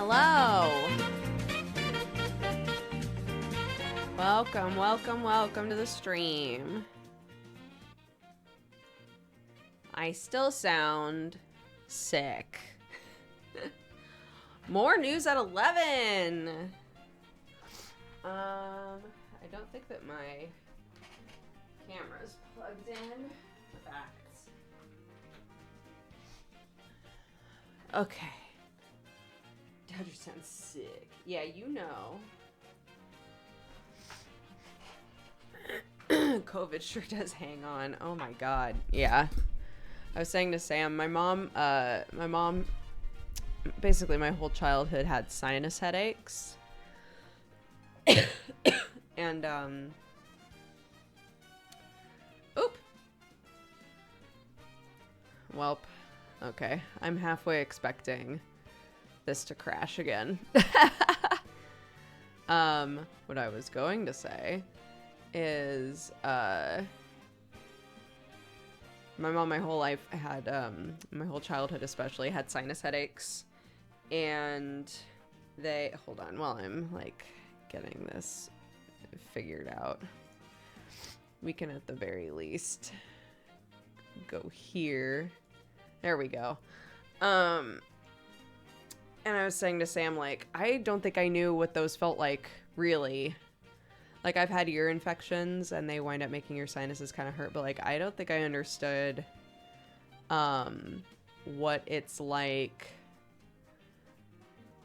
Hello. Welcome to the stream. I still sound sick. More news at 11. I don't think that my camera's plugged in. Facts. Okay. Dodger sounds sick. Yeah, you know. COVID sure does hang on. Oh my god. Yeah. I was saying to Sam, my mom, basically my whole childhood had sinus headaches. And, oop. Welp. Okay. I'm halfway expecting this to crash again. What I was going to say is, my mom, my whole life had, my whole childhood especially, had sinus headaches. And hold on while I'm, like, getting this figured out. We can, at the very least, go here. There we go. And I was saying to Sam, like, I don't think I knew what those felt like, really. Like, I've had ear infections, and they wind up making your sinuses kind of hurt, but, like, I don't think I understood, what it's like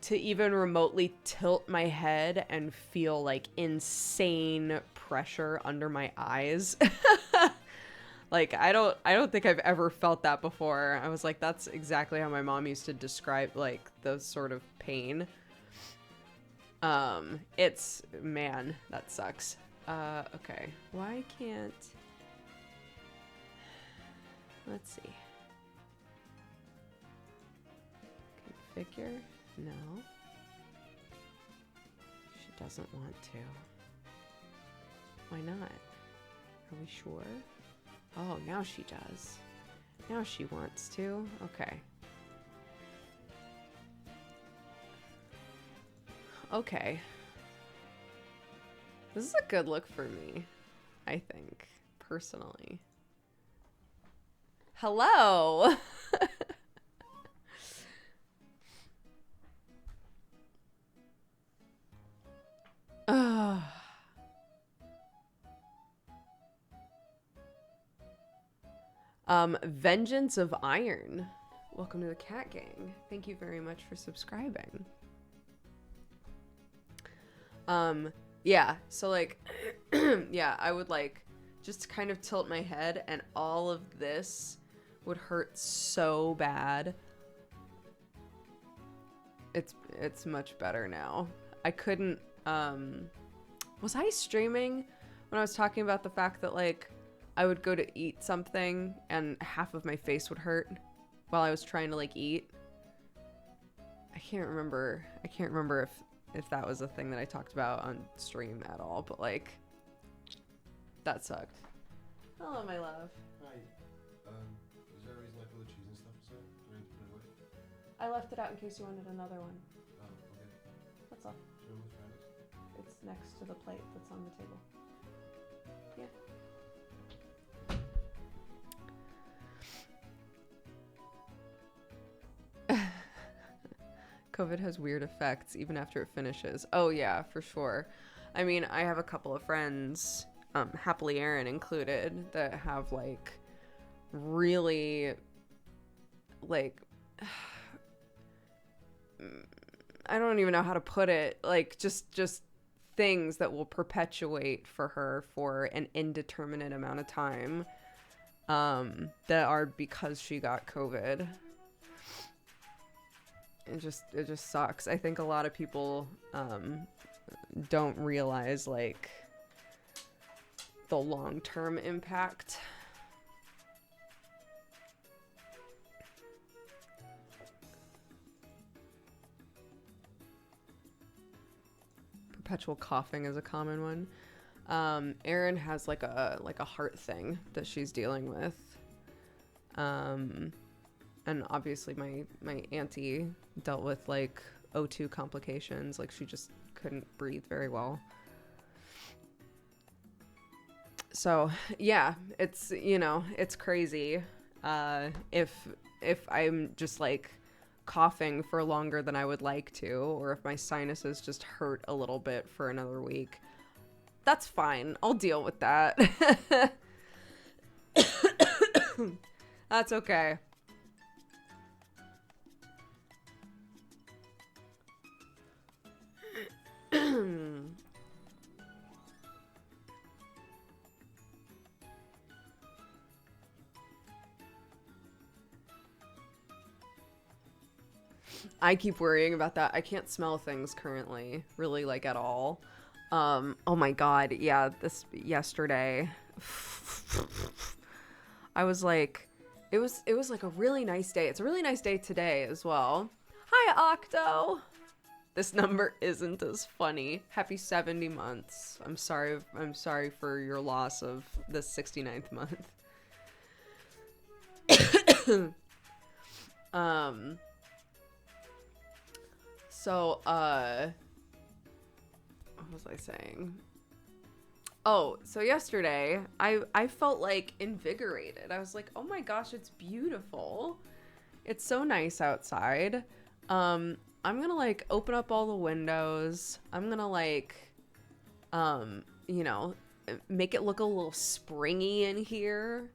to even remotely tilt my head and feel, like, insane pressure under my eyes. Like, I don't think I've ever felt that before. I was like, that's exactly how my mom used to describe, like, those sort of pain. Man, that sucks. Okay. Why can't... Let's see. Configure? No. She doesn't want to. Why not? Are we sure? Oh, now she does. Now she wants to. Okay. Okay. This is a good look for me, I think, personally. Hello! Vengeance of Iron. Welcome to the Cat Gang. Thank you very much for subscribing. Yeah, so, like, yeah, I would, like, just kind of tilt my head, and all of this would hurt so bad. It's much better now. I couldn't, was I streaming when I was talking about the fact that, like, I would go to eat something and half of my face would hurt while I was trying to, like, eat? I can't remember if that was a thing that I talked about on stream at all, but, like, that sucked. Hello, my love. Hi. Is there a reason I put the cheese and stuff aside? Do I need to put it away? I left it out in case you wanted another one. Oh, okay. That's all. Do you know which one it is? It's next to the plate that's on the table. Yeah. COVID has weird effects even after it finishes. Oh yeah, for sure. I mean, I have a couple of friends, Happily Aaron included, that have, like, really, like, I don't even know how to put it, like, just things that will perpetuate for her for an indeterminate amount of time, that are because she got COVID. It just sucks. I think a lot of people don't realize, like, the long-term impact. Perpetual coughing is a common one. Erin has like a heart thing that she's dealing with. And obviously my auntie dealt with like O2 complications. Like, she just couldn't breathe very well. So yeah, it's, you know, it's crazy. If I'm just like coughing for longer than I would like to, or if my sinuses just hurt a little bit for another week, that's fine. I'll deal with that. That's okay. I keep worrying about that. I can't smell things currently, really, like, at all. Oh my god, yeah, yesterday, I was like, it was like a really nice day. It's a really nice day today as well. Hi, Octo! This number isn't as funny. Happy 70 months. I'm sorry for your loss of the 69th month. So, what was I saying? Oh, so yesterday, I felt, like, invigorated. I was like, oh my gosh, it's beautiful. It's so nice outside. I'm gonna, like, open up all the windows. I'm gonna, like, you know, make it look a little springy in here.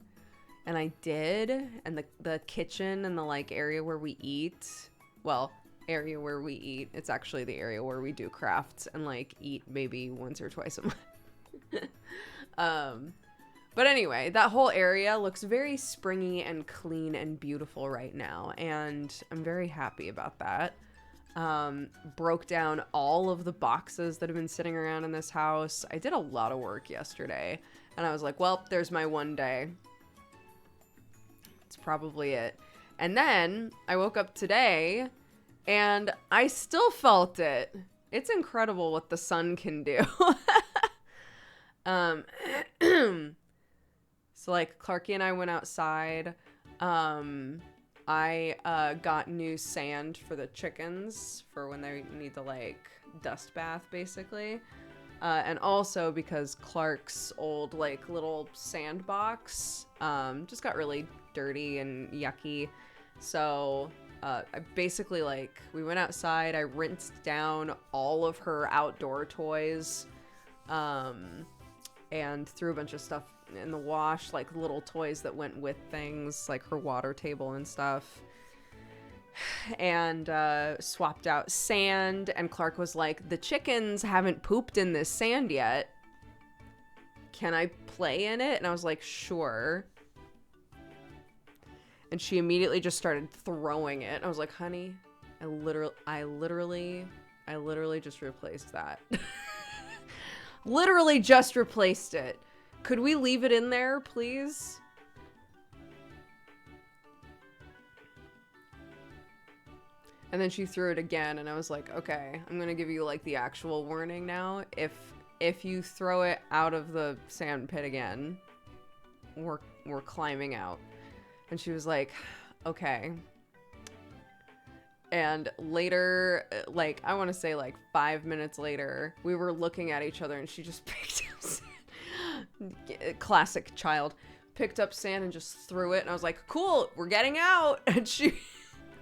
And I did. And the kitchen and the, like, area where we eat, well, area where we eat, it's actually the area where we do crafts and, like, eat maybe once or twice a month. But anyway, that whole area looks very springy and clean and beautiful right now, and I'm very happy about that. Broke down all of the boxes that have been sitting around in this house. I did a lot of work yesterday, and I was like, well, there's my one day. It's probably it. And then I woke up today and I still felt it. It's incredible what the sun can do. So, like, Clarky and I went outside. I got new sand for the chickens for when they need to, like, dust bath, basically. And also because Clark's old, like, little sandbox just got really dirty and yucky. So I basically, like, we went outside, I rinsed down all of her outdoor toys, and threw a bunch of stuff in the wash, like little toys that went with things, like her water table and stuff, and swapped out sand. And Clark was like, the chickens haven't pooped in this sand yet. Can I play in it? And I was like, sure. And she immediately just started throwing it. I was like, honey, I literally just replaced that. Literally just replaced it. Could we leave it in there, please? And then she threw it again, and I was like, okay, I'm gonna give you, like, the actual warning now. If you throw it out of the sand pit again, we're climbing out. And she was like, okay. And later, like, I want to say, like, 5 minutes later, we were looking at each other, and she just picked up sand. Classic child. Picked up sand and just threw it, and I was like, cool, we're getting out. And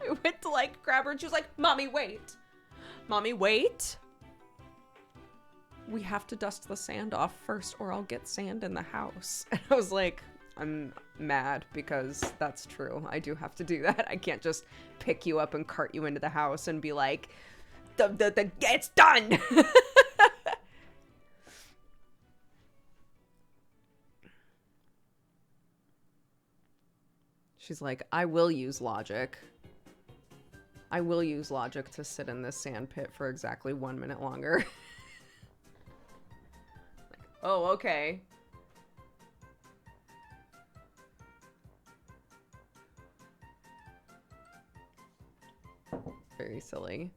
I went to, like, grab her, and she was like, Mommy, wait. Mommy, wait. We have to dust the sand off first, or I'll get sand in the house. And I was like, I'm mad because that's true. I do have to do that. I can't just pick you up and cart you into the house and be like, it's done. She's like, I will use logic. I will use logic to sit in this sand pit for exactly 1 minute longer. Like, oh, okay. Very silly.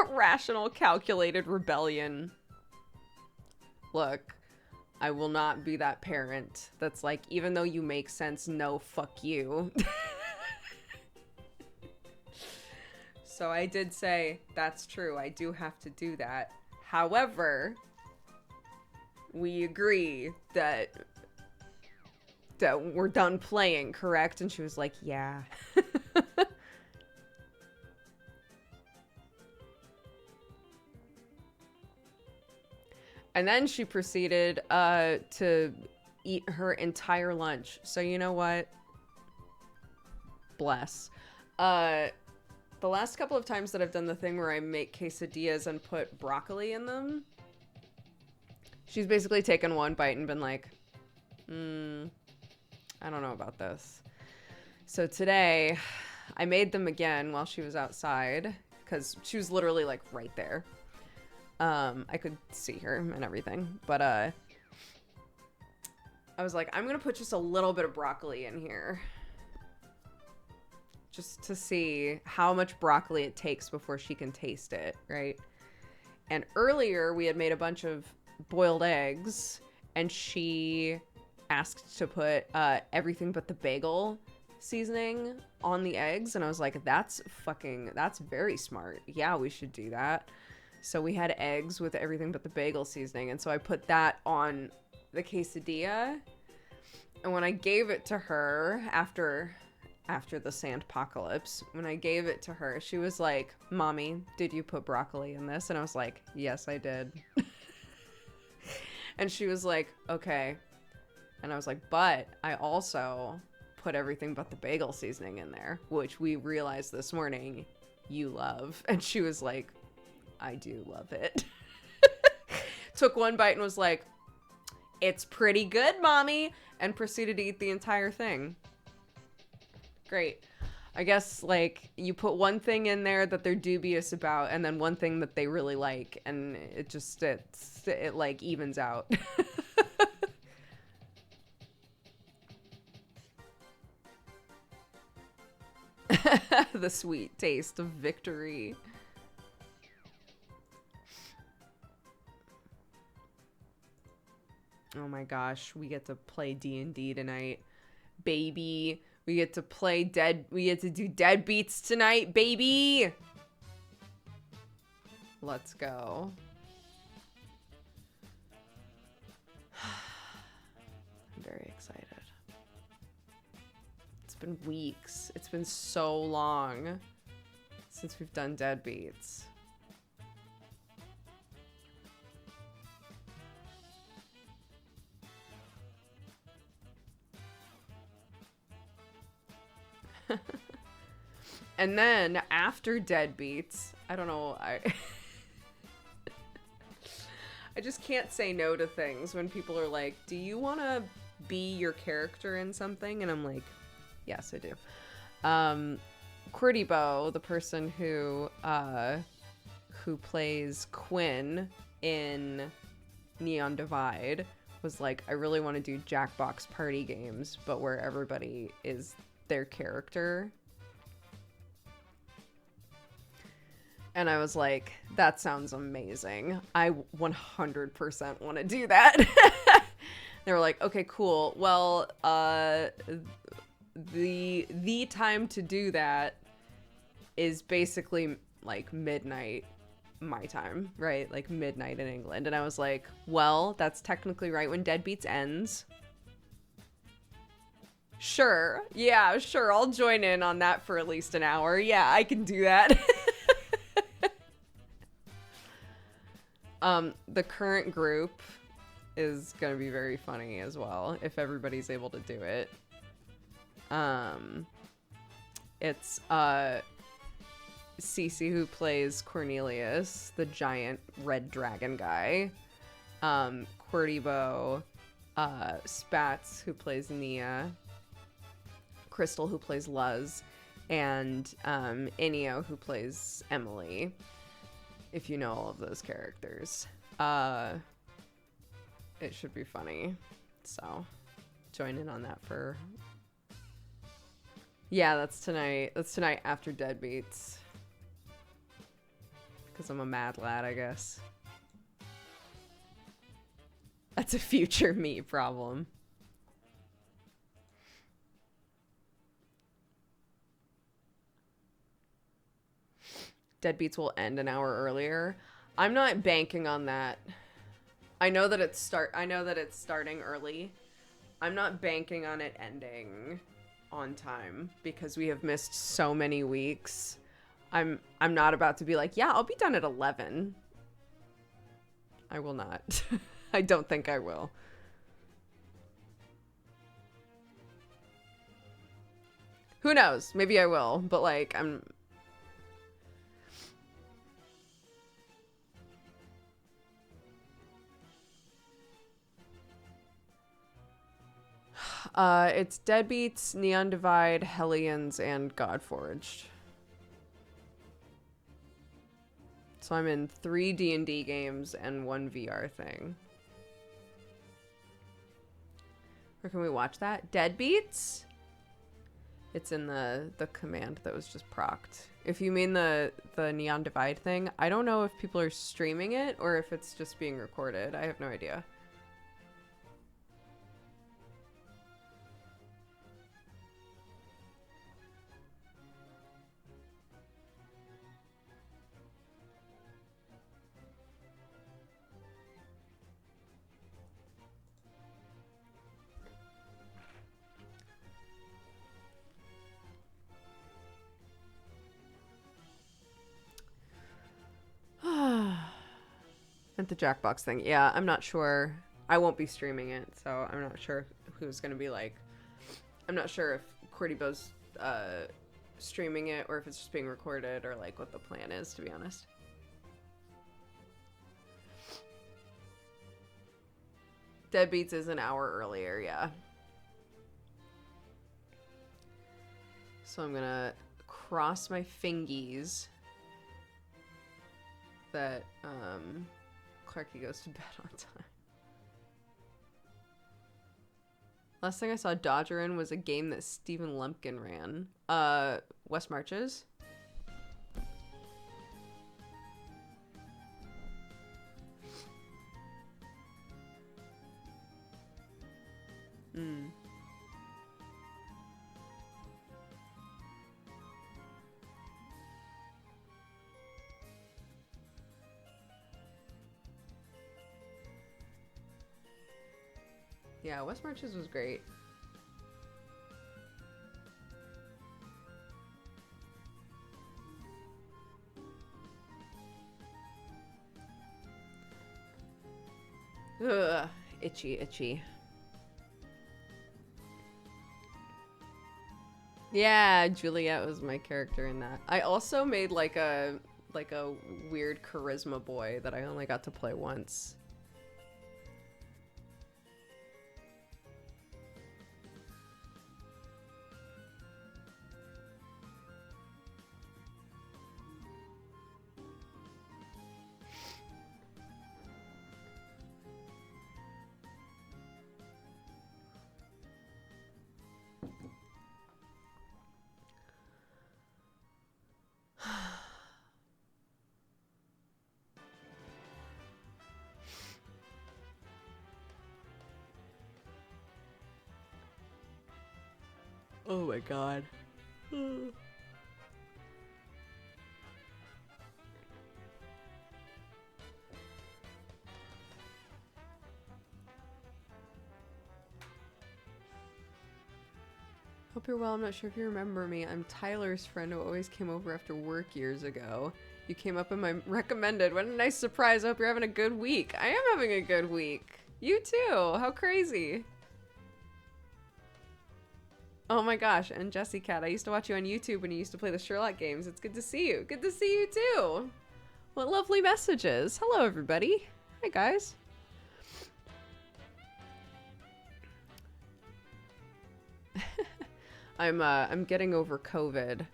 Rational, calculated rebellion. Look, I will not be that parent that's like, even though you make sense, no, fuck you. So I did say, that's true, I do have to do that. However, we agree that we're done playing, correct? And she was like, yeah. And then she proceeded to eat her entire lunch. So you know what? Bless. The last couple of times that I've done the thing where I make quesadillas and put broccoli in them, she's basically taken one bite and been like, I don't know about this. So today, I made them again while she was outside, because she was literally, like, right there. I could see her and everything, but, I was like, I'm gonna put just a little bit of broccoli in here. Just to see how much broccoli it takes before she can taste it, right? And earlier, we had made a bunch of boiled eggs, and she asked to put everything but the bagel seasoning on the eggs, and I was like, that's very smart. Yeah, we should do that. So we had eggs with everything but the bagel seasoning, and so I put that on the quesadilla, and when I gave it to her after the sandpocalypse, when I gave it to her, she was like, Mommy, did you put broccoli in this? And I was like, yes, I did. And she was like, okay. And I was like, but I also put everything but the bagel seasoning in there, which we realized this morning you love. And she was like, I do love it. Took one bite and was like, it's pretty good, Mommy, and proceeded to eat the entire thing. Great. I guess, like, you put one thing in there that they're dubious about, and then one thing that they really like, and it like evens out. The sweet taste of victory. Oh my gosh, we get to play D&D tonight, baby. We get to do deadbeats tonight, baby. Let's go. I'm very excited. It's been weeks. It's been so long since we've done deadbeats. And then after deadbeats, I don't know, I just can't say no to things when people are like, do you want to be your character in something? And I'm like, yes, I do. Qwertybo, the person who plays Quinn in Neon Divide, was like, I really want to do Jackbox party games, but where everybody is their character. And I was like, that sounds amazing. I 100% want to do that. They were like, okay, cool. Well, the time to do that is basically like midnight my time, right? Like midnight in England. And I was like, well, that's technically right when Deadbeats ends. Sure. Yeah, sure. I'll join in on that for at least an hour. Yeah, I can do that. The current group is gonna be very funny as well if everybody's able to do it. It's Cece, who plays Cornelius, the giant red dragon guy. Qwertybo, Spats, who plays Nia, Crystal, who plays Luz, and Inio, who plays Emily. If you know all of those characters. It should be funny. So, join in on that for... Yeah, that's tonight. That's tonight after Deadbeats. Because I'm a mad lad, I guess. That's a future me problem. Deadbeats will end an hour earlier. I'm not banking on that. I know that it's starting early. I'm not banking on it ending on time because we have missed so many weeks. I'm not about to be like, yeah, I'll be done at 11. I will not. I don't think I will. Who knows? Maybe I will, but like it's Deadbeats, Neon Divide, Hellions, and Godforged. So I'm in 3 D&D games and 1 VR thing. Where can we watch that? Deadbeats? It's in the command that was just procced. If you mean the Neon Divide thing, I don't know if people are streaming it or if it's just being recorded. I have no idea. At the Jackbox thing. Yeah, I'm not sure. I won't be streaming it, so I'm not sure who's going to be like... I'm not sure if Cordybo's streaming it or if it's just being recorded or like what the plan is, to be honest. Deadbeats is an hour earlier, yeah. So I'm going to cross my fingies that Clarky goes to bed on time. Last thing I saw Dodger in was a game that Stephen Lumpkin ran. West Marches. Yeah, West Marches was great. Ugh, itchy. Yeah, Juliet was my character in that. I also made like a weird charisma boy that I only got to play once. Oh my god. Hope you're well. I'm not sure if you remember me. I'm Tyler's friend who always came over after work years ago. You came up in my recommended. What a nice surprise. I hope you're having a good week. I am having a good week. You too. How crazy. Oh my gosh. And Jessie Cat, I used to watch you on YouTube when you used to play the Sherlock games. It's good to see you. Good to see you too. What lovely messages. Hello, everybody. Hi, guys. I'm getting over COVID.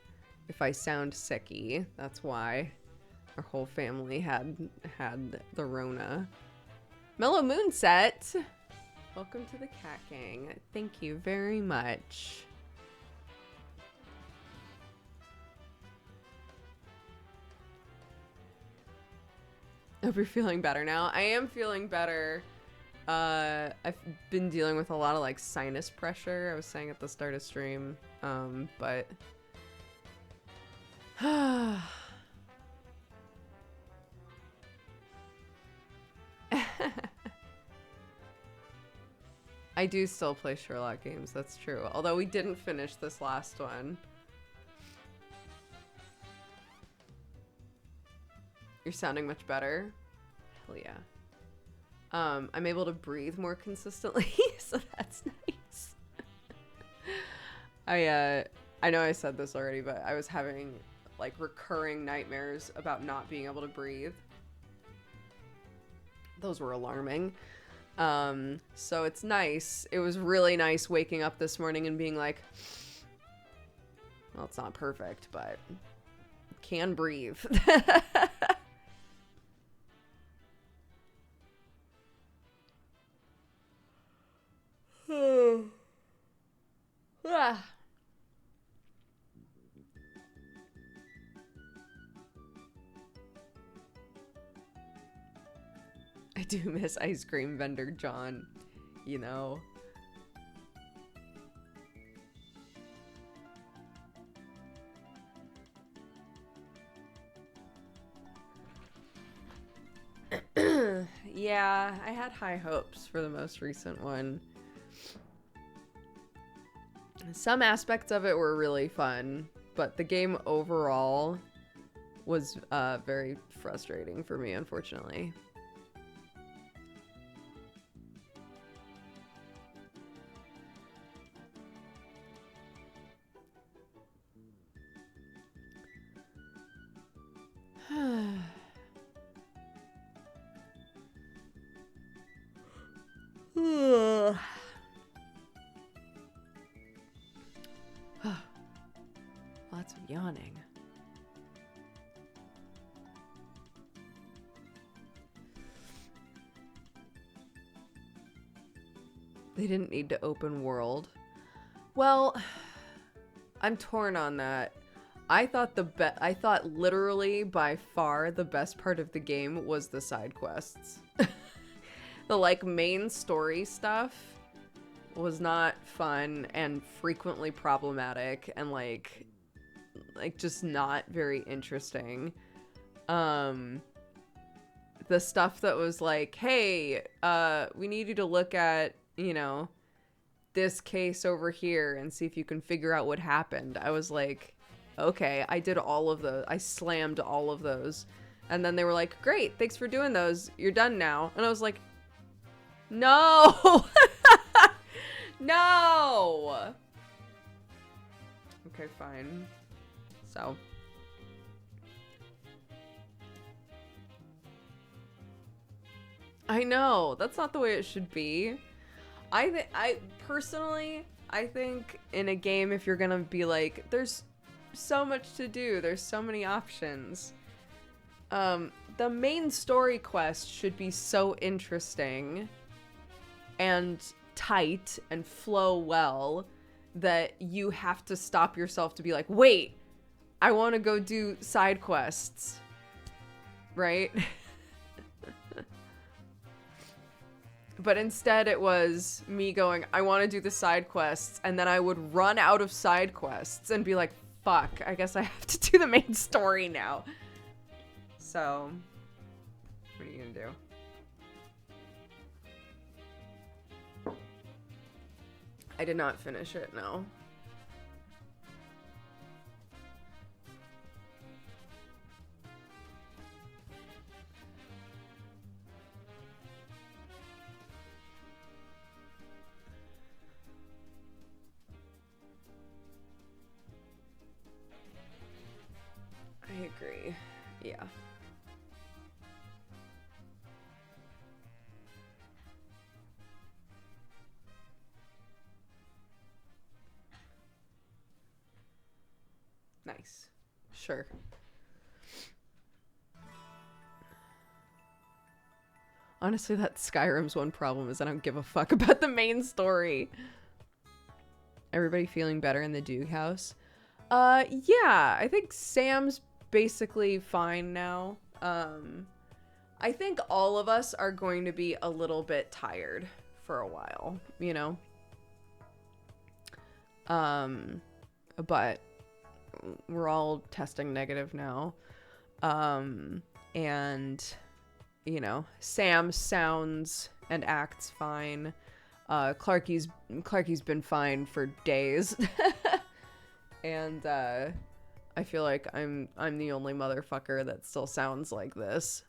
If I sound sicky, that's why. Our whole family had the Rona. Mellow Moonset. Welcome to the Cat Gang. Thank you very much. Hope you're feeling better now. I am feeling better. I've been dealing with a lot of like sinus pressure. I was saying at the start of stream, but I do still play Sherlock games, that's true. Although we didn't finish this last one. You're sounding much better. Hell yeah. I'm able to breathe more consistently, so that's nice. I know I said this already, but I was having like recurring nightmares about not being able to breathe. Those were alarming. So it's nice. It was really nice waking up this morning and being like, well, it's not perfect, but can breathe. Ah. I do miss ice cream vendor John, you know. Yeah, I had high hopes for the most recent one. Some aspects of it were really fun, but the game overall was very frustrating for me, unfortunately. Lots of yawning. They didn't need to open world. Well, I'm torn on that. I thought literally by far the best part of the game was the side quests. The like main story stuff was not fun and frequently problematic and like just not very interesting. The stuff that was like, hey, we need you to look at, you know, this case over here and see if you can figure out what happened. I was like, okay, I did all of those. I slammed all of those. And then they were like, great, thanks for doing those. You're done now. And I was like, no. No. Okay, fine. So. I know. That's not the way it should be. I personally, I think in a game, if you're gonna be like, there's so much to do, there's so many options. The main story quest should be so interesting and tight and flow well that you have to stop yourself to be like, wait, I want to go do side quests, right? But instead it was me going, I want to do the side quests, and then I would run out of side quests and be like, fuck, I guess I have to do the main story now. So, what are you gonna do? I did not finish it, no. I agree. Yeah. Nice. Sure. Honestly, that Skyrim's one problem is I don't give a fuck about the main story. Everybody feeling better in the Duke house? Yeah, I think Sam's basically fine now. I think all of us are going to be a little bit tired for a while, you know? But we're all testing negative now. And you know, Sam sounds and acts fine. Clarky's been fine for days. And I feel like I'm the only motherfucker that still sounds like this.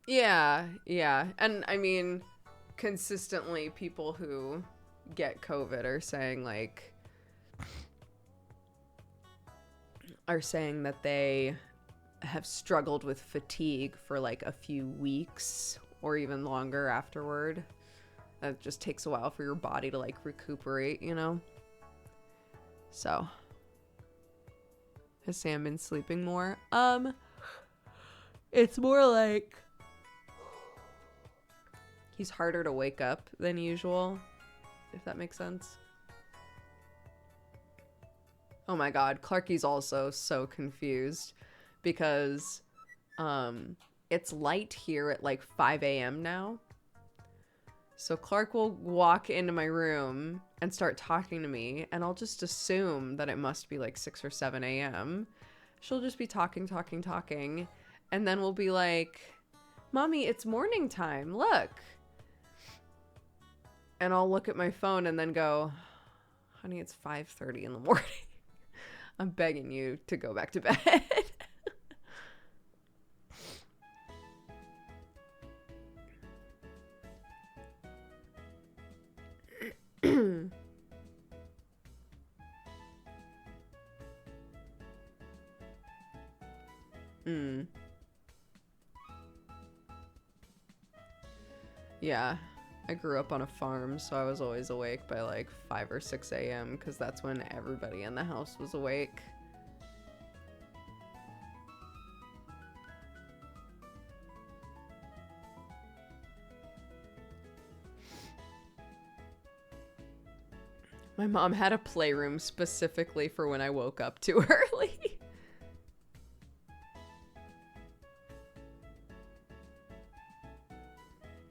Yeah, yeah. And I mean, consistently people who get COVID are saying that they have struggled with fatigue for like a few weeks or even longer afterward. It just takes a while for your body to like recuperate, you know? So, has Sam been sleeping more? It's more like he's harder to wake up than usual, if that makes sense. Oh my god, Clarky's also so confused because it's light here at like 5 a.m. now. So Clark will walk into my room and start talking to me, and I'll just assume that it must be like 6 or 7 a.m. She'll just be talking, and then we'll be like, Mommy, it's morning time, look. And I'll look at my phone and then go, honey, it's 5:30 in the morning. I'm begging you to go back to bed. Yeah, I grew up on a farm, so I was always awake by like 5 or 6 a.m. because that's when everybody in the house was awake. My mom had a playroom specifically for when I woke up too early.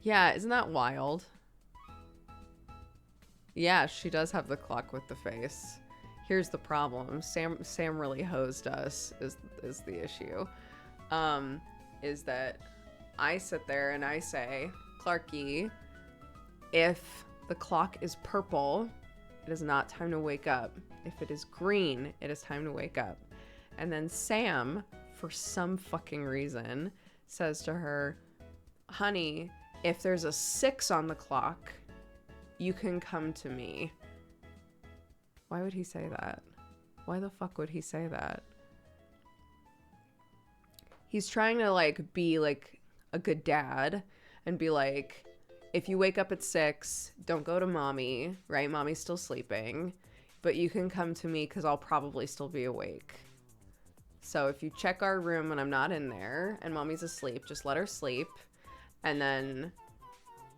Yeah, isn't that wild? Yeah, she does have the clock with the face. Here's the problem. Sam really hosed us is the issue. Is that I sit there and I say, Clarky, if the clock is purple, it is not time to wake up. If it is green, it is time to wake up. And then Sam, for some fucking reason, says to her, honey, if there's a 6 on the clock, you can come to me. Why would he say that? Why the fuck would he say that? He's trying to like be like a good dad and be like, if you wake up at 6, don't go to mommy, right? Mommy's still sleeping, but you can come to me because I'll probably still be awake. So if you check our room when I'm not in there and mommy's asleep, just let her sleep. And then,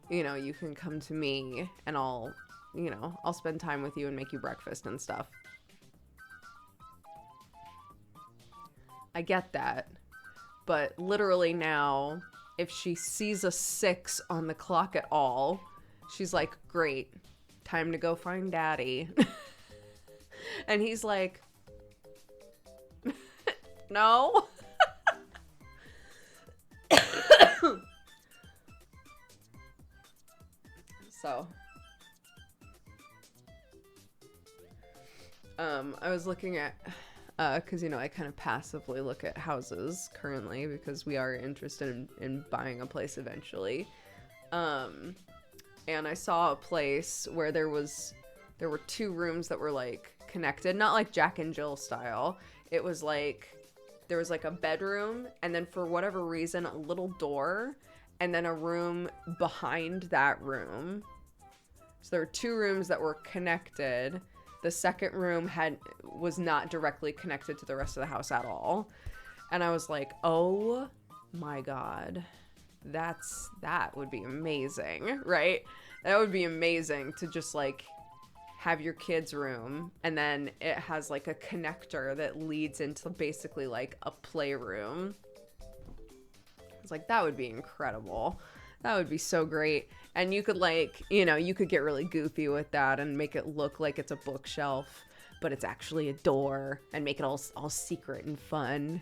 you know, you can come to me and I'll spend time with you and make you breakfast and stuff. I get that. But literally now, if she sees a 6 on the clock at all, she's like, great, time to go find daddy. And he's like, no. So, I was looking at, because, you know, I kind of passively look at houses currently because we are interested in buying a place eventually. And I saw a place where there were 2 rooms that were like connected, not like Jack and Jill style. It was like, there was like a bedroom and then for whatever reason, a little door and then a room behind that room. So there were 2 rooms that were connected. The second room was not directly connected to the rest of the house at all. And I was like, oh my God, that would be amazing, right? That would be amazing to just like have your kid's room and then it has like a connector that leads into basically like a playroom. was like, that would be incredible. That would be so great. And you could like, you know, you could get really goofy with that and make it look like it's a bookshelf, but it's actually a door, and make it all secret and fun.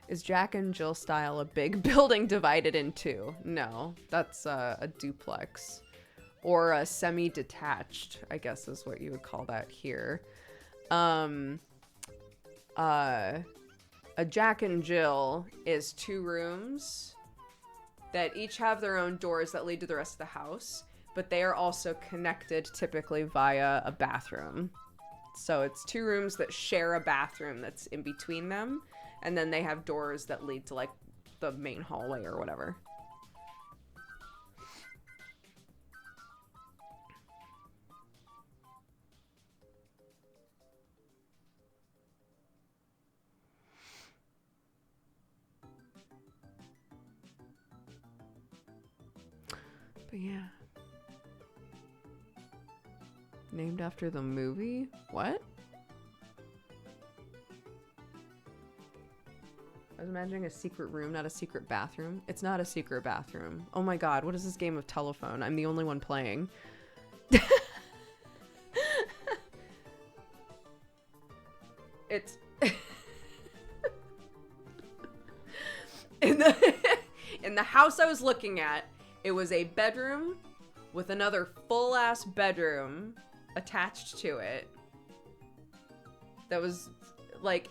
Is Jack and Jill style a big building divided in two? No, that's a duplex. Or a semi-detached, I guess is what you would call that here. A Jack and Jill is 2 rooms that each have their own doors that lead to the rest of the house, but they are also connected typically via a bathroom. So it's 2 rooms that share a bathroom that's in between them, and then they have doors that lead to like the main hallway or whatever. But yeah. Named after the movie? What? I was imagining a secret room, not a secret bathroom. It's not a secret bathroom. Oh my god, what is this game of telephone? I'm the only one playing. It's... in the house I was looking at, it was a bedroom with another full-ass bedroom attached to it. That was like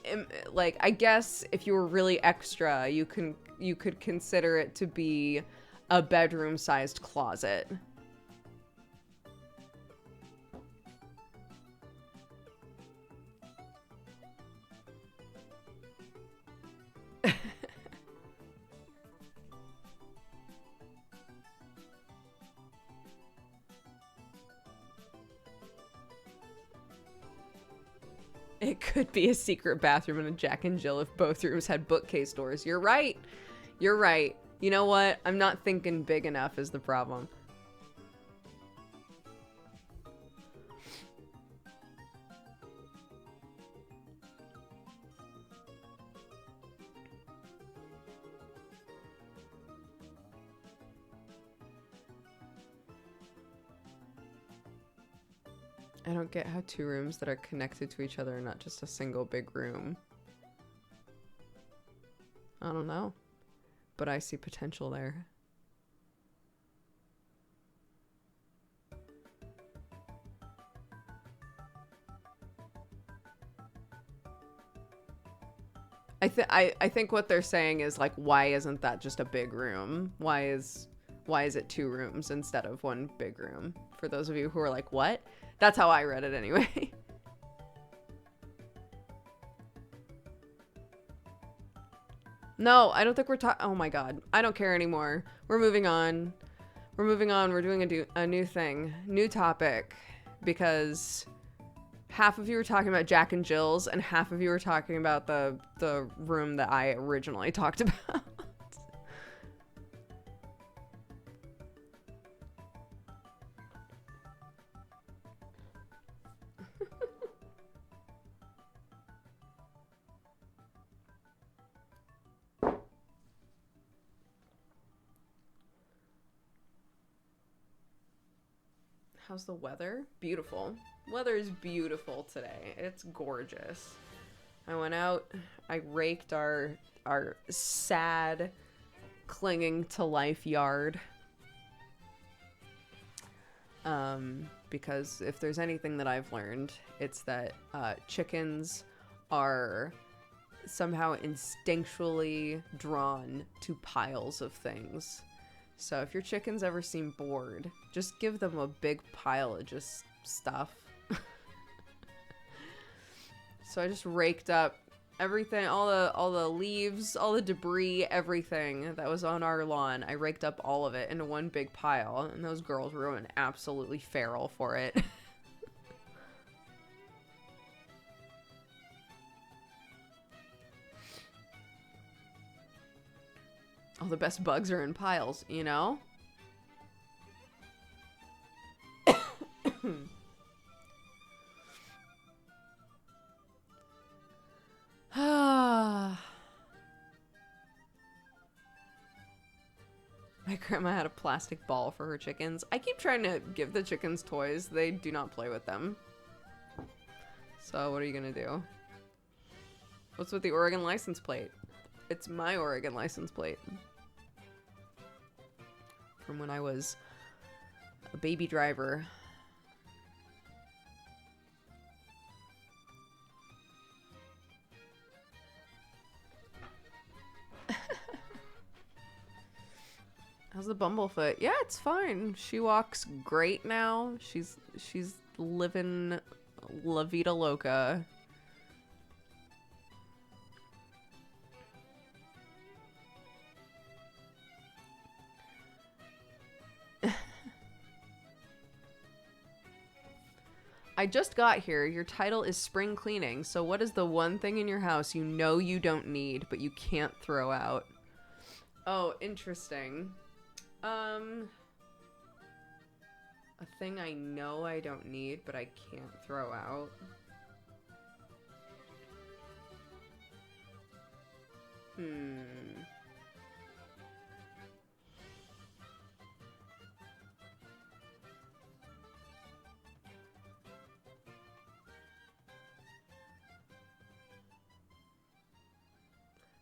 I guess if you were really extra, you could consider it to be a bedroom-sized closet. It could be a secret bathroom in a Jack and Jill if both rooms had bookcase doors. You're right. You're right. You know what? I'm not thinking big enough is the problem. I don't get how 2 rooms that are connected to each other are not just a single big room. I don't know, but I see potential there. I think what they're saying is like, why isn't that just a big room? Why is it 2 rooms instead of 1 big room? For those of you who are like, what? That's how I read it anyway. No, I don't think we're talking. Oh my god. I don't care anymore. We're moving on. We're moving on. We're doing a new thing. New topic. Because half of you were talking about Jack and Jill's and half of you were talking about the room that I originally talked about. How's the weather? Beautiful. Weather is beautiful today. It's gorgeous. I went out, I raked our sad, clinging to life yard. Because if there's anything that I've learned, it's that chickens are somehow instinctually drawn to piles of things. So if your chickens ever seem bored, just give them a big pile of just stuff. So I just raked up everything, all the leaves, all the debris, everything that was on our lawn. I raked up all of it into one big pile, and those girls were absolutely feral for it. All the best bugs are in piles, you know? My grandma had a plastic ball for her chickens. I keep trying to give the chickens toys. They do not play with them. So what are you gonna do? What's with the Oregon license plate? It's my Oregon license plate. From when I was a baby driver. How's the bumblefoot? Yeah, it's fine. She walks great now. She's living La Vida Loca. I just got here. Your title is spring cleaning. So what is the one thing in your house you know you don't need, but you can't throw out? Oh, interesting. A thing I know I don't need, but I can't throw out.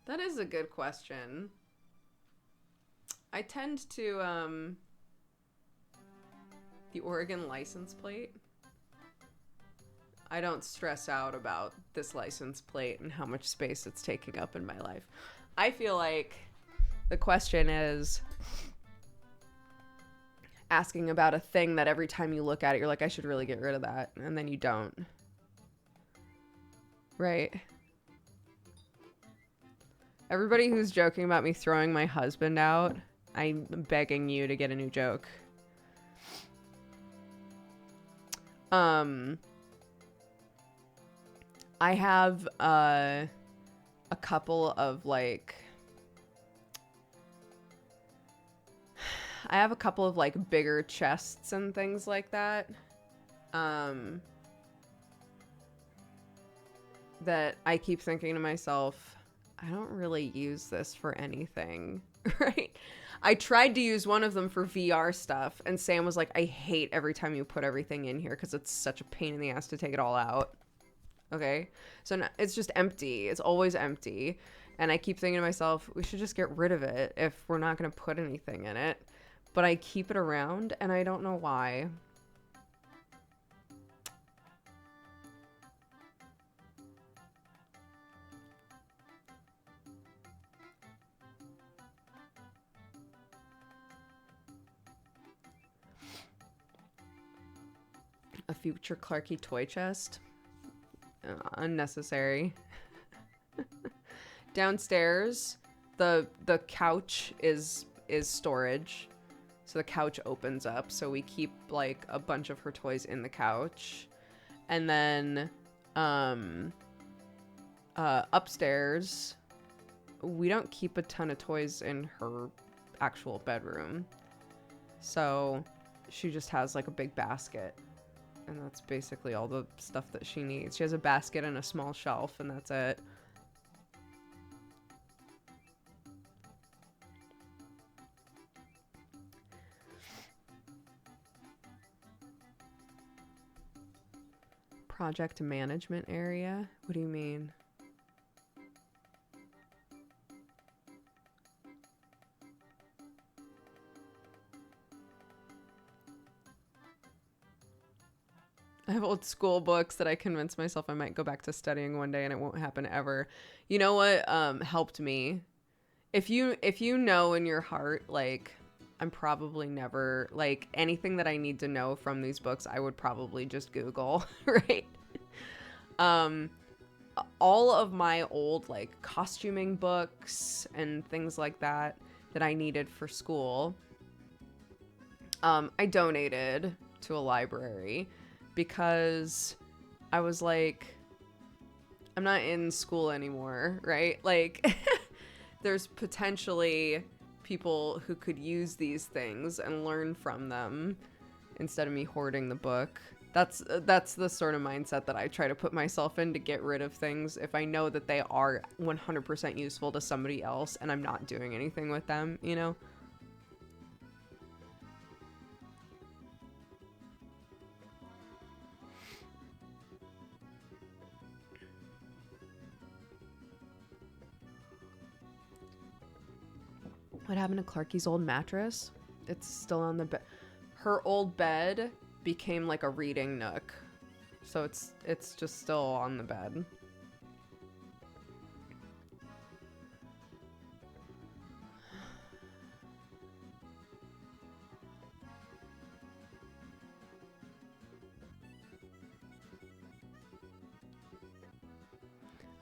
That is a good question. I tend to, the Oregon license plate. I don't stress out about this license plate and how much space it's taking up in my life. I feel like the question is asking about a thing that every time you look at it, you're like, I should really get rid of that. And then you don't. Right? Everybody who's joking about me throwing my husband out, I'm begging you to get a new joke. I have a couple of like bigger chests and things like that. That I keep thinking to myself, I don't really use this for anything, right? I tried to use one of them for VR stuff, and Sam was like, I hate every time you put everything in here because it's such a pain in the ass to take it all out. Okay? So now it's just empty. It's always empty. And I keep thinking to myself, we should just get rid of it if we're not going to put anything in it. But I keep it around, and I don't know why. A future Clarky toy chest. Unnecessary. Downstairs, the couch is storage. So the couch opens up. So we keep like a bunch of her toys in the couch. And then upstairs, we don't keep a ton of toys in her actual bedroom. So she just has like a big basket. And that's basically all the stuff that she needs. She has a basket and a small shelf, and that's it. Project management area? What do you mean? I have old school books that I convinced myself I might go back to studying one day, and it won't happen ever. You know what helped me? If you know in your heart, like, I'm probably never, like, anything that I need to know from these books, I would probably just Google, right? All of my old, like, costuming books and things like that I needed for school, I donated to a library. Because I was like, I'm not in school anymore, right? Like, there's potentially people who could use these things and learn from them instead of me hoarding the book. That's the sort of mindset that I try to put myself in to get rid of things if I know that they are 100% useful to somebody else and I'm not doing anything with them, you know? What happened to Clarky's old mattress? It's still on the bed. Her old bed became like a reading nook. So it's just still on the bed.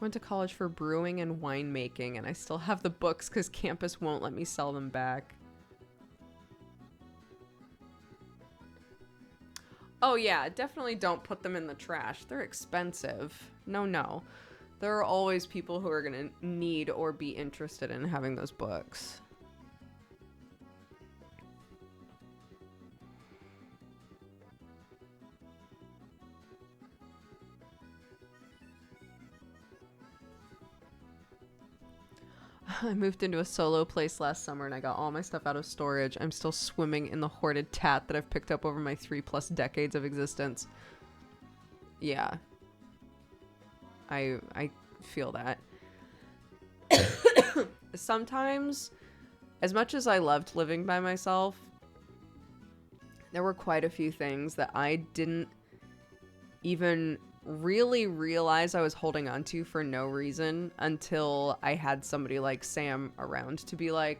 Went to college for brewing and winemaking, and I still have the books because campus won't let me sell them back. Oh yeah, definitely don't put them in the trash. They're expensive. No. There are always people who are going to need or be interested in having those books. I moved into a solo place last summer and I got all my stuff out of storage. I'm still swimming in the hoarded tat that I've picked up over my 3+ decades of existence. Yeah. I feel that. Sometimes, as much as I loved living by myself, there were quite a few things that I didn't even really realize I was holding on to for no reason until I had somebody like Sam around to be like,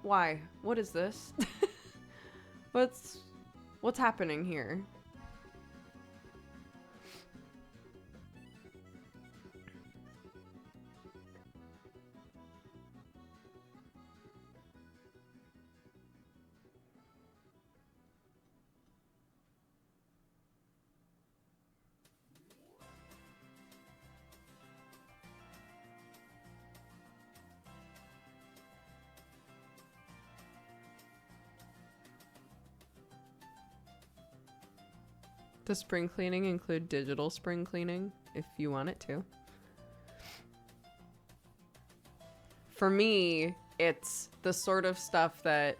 why? What is this? What's happening here? Does spring cleaning include digital spring cleaning if you want it to? For me, it's the sort of stuff that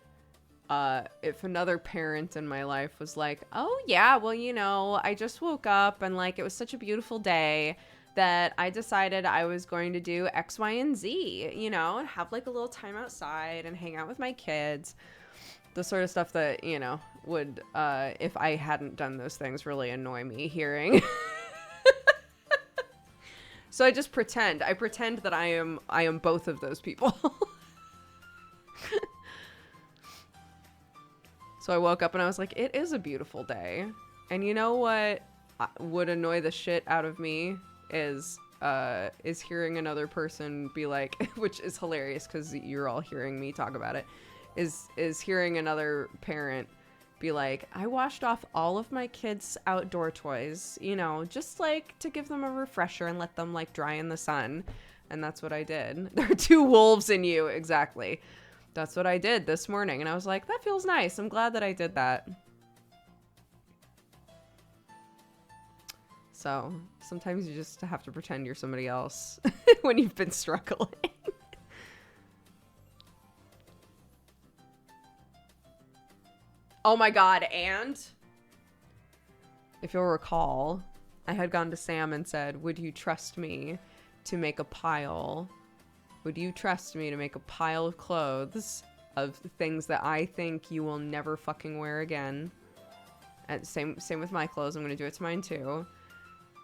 if another parent in my life was like, oh yeah, well, you know, I just woke up and like it was such a beautiful day that I decided I was going to do X, Y, and Z, you know, and have like a little time outside and hang out with my kids. The sort of stuff that, you know, would, if I hadn't done those things, really annoy me hearing. So I just pretend. I pretend that I am both of those people. So I woke up and I was like, it is a beautiful day. And you know what would annoy the shit out of me is hearing another person be like, which is hilarious because you're all hearing me talk about it, is hearing another parent be like, I washed off all of my kids' outdoor toys, you know, just like to give them a refresher and let them like dry in the sun. And that's what I did. There are 2 wolves in you. Exactly. That's what I did this morning. And I was like, that feels nice. I'm glad that I did that. So sometimes you just have to pretend you're somebody else when you've been struggling. Oh my god, and if you'll recall, I had gone to Sam and said, would you trust me to make a pile? Would you trust me to make a pile of clothes of things that I think you will never fucking wear again? And same with my clothes. I'm going to do it to mine too.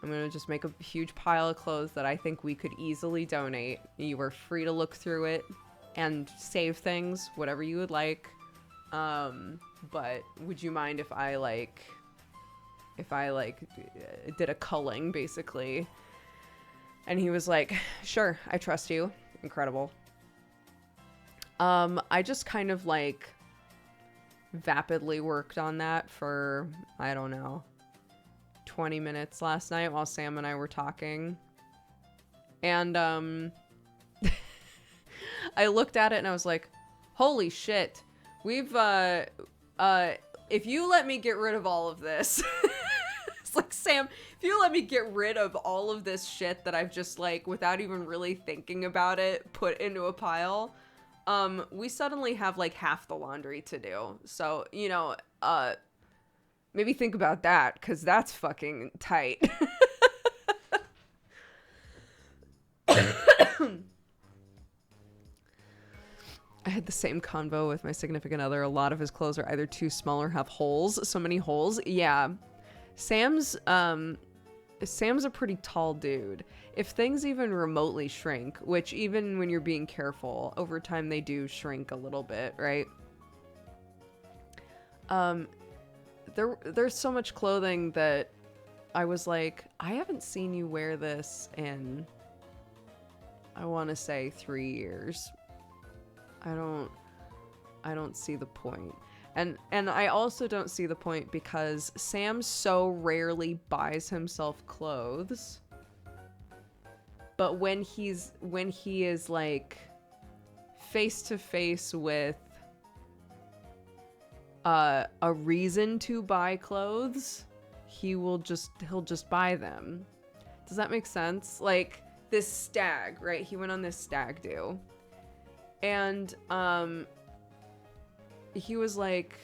I'm going to just make a huge pile of clothes that I think we could easily donate. You are free to look through it and save things, whatever you would like. But would you mind if I did a culling basically? And he was like, sure, I trust you. Incredible. I just kind of like vapidly worked on that for, I don't know, 20 minutes last night while Sam and I were talking. And, I looked at it and I was like, holy shit. We've, if you let me get rid of all of this, it's like, Sam, if you let me get rid of all of this shit that I've just, like, without even really thinking about it, put into a pile, we suddenly have, like, half the laundry to do. So, you know, maybe think about that, because that's fucking tight. had the same convo with my significant other. A lot of his clothes are either too small or have holes. So many holes. Yeah. Sam's a pretty tall dude. If things even remotely shrink, which even when you're being careful, over time they do shrink a little bit, right? There's so much clothing that I was like, I haven't seen you wear this in, I want to say 3 years. I don't see the point. And I also don't see the point because Sam so rarely buys himself clothes. But when he is like face to face with a reason to buy clothes, he'll just buy them. Does that make sense? Like this stag, right? He went on this stag do. And he was like,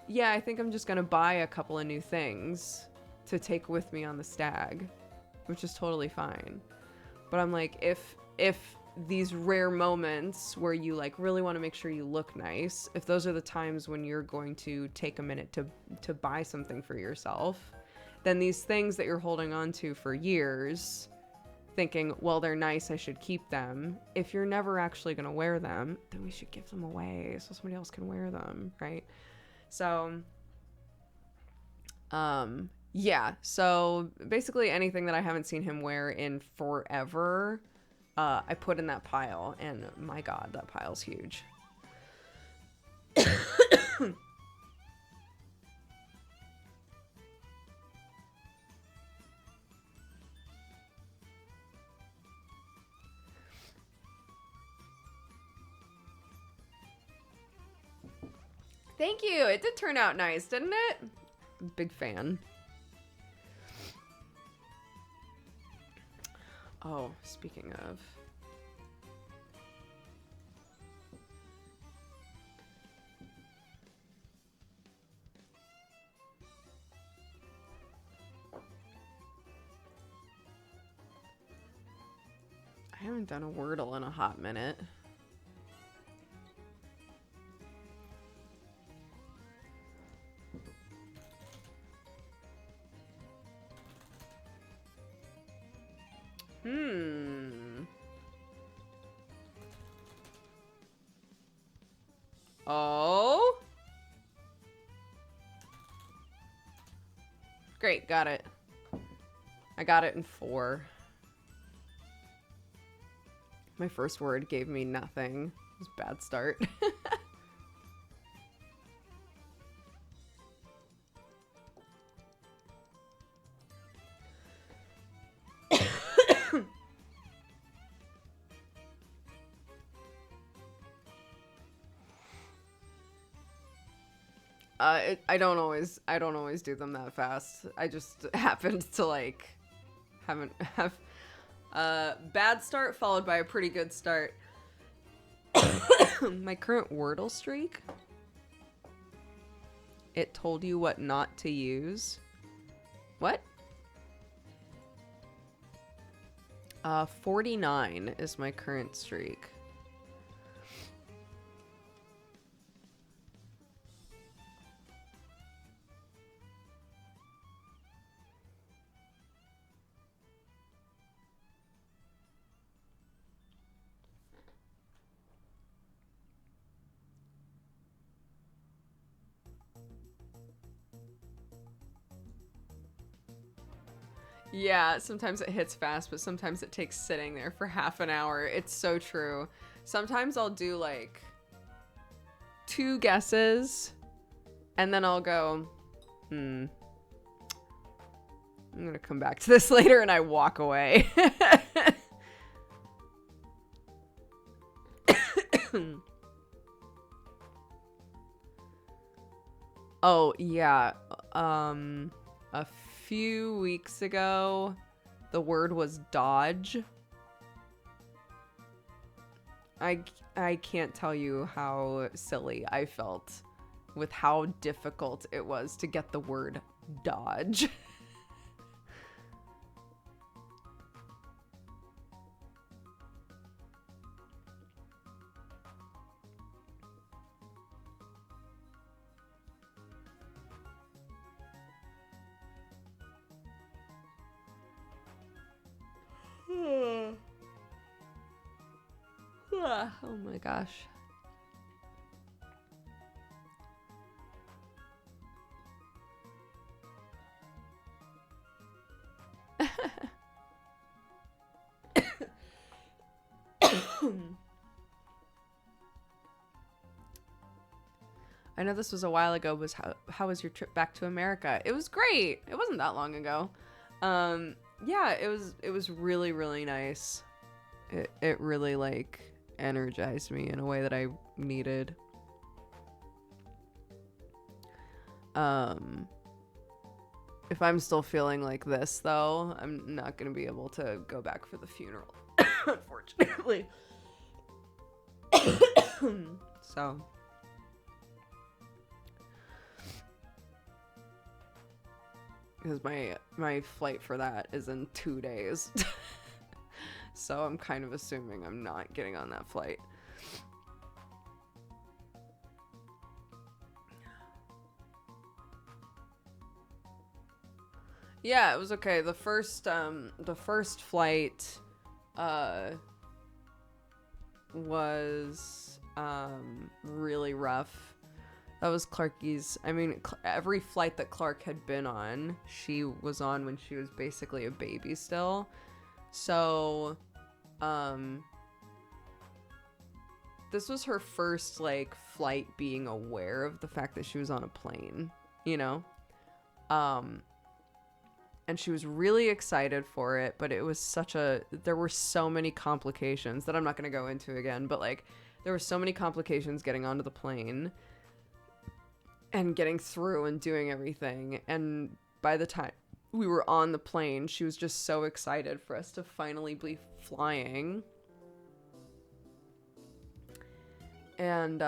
yeah, I think I'm just gonna buy a couple of new things to take with me on the stag, which is totally fine. But I'm like, if these rare moments where you like really want to make sure you look nice, if those are the times when you're going to take a minute to buy something for yourself, then these things that you're holding on to for years, thinking, well, they're nice, I should keep them. If you're never actually going to wear them, then we should give them away so somebody else can wear them, right? So, yeah. So basically anything that I haven't seen him wear in forever, I put in that pile, and my God, that pile's huge. Thank you. It did turn out nice, didn't it? Big fan. Oh, speaking of. I haven't done a Wordle in a hot minute. Oh. Great, got it. I got it in 4. My first word gave me nothing. It was a bad start. I don't always do them that fast. I just happened to like have bad start followed by a pretty good start. My current Wordle streak. It told you what not to use. What? 49 is my current streak. Yeah, sometimes it hits fast, but sometimes it takes sitting there for half an hour. It's so true. Sometimes I'll do like 2 guesses and then I'll go, I'm gonna come back to this later, and I walk away. Oh, yeah. A few weeks ago, the word was dodge. I can't tell you how silly I felt with how difficult it was to get the word dodge. Oh my gosh. I know this was a while ago. How was your trip back to America? It was great. It wasn't that long ago. Yeah, it was really, really nice. It really like energized me in a way that I needed. If I'm still feeling like this though, I'm not gonna be able to go back for the funeral, unfortunately. So because my flight for that is in 2 days. So I'm kind of assuming I'm not getting on that flight. Yeah, it was okay. The first flight was really rough. That was Clarky's. I mean, every flight that Clark had been on, she was on when she was basically a baby still. So, this was her first, like, flight being aware of the fact that she was on a plane, you know? And she was really excited for it, but it was there were so many complications that I'm not going to go into again, but, like, there were so many complications getting onto the plane and getting through and doing everything. And by the time we were on the plane, she was just so excited for us to finally be flying. And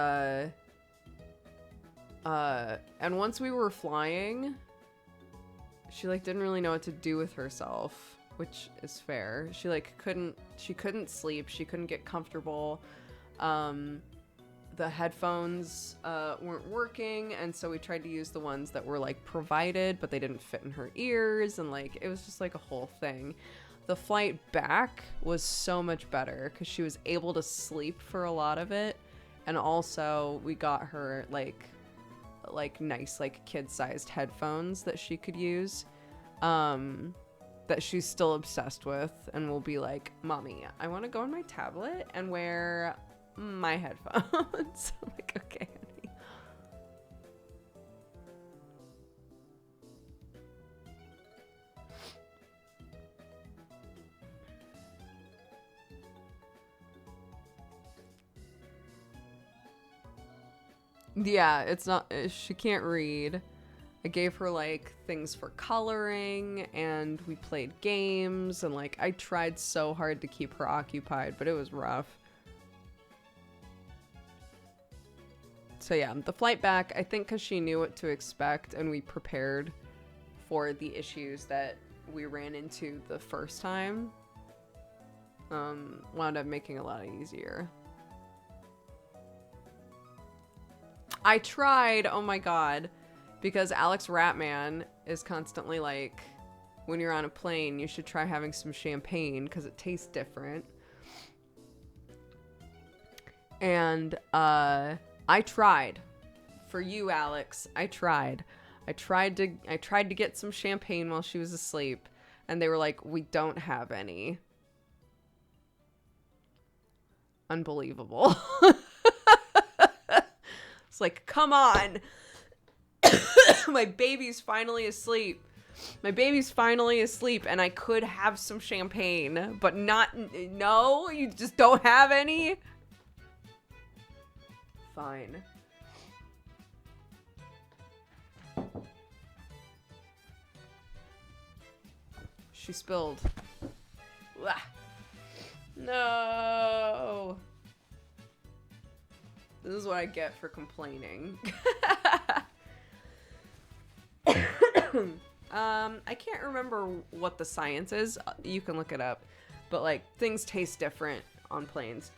once we were flying, she like didn't really know what to do with herself, which is fair. She like couldn't sleep, she couldn't get comfortable. The headphones weren't working, and so we tried to use the ones that were like provided, but they didn't fit in her ears, and like it was just like a whole thing. The flight back was so much better because she was able to sleep for a lot of it, and also we got her like nice like kid-sized headphones that she could use, that she's still obsessed with, and will be like, "Mommy, I want to go on my tablet and wear my headphones." I'm like, okay, honey. Yeah, it's not, she can't read. I gave her like things for coloring, and we played games, and like I tried so hard to keep her occupied, but it was rough. So yeah, the flight back, I think because she knew what to expect and we prepared for the issues that we ran into the first time, wound up making it a lot easier. I tried, oh my god, because Alex Ratman is constantly like, when you're on a plane, you should try having some champagne because it tastes different. And I tried. For you, Alex, I tried. I tried to get some champagne while she was asleep, and they were like, "We don't have any." Unbelievable. It's like, come on. My baby's finally asleep. My baby's finally asleep, and I could have some champagne, but no, you just don't have any? Fine. She spilled. Blah. No. This is what I get for complaining. I can't remember what the science is. You can look it up. But, like, things taste different on planes.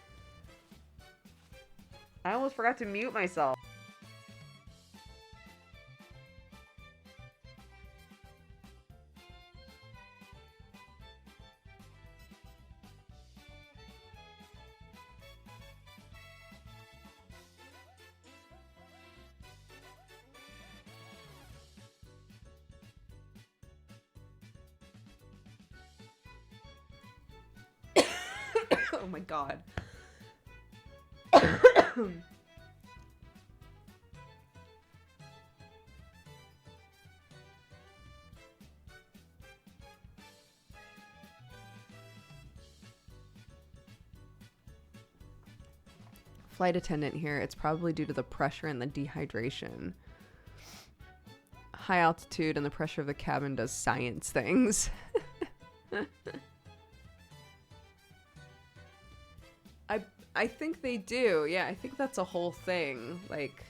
I almost forgot to mute myself. my god. Flight attendant here. It's probably due to the pressure and the dehydration. High altitude and the pressure of the cabin does science things. I think they do. Yeah, I think that's a whole thing. Like,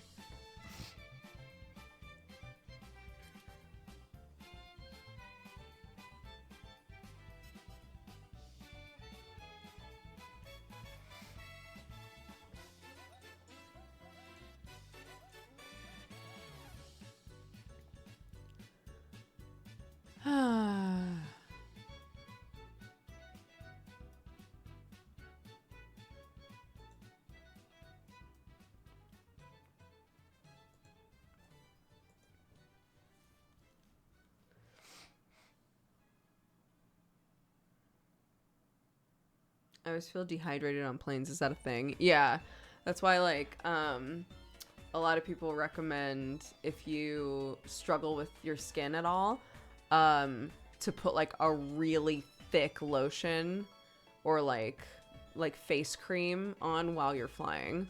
I always feel dehydrated on planes. Is that a thing? Yeah. That's why, like, a lot of people recommend, if you struggle with your skin at all, to put, like, a really thick lotion or, like face cream on while you're flying.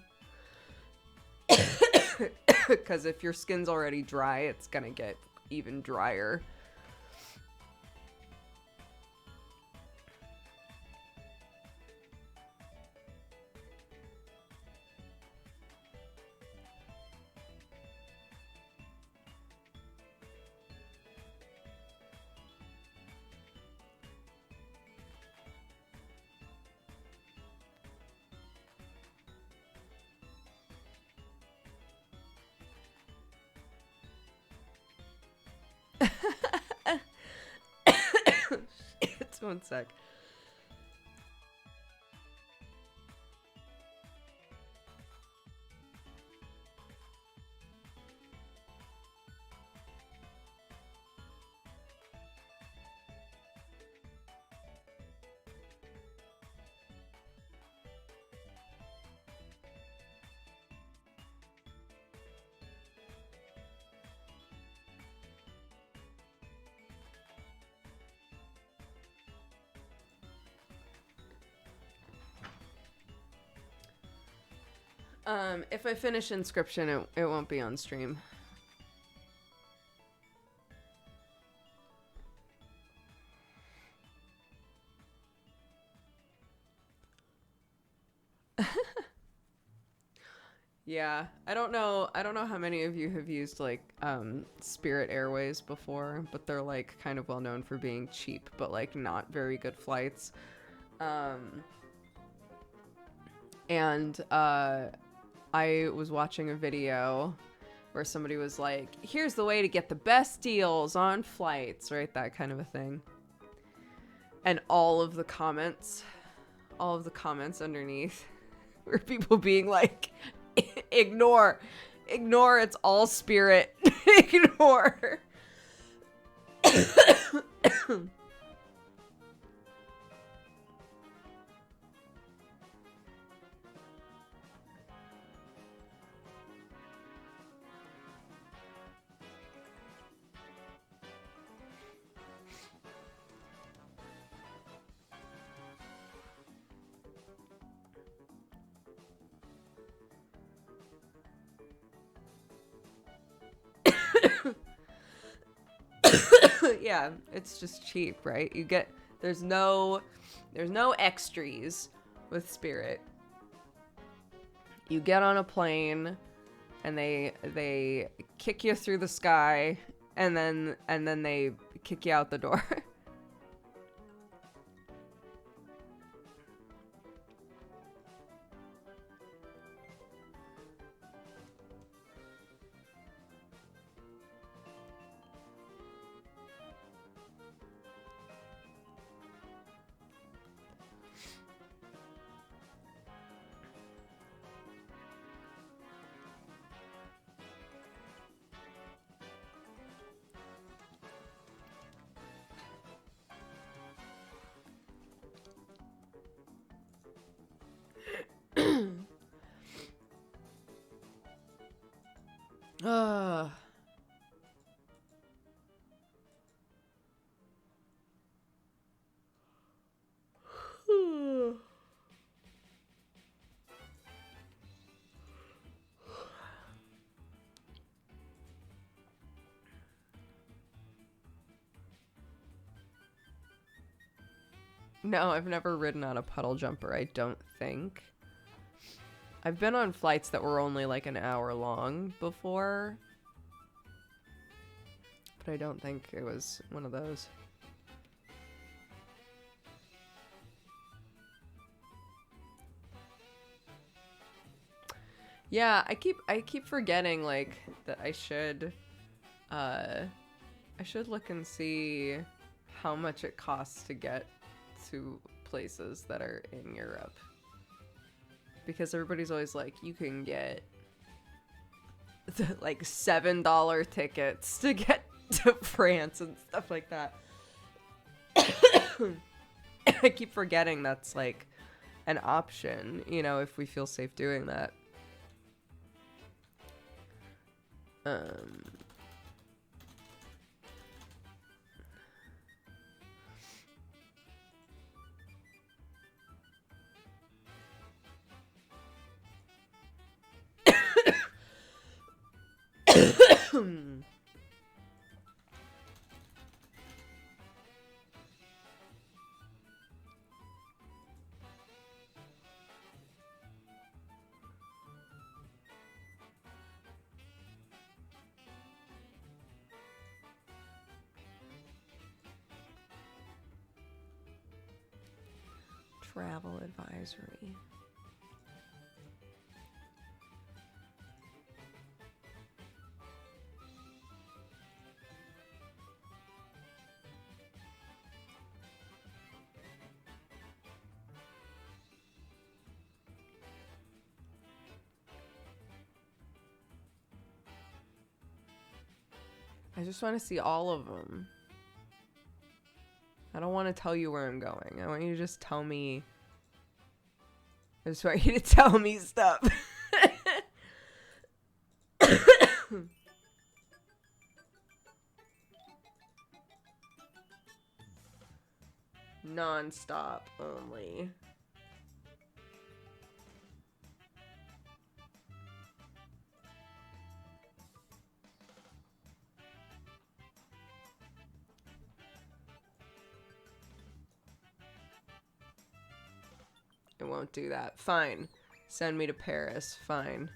Because if your skin's already dry, it's gonna get even drier. Shit, 1 sec. If I finish Inscription, it won't be on stream. Yeah, I don't know how many of you have used, like, Spirit Airways before, but they're, like, kind of well known for being cheap, but, like, not very good flights. I was watching a video where somebody was like, here's the way to get the best deals on flights, right? That kind of a thing. And all of the comments underneath were people being like, ignore, it's all Spirit, ignore. Yeah, it's just cheap, right? There's no extras with Spirit. You get on a plane and they kick you through the sky and then they kick you out the door. No, I've never ridden on a puddle jumper, I don't think. I've been on flights that were only like an hour long before, but I don't think it was one of those. Yeah, I keep forgetting like that I should look and see how much it costs to get to places that are in Europe. Because everybody's always like, you can get like $7 tickets to get to France and stuff like that. I keep forgetting that's like an option, you know, if we feel safe doing that. Travel advisory. I just want to see all of them. I don't want to tell you where I'm going. I want you to just tell me. I just want you to tell me stuff. Non-stop only. It won't do that. Fine. Send me to Paris. Fine.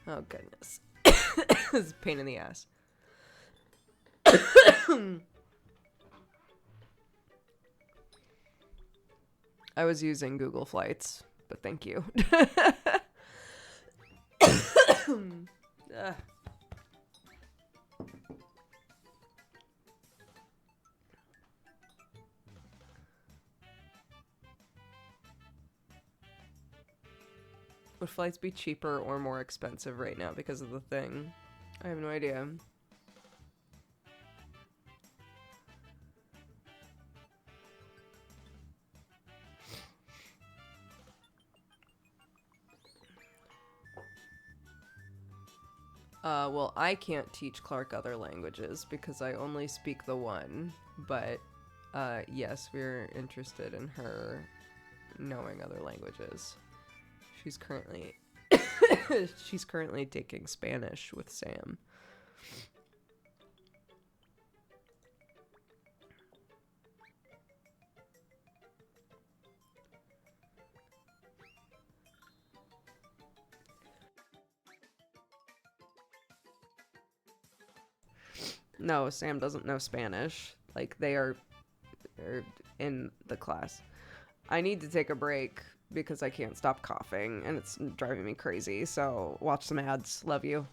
Oh, goodness. This is a pain in the ass. I was using Google Flights, but thank you. Would flights be cheaper or more expensive right now because of the thing? I have no idea. Well, I can't teach Clark other languages because I only speak the one, but yes, we're interested in her knowing other languages. She's currently taking Spanish with Sam. No, Sam doesn't know Spanish. Like, they're in the class. I need to take a break because I can't stop coughing and it's driving me crazy. So watch some ads. Love you.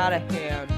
out of hand.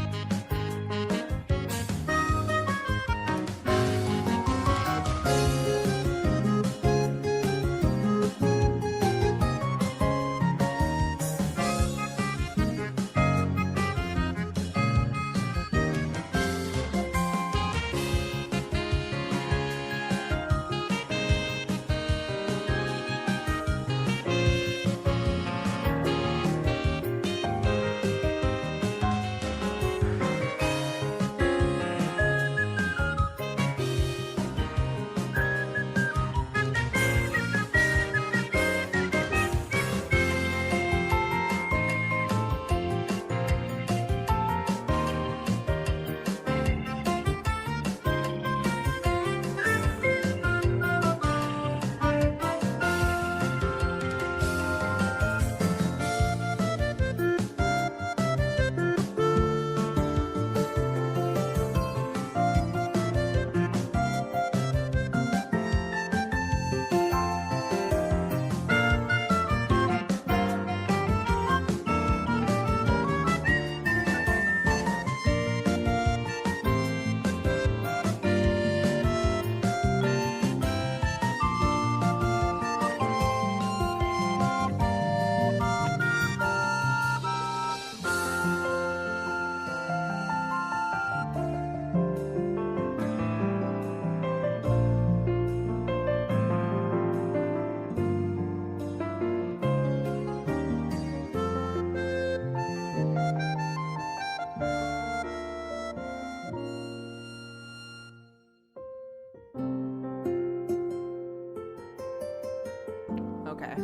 Okay, I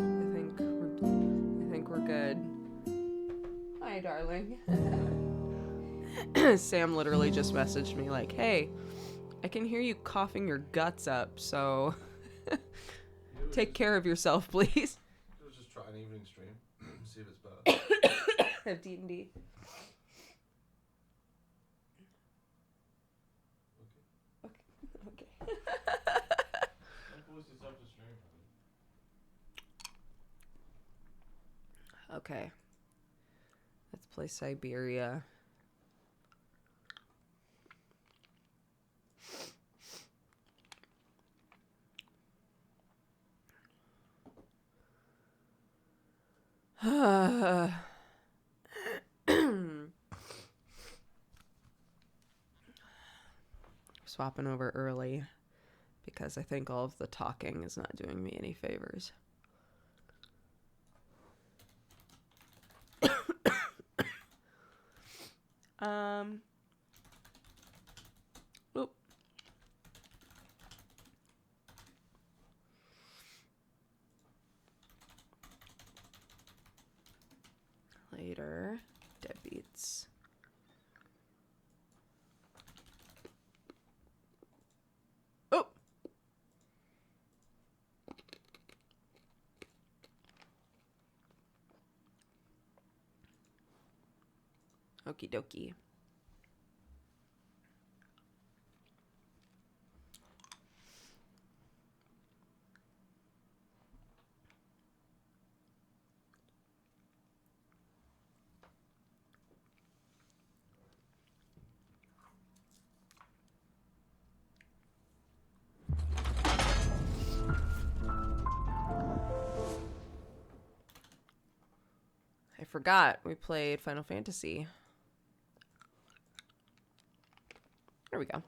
think we're good. Hi, darling. Sam literally just messaged me like, "Hey, I can hear you coughing your guts up, so take care of yourself, please." Let's just try an evening stream, see if it's better. Of D&D. Okay. Don't force yourself to stream, honey. Okay. Let's play Syberia. Swapping over early because I think all of the talking is not doing me any favors. Oop. Later. Deadbeats. Oh! Okie dokie. I forgot we played Final Fantasy. There we go.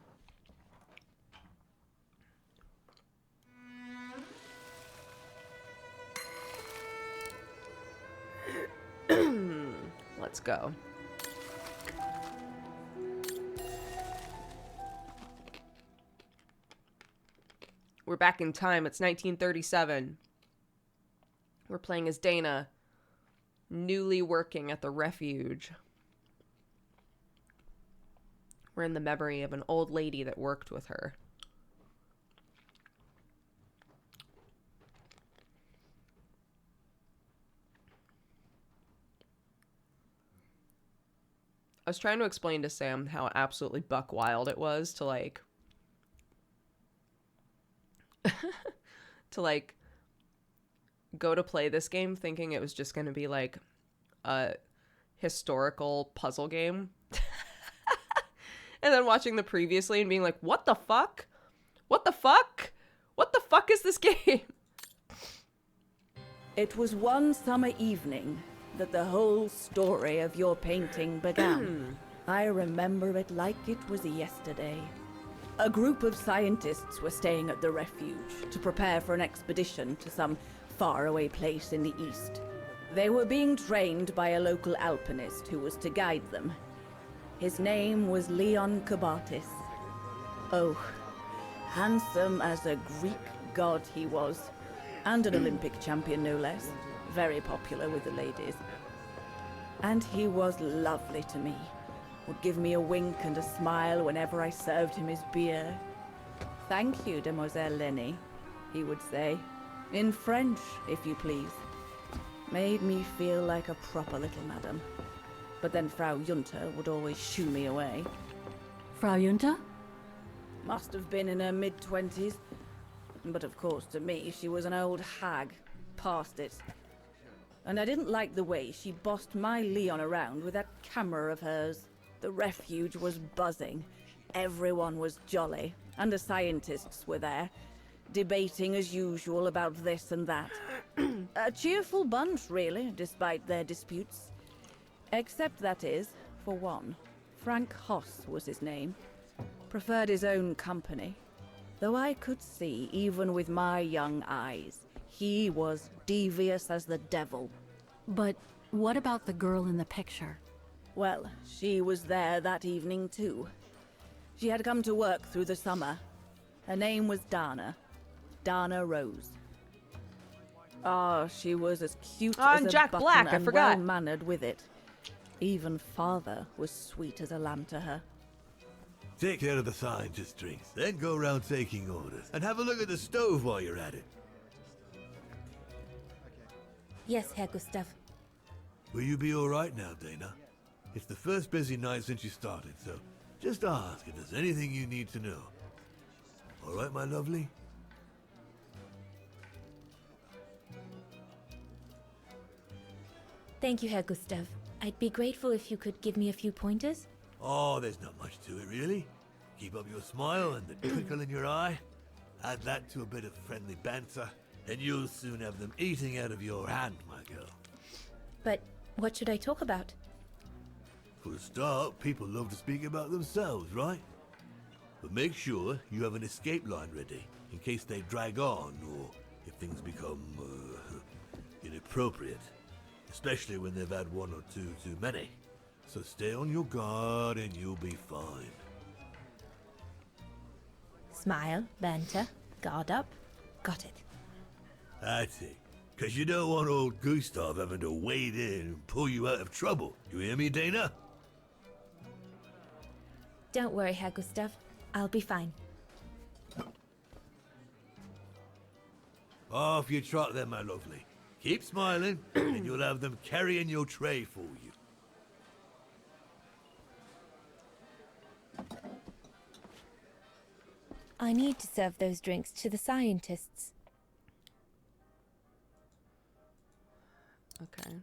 Let's go. We're back in time. It's 1937. We're playing as Dana, newly working at the refuge. We're in the memory of an old lady that worked with her. I was trying to explain to Sam how absolutely buck wild it was to like go to play this game thinking it was just going to be like a historical puzzle game. And then watching the previously and being like, what the fuck? What the fuck? What the fuck is this game? It was one summer evening that the whole story of your painting began. I remember it like it was yesterday. A group of scientists were staying at the refuge to prepare for an expedition to some faraway place in the east. They were being trained by a local alpinist who was to guide them. His name was Leon Kabatis. Oh, handsome as a Greek god he was, and an Olympic champion no less, very popular with the ladies. And he was lovely to me, would give me a wink and a smile whenever I served him his beer. "Thank you, Demoiselle Lenny," he would say, in French, if you please. Made me feel like a proper little madam. But then Frau Junter would always shoo me away. Frau Junter? Must have been in her mid-20s. But of course, to me, she was an old hag. Past it. And I didn't like the way she bossed my Leon around with that camera of hers. The refuge was buzzing. Everyone was jolly. And the scientists were there, debating as usual about this and that. A cheerful bunch, really, despite their disputes. Except, that is, for one. Frank Hoss was his name. Preferred his own company. Though I could see, even with my young eyes, he was devious as the devil. But what about the girl in the picture? Well, she was there that evening too. She had come to work through the summer. Her name was Dana. Dana Rose. Ah, she was as cute as a Jack button Black, I and forgot. well-mannered with it. Even father was sweet as a lamb to her. Take care of the scientist drinks, then go around taking orders. And have a look at the stove while you're at it. Yes, Herr Gustav. Will you be alright now, Dana? It's the first busy night since you started, so just ask if there's anything you need to know. Alright, my lovely? Thank you, Herr Gustav. I'd be grateful if you could give me a few pointers. Oh, there's not much to it, really. Keep up your smile and the twinkle in your eye. Add that to a bit of friendly banter, and you'll soon have them eating out of your hand, my girl. But what should I talk about? For a start, people love to speak about themselves, right? But make sure you have an escape line ready, in case they drag on, or if things become, inappropriate. Especially when they've had one or two too many. So stay on your guard and you'll be fine. Smile, banter, guard up. Got it. That's it. Because you don't want old Gustav having to wade in and pull you out of trouble. You hear me, Dana? Don't worry, Herr Gustav. I'll be fine. Off you trot then, my lovely. Keep smiling, and you'll have them carrying your tray for you. I need to serve those drinks to the scientists. Okay.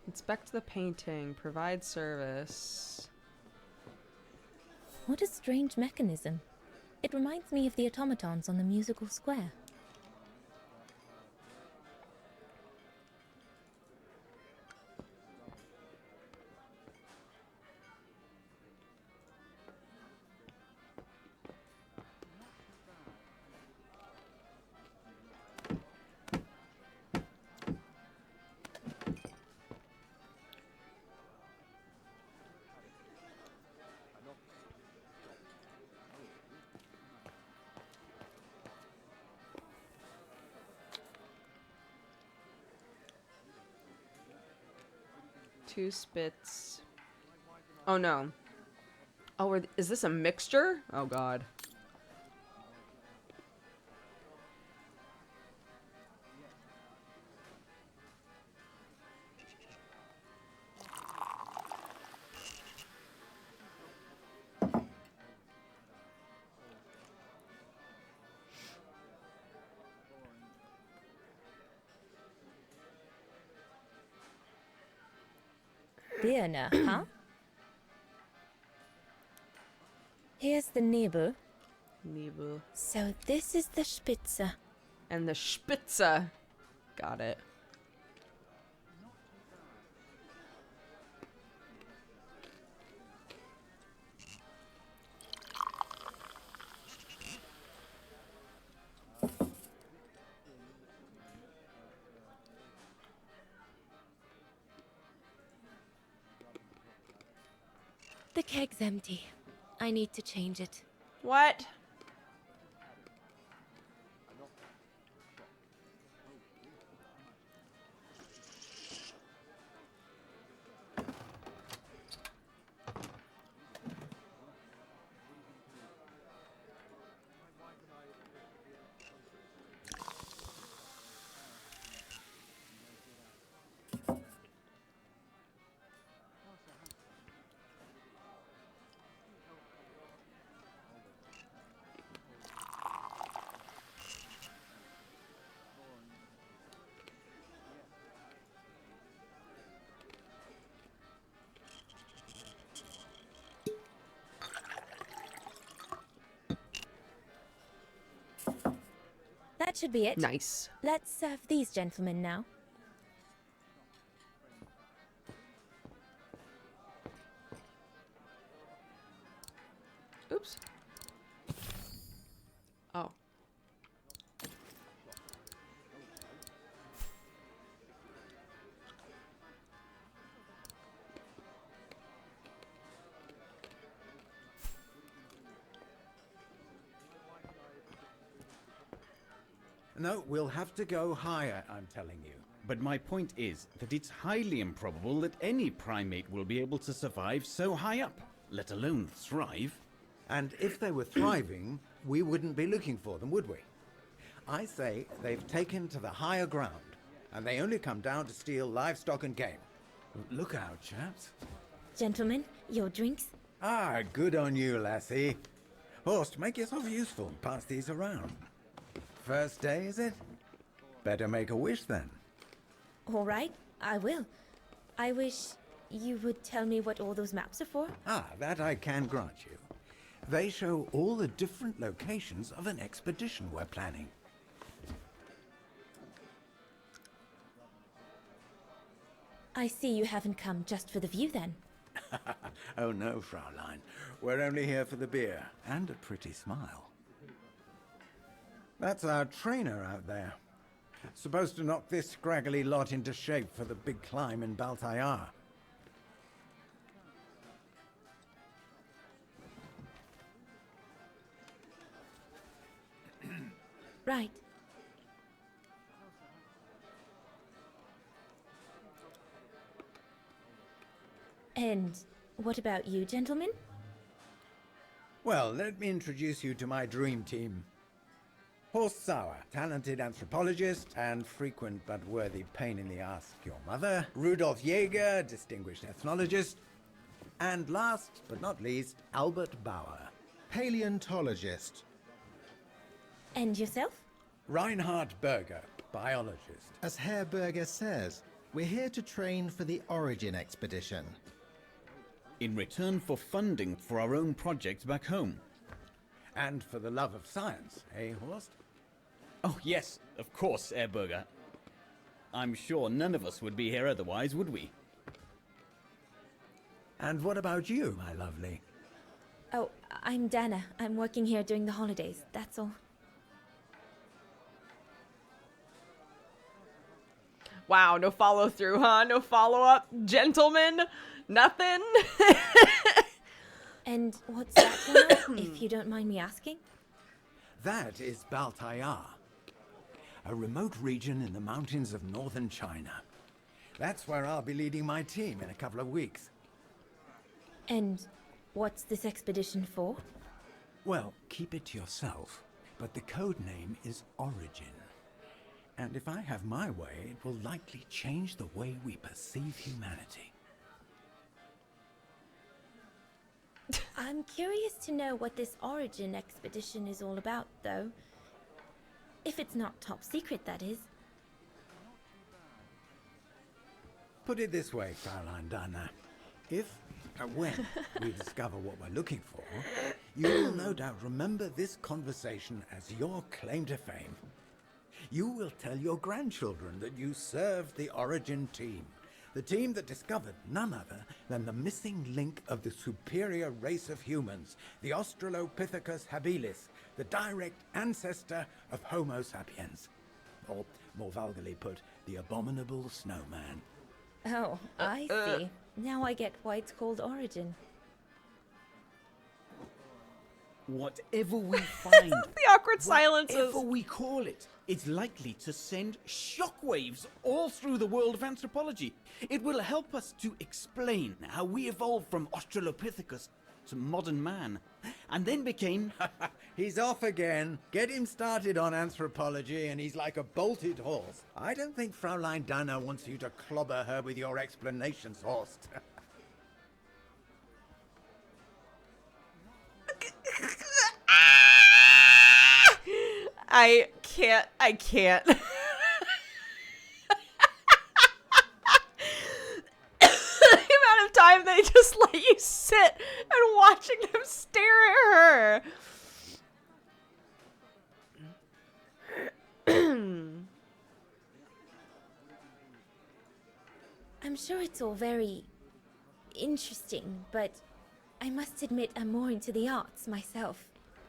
Inspect the painting. Provide service. What a strange mechanism. It reminds me of the automatons on the musical square. Two spits. Oh no. Oh, is this a mixture? Oh god. Birne, huh? Here's the Nebel. Nebel. So this is the Spitze. And the Spitze. Got it. The keg's empty. I need to change it. What? That should be it. Nice. Let's serve these gentlemen now. Oops. Oh. No, we'll have to go higher, I'm telling you. But my point is that it's highly improbable that any primate will be able to survive so high up, let alone thrive. And if they were thriving, we wouldn't be looking for them, would we? I say they've taken to the higher ground, and they only come down to steal livestock and game. Look out, chaps. Gentlemen, your drinks? Ah, good on you, lassie. Horst, make yourself useful and pass these around. First day, is it? Better make a wish then. All right, I will. I wish you would tell me what all those maps are for. Ah, that I can grant you. They show all the different locations of an expedition we're planning. I see you haven't come just for the view then. Oh no, Fraulein. We're only here for the beer and a pretty smile. That's our trainer out there. Supposed to knock this scraggly lot into shape for the big climb in Baltayar. Right. And what about you, gentlemen? Well, let me introduce you to my dream team. Horst Sauer, talented anthropologist and frequent but worthy pain in the ass to your mother. Rudolf Jäger, distinguished ethnologist. And last but not least, Albert Bauer, Paleontologist. And yourself? Reinhard Berger, biologist. As Herr Berger says, we're here to train for the Origin expedition. In return for funding for our own projects back home. And for the love of science, eh, Horst? Oh yes, of course, Herr I'm sure none of us would be here otherwise, would we? And what about you, my lovely? Oh, I'm Dana. I'm working here during the holidays, that's all. Wow, no follow through, huh? No follow up, gentlemen? Nothing? And what's that one, if you don't mind me asking? That is Baltayar, a remote region in the mountains of northern China. That's where I'll be leading my team in a couple of weeks. And what's this expedition for? Well, keep it to yourself, but the code name is Origin. And if I have my way, it will likely change the way we perceive humanity. I'm curious to know what this Origin expedition is all about, though. If it's not top secret, that is. Put it this way, Fraulein Dana. If and when we discover what we're looking for, you will no doubt remember this conversation as your claim to fame. You will tell your grandchildren that you served the Origin team, the team that discovered none other than the missing link of the superior race of humans, the Australopithecus habilis, the direct ancestor of Homo sapiens. Or, more vulgarly put, the abominable snowman. Oh, I see. Now I get why it's called Origin. Whatever we find, The awkward silences. whatever we call it, it's likely to send shockwaves all through the world of anthropology. It will help us to explain how we evolved from Australopithecus to modern man, and then became... He's off again. Get him started on anthropology and he's like a bolted horse. I don't think Fraulein Dana wants you to clobber her with your explanations, Horst. I can't. The amount of time they just let you sit and watching them stare at her. I'm sure it's all very interesting, but I must admit I'm more into the arts myself.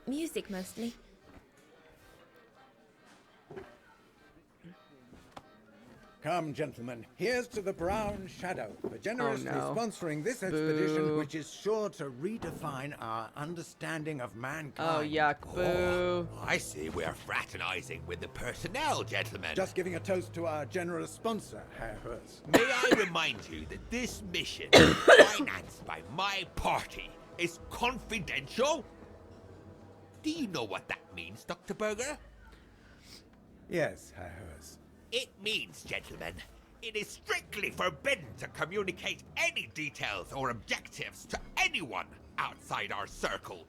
Music mostly. Come, gentlemen, here's to the Brown Shadow for generously Oh, no. sponsoring this expedition, Boo. which is sure to redefine our understanding of mankind. Oh, yuck. Boo. I see we're fraternizing with the personnel, gentlemen. Just giving a toast to our generous sponsor, Herr Hertz. May I remind you that this mission, financed by my party, is confidential? Do you know what that means, Dr. Berger? Yes, Herr Hertz. It means, gentlemen, it is strictly forbidden to communicate any details or objectives to anyone outside our circle,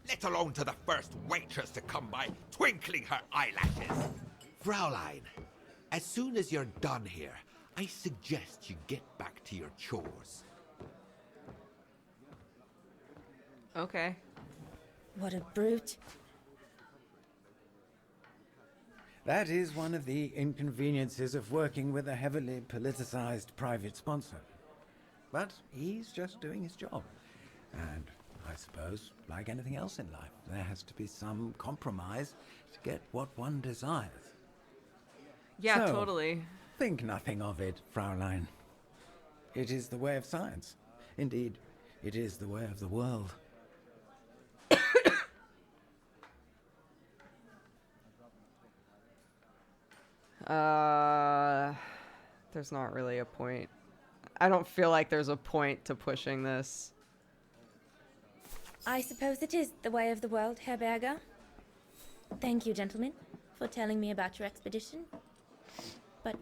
let alone to the first waitress to come by twinkling her eyelashes. Fraulein, as soon as you're done here, I suggest you get back to your chores. Okay. What a brute. That is one of the inconveniences of working with a heavily politicized private sponsor. But he's just doing his job. And I suppose, like anything else in life, there has to be some compromise to get what one desires. Yeah, So, totally. Think nothing of it, Fraulein. It is the way of science. Indeed, it is the way of the world. There's not really a point. I don't feel like there's a point to pushing this. I suppose it is the way of the world, Herr Berger. Thank you, gentlemen, for telling me about your expedition. But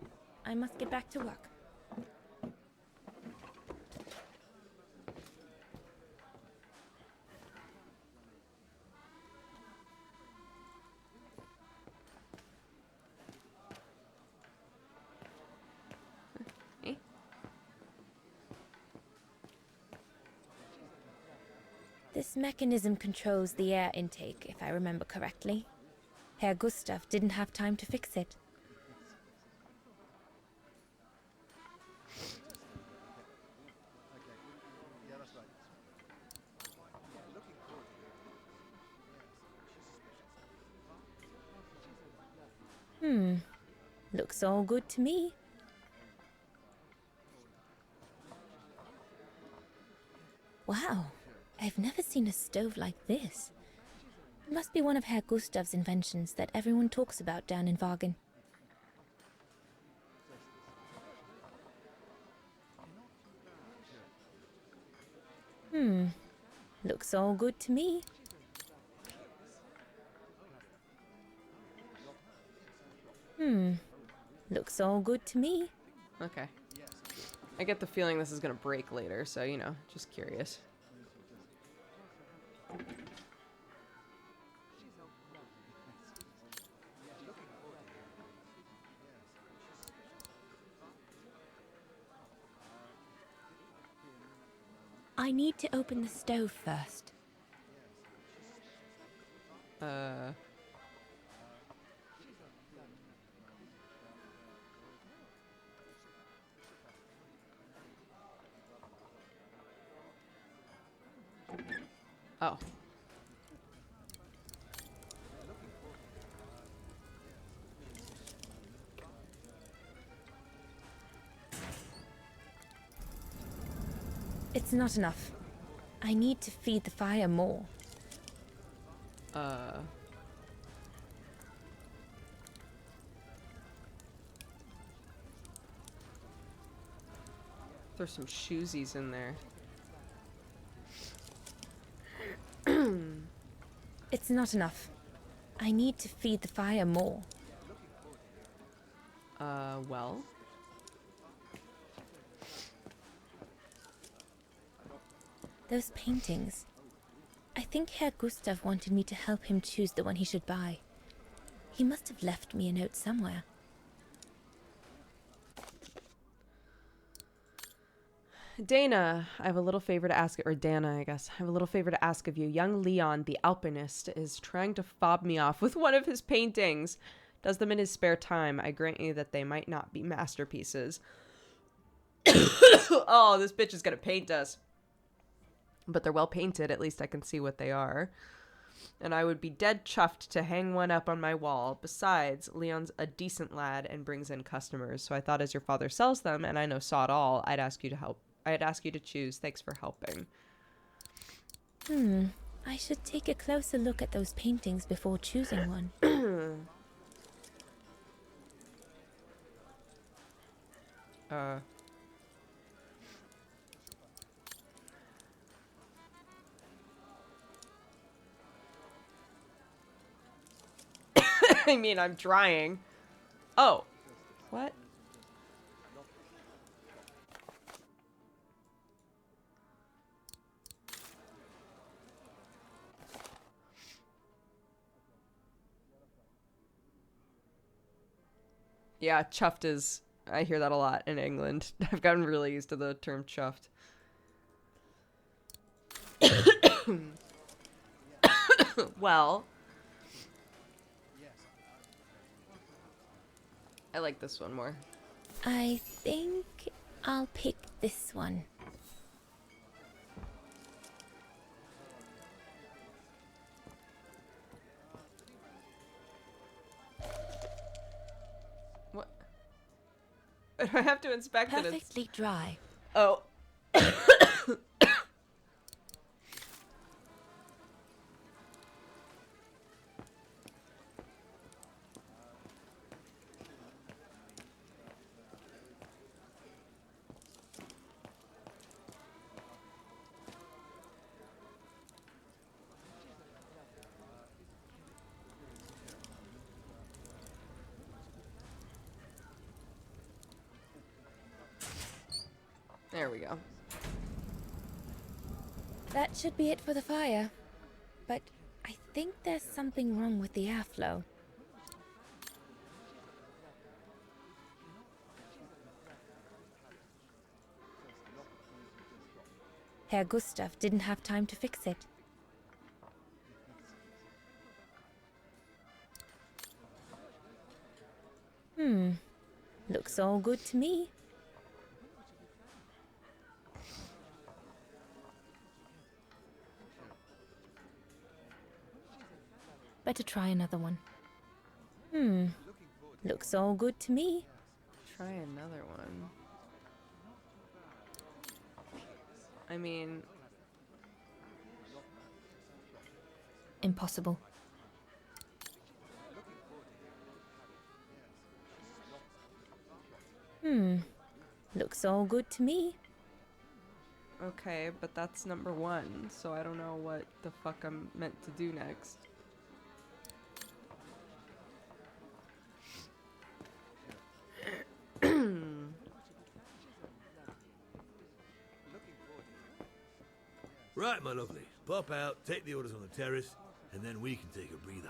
I must get back to work. This mechanism controls the air intake, if I remember correctly. Herr Gustav didn't have time to fix it. Looks all good to me. Wow, I've never seen a stove like this. It must be one of Herr Gustav's inventions that everyone talks about down in Wagen. Looks all good to me. Looks all good to me. Okay. I get the feeling this is gonna break later, so, you know, just curious. I need to open the stove first. Oh. It's not enough. I need to feed the fire more. There's some shoesies in there. It's not enough. I need to feed the fire more. Well. Those paintings. I think Herr Gustav wanted me to help him choose the one he should buy. He must have left me a note somewhere. Dana, I have a little favor to ask, or Dana, I guess. I have a little favor to ask of you. Young Leon, the alpinist, is trying to fob me off with one of his paintings. Does them in his spare time. I grant you that they might not be masterpieces. Oh, this bitch is gonna paint us. But they're well painted. At least I can see what they are. And I would be dead chuffed to hang one up on my wall. Besides, Leon's a decent lad and brings in customers. So I thought as your father sells them, and I know sod all, I'd ask you to help. I'd ask you to choose. Thanks for helping. I should take a closer look at those paintings before choosing one. I mean, I'm trying. Oh. What? Yeah, chuffed is... I hear that a lot in England. I've gotten really used to the term chuffed. Well... I like this one more. I think I'll pick this one. What? Do I have to inspect it? Perfectly dry. Oh. There we go. That should be it for the fire. But I think there's something wrong with the airflow. Herr Gustav didn't have time to fix it. Looks all good to me. Better try another one. Looks all good to me. Try another one. I mean... Impossible. Looks all good to me. Okay, but that's number one, so I don't know what the fuck I'm meant to do next. Right, my lovely. Pop out, take the orders on the terrace, and then we can take a breather.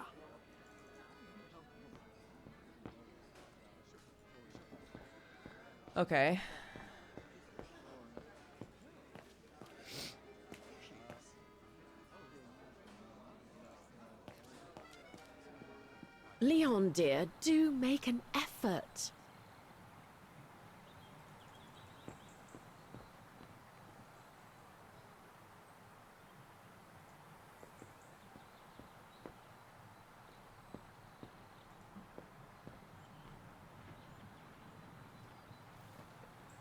Okay. Leon, dear, do make an effort.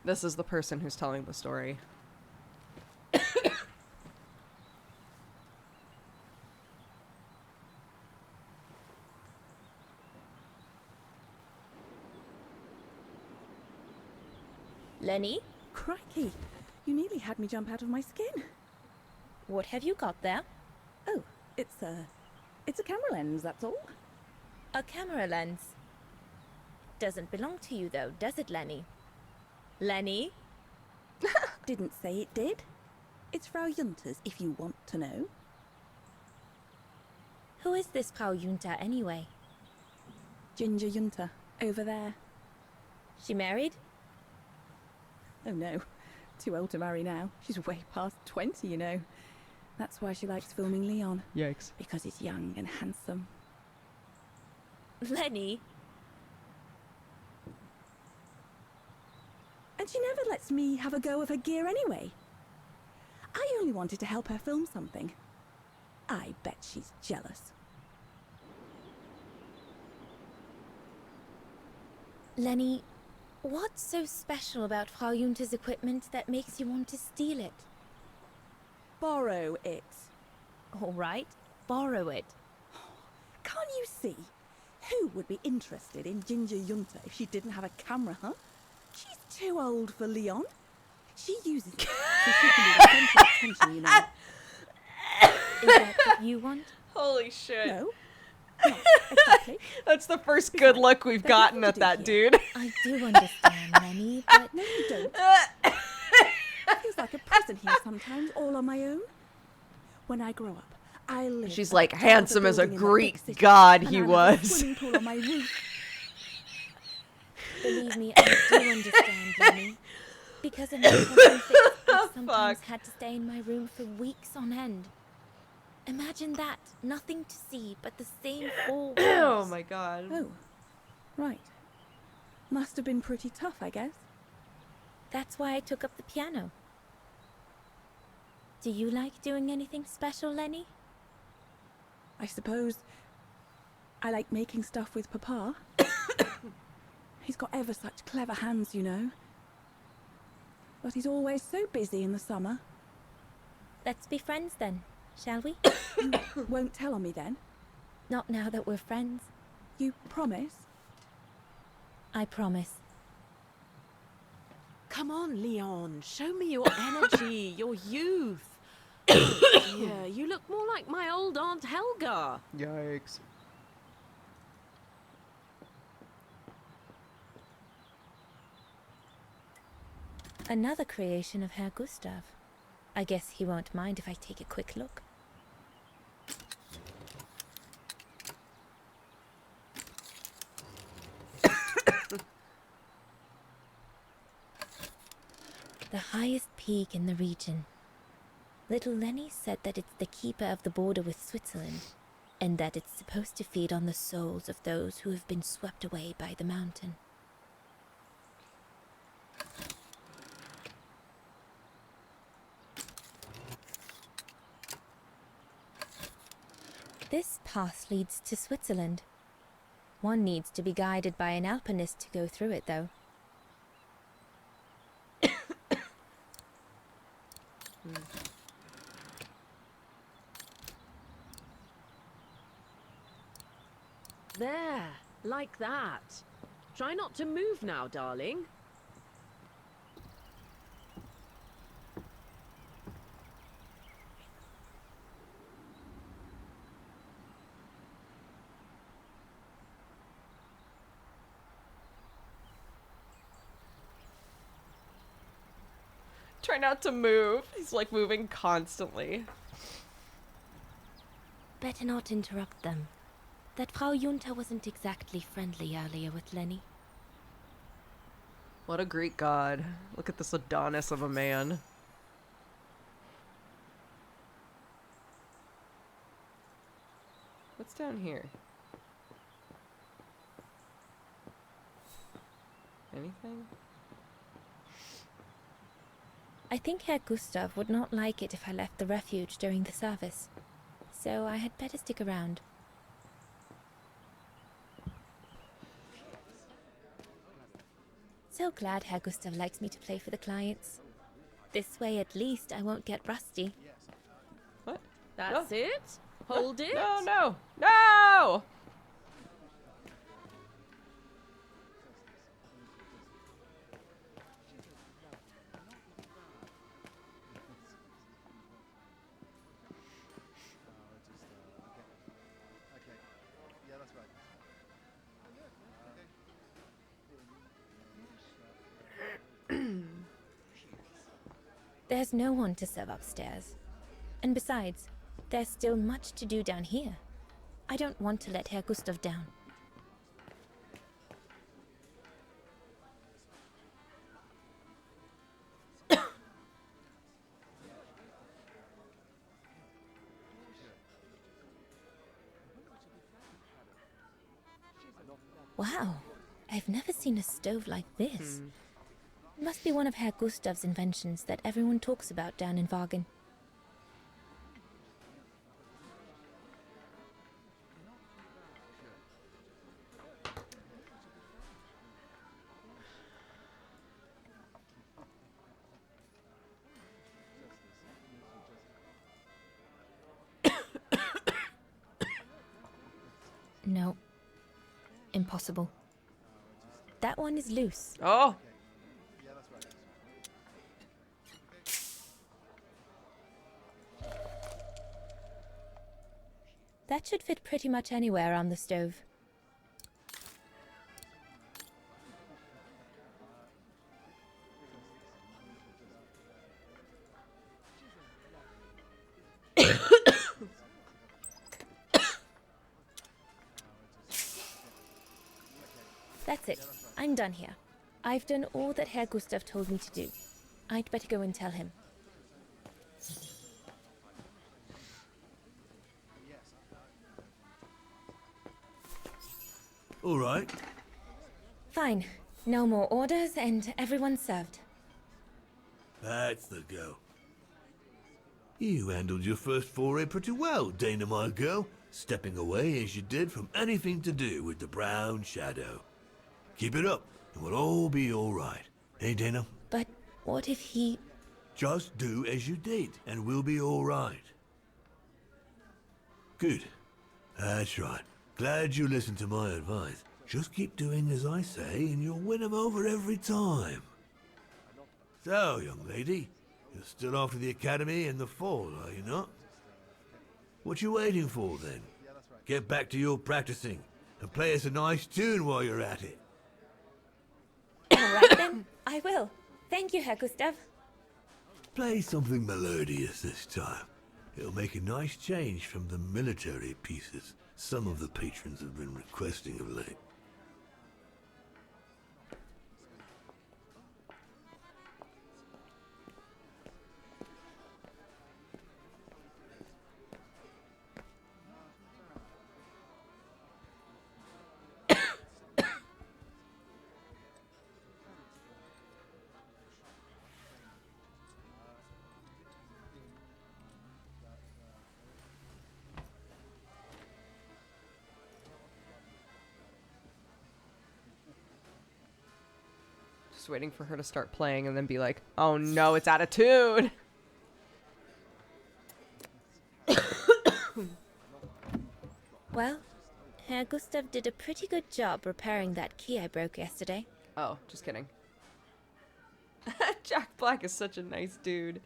This is the person who's telling the story. Lenny, Crikey, you nearly had me jump out of my skin. what have you got there? Oh, it's a camera lens, that's all. A camera lens. Doesn't belong to you though, does it, Lenny? Lenny? Didn't say it did. It's Frau Junta's, if you want to know. Who is this Frau Junta anyway? Ginger Junta, over there. She married? Oh no, too old to marry now. She's way past 20, you know. That's why she likes filming Leon. Yikes. Because he's young and handsome. Lenny? And she never lets me have a go of her gear anyway. I only wanted to help her film something. I bet she's jealous. Lenny, what's so special about Frau Junta's equipment that makes you want to steal it? Borrow it. All right, borrow it. Can't you see? Who would be interested in Ginger Junta if she didn't have a camera, huh? She's too old for Leon. She uses it so she can be the centre of attention, you know. Is that what you want? Holy shit. No, not exactly. That's the first good look we've there's gotten nothing at to do that here. dude. I do understand, Lenny, but No, you don't. Feels like a prison here sometimes, all on my own. When I grow up, I'll live She's at like, the top of the handsome as a building in the Greek big city, god and he I'll have a was. swimming pool on my roof. believe me, I do understand, Lenny. Because of my problem fix, I've sometimes had to stay in my room for weeks on end. Imagine that. Nothing to see but the same four walls. Oh my god. Oh, right. Must have been pretty tough, I guess. That's why I took up the piano. Do you like doing anything special, Lenny? I suppose I like making stuff with Papa. He's got ever such clever hands, you know. But he's always so busy in the summer. Let's be friends then, shall we? You won't tell on me then? Not now that we're friends. You promise? I promise. Come on, Leon. Show me your energy, your youth. Oh, dear, you look more like my old Aunt Helga. Yikes. Another creation of Herr Gustav. I guess he won't mind if I take a quick look. The highest peak in the region. Little Lenny said that it's the keeper of the border with Switzerland, and that it's supposed to feed on the souls of those who have been swept away by the mountain. This path leads to Switzerland. One needs to be guided by an alpinist to go through it, though. There, like that. Try not to move now, darling. Try not to move. He's like moving constantly. Better not interrupt them. That Frau Junta wasn't exactly friendly earlier with Lenny. What a Greek god. Look at this Adonis of a man. What's down here? anything? I think Herr Gustav would not like it if I left the refuge during the service, so I had better stick around. So glad Herr Gustav likes me to play for the clients. This way at least I won't get rusty. What? That's it? Hold it? No, no, no! There's no one to serve upstairs. And besides, there's still much to do down here. I don't want to let Herr Gustav down. Wow, I've never seen a stove like this. It must be one of Herr Gustav's inventions that everyone talks about down in Wagen. No. Impossible. That one is loose. Oh! That should fit pretty much anywhere on the stove. That's it. I'm done here. I've done all that Herr Gustav told me to do. I'd better go and tell him. All right. Fine. No more orders and everyone's served. That's the go. You handled your first foray pretty well, Dana, my girl, stepping away as you did from anything to do with the Brown Shadow. Keep it up, and we'll all be all right. Hey, Dana? But what if he... Just do as you did, and we'll be all right. Good. That's right. Glad you listened to my advice. Just keep doing as I say, and you'll win 'em over every time. So, young lady, you're still off to the academy in the fall, are you not? What you waiting for, then? Get back to your practicing, and play us a nice tune while you're at it. All right then, I will. Thank you, Herr Gustav. Play something melodious this time. It'll make a nice change from the military pieces some of the patrons have been requesting of late. Just waiting for her to start playing and then be like, oh no, it's out of tune. Well, Herr Gustav did a pretty good job repairing that key I broke yesterday. Oh, just kidding. Jack Black is such a nice dude.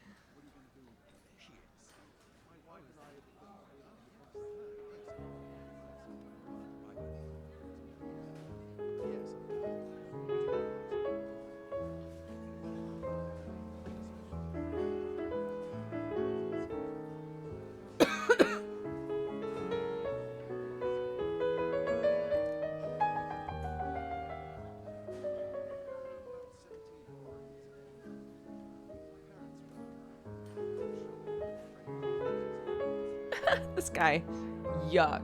This guy. Yuck.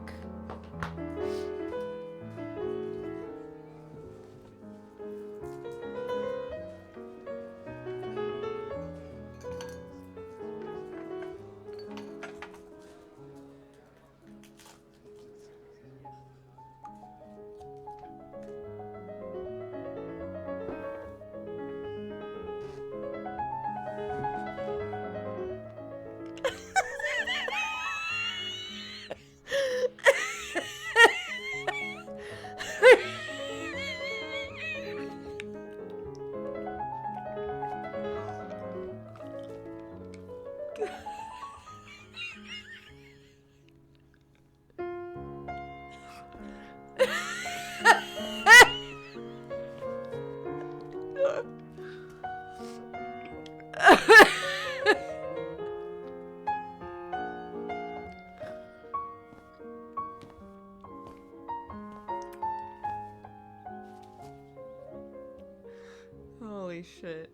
Holy shit.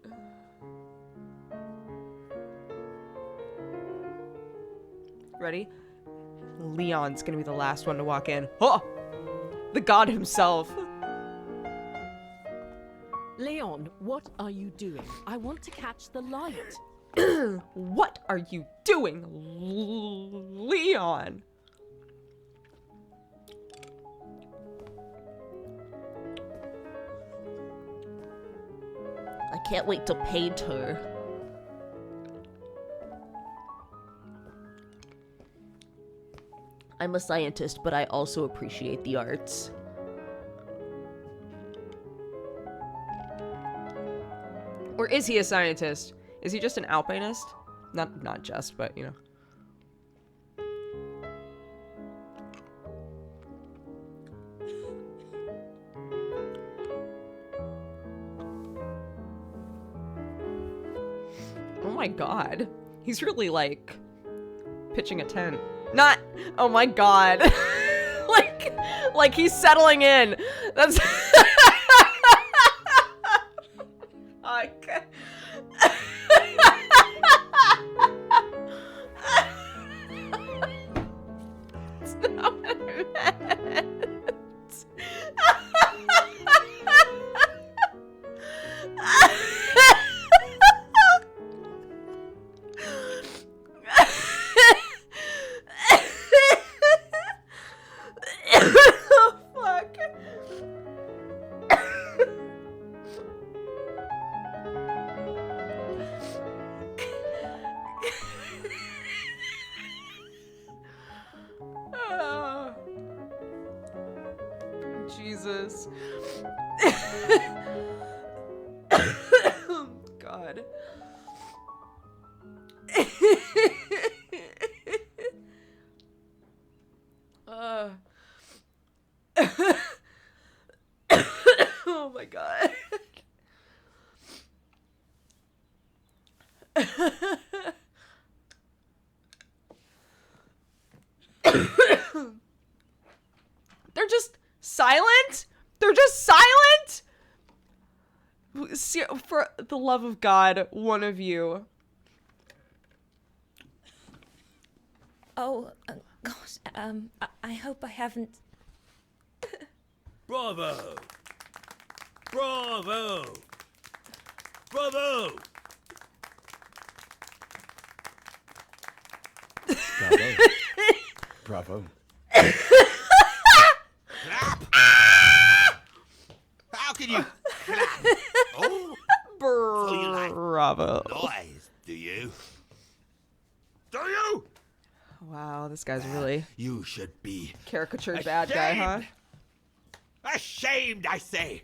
Ready? Leon's gonna be the last one to walk in. Oh! The god himself. Leon, what are you doing? I want to catch the light. What are you doing, Leon? I can't wait to paint her. I'm a scientist, but I also appreciate the arts. Or is he a scientist? Is he just an alpinist? Not just, but you know. Oh my god. He's really like pitching a tent. Not, oh my god. like he's settling in. That's Fuck. That's not what I meant. Fuck. Oh. Jesus. God. Oh my god. They're just silent? They're just silent? For the love of God, one of you. Oh, gosh, I hope I haven't... Bravo! Bravo! Bravo! Bravo. Bravo. Clap! How can you clap? Oh, so you like Bravo. noise, do you? Do you? Wow, this guy's really You should be caricatured bad guy, huh? ashamed, I say,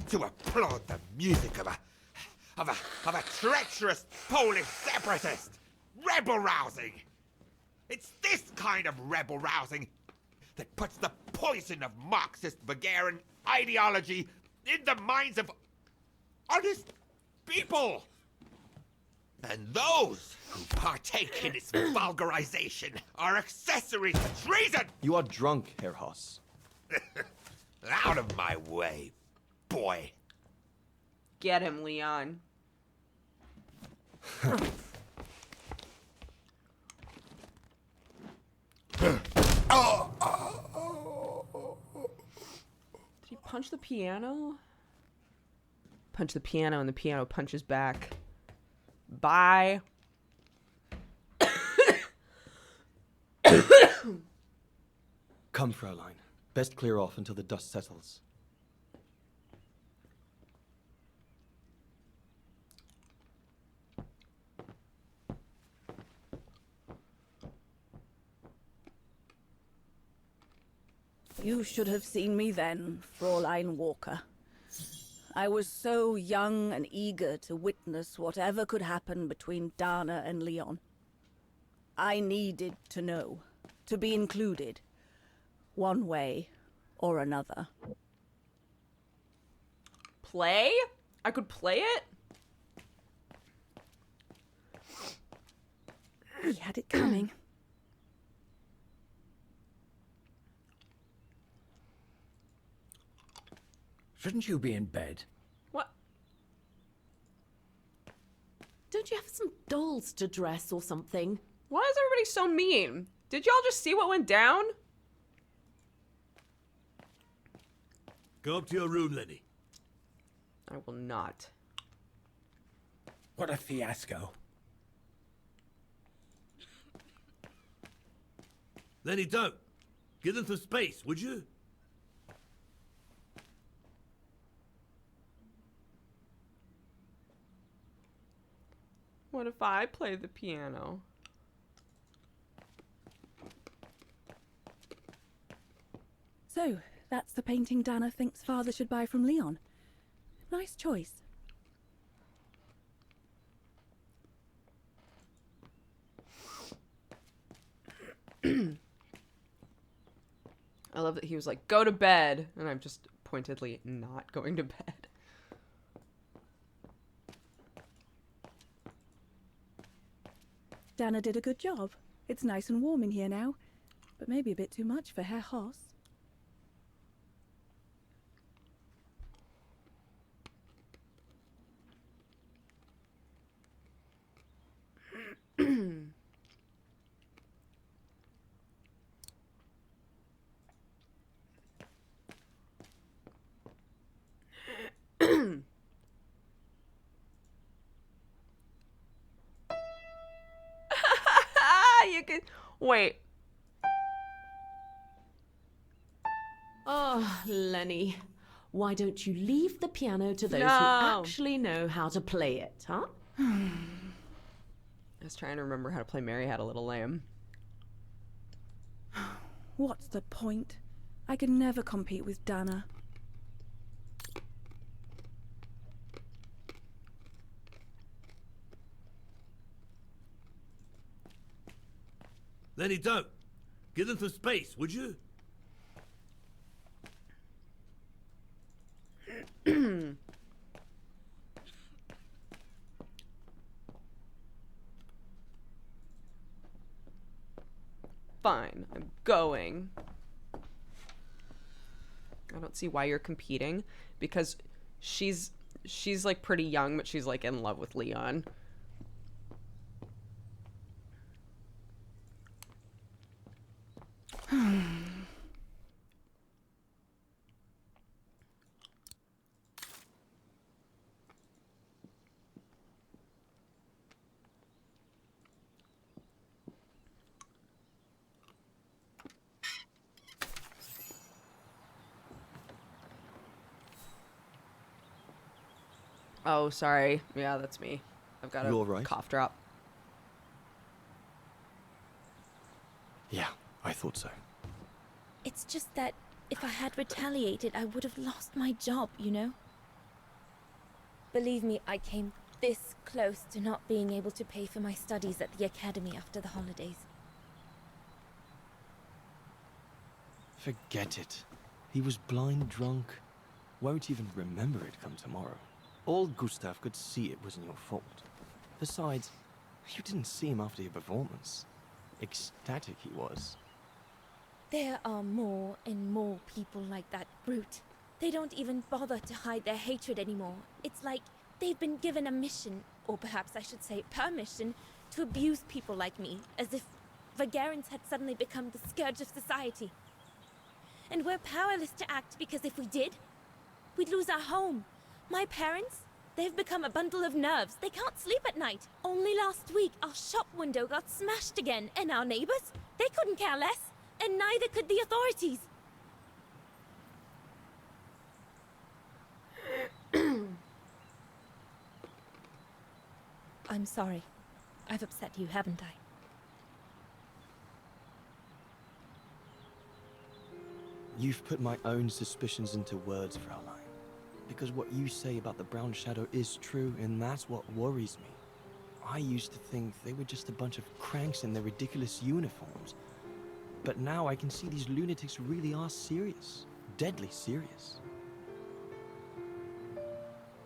to applaud the music of a treacherous Polish separatist, rebel rousing. It's this kind of rebel rousing that puts the poison of Marxist Bulgarian ideology in the minds of honest people. And those who partake in its vulgarization are accessories to treason. You are drunk, Herr Hoss. Out of my way, boy. Get him, Leon. Did he punch the piano? Punch the piano and the piano punches back. Bye. Come, Fraulein. Best clear off until the dust settles. You should have seen me then, Fraulein Walker. I was so young and eager to witness whatever could happen between Dana and Leon. I needed to know, to be included, one way or another. Play? I could play it? He had it coming. Shouldn't you be in bed? What? some dolls to dress or something. Why is everybody so mean? Did y'all just see what went down? Go up to your room, Lenny. I will not. What a fiasco. Lenny, don't. Give them some space, would you? What if I play the piano? So, that's the painting Dana thinks father should buy from Leon. Nice choice. I love that he was like, go to bed, and I'm just pointedly not going to bed. Dana did a good job. It's nice and warm in here now, but maybe a bit too much for Herr Hoss. You could wait. Oh, Lenny. Why don't you leave the piano to those who No. actually know how to play it, huh? I was trying to remember how to play Mary Had a Little Lamb. What's the point? I could never compete with Dana. Lenny, don't. Give them some space, would you? Fine, I'm going. I don't see why you're competing, because she's like pretty young, but she's like in love with Leon. Oh, sorry. Yeah, that's me. I've got You a all right? cough drop. Yeah, I thought so. It's just that if I had retaliated, I would have lost my job, you know? Believe me, I came this close to not being able to pay for my studies at the academy after the holidays. Forget it. He was blind drunk. Won't even remember it come tomorrow. All Gustav could see it wasn't your fault. Besides, you didn't see him after your performance. Ecstatic he was. There are more and more people like that brute. They don't even bother to hide their hatred anymore. It's like they've been given a mission, or perhaps I should say permission, to abuse people like me, as if Vagarans had suddenly become the scourge of society. And we're powerless to act because if we did, we'd lose our home. My parents, they've become a bundle of nerves. They can't sleep at night. Only last week, our shop window got smashed again, and our neighbors, they couldn't care less, and neither could the authorities. I'm sorry. I've upset you, haven't I? You've put my own suspicions into words, Fraulein. Because what you say about the Brown Shadow is true, and that's what worries me. I used to think they were just a bunch of cranks in their ridiculous uniforms. But now I can see these lunatics really are serious. Deadly serious.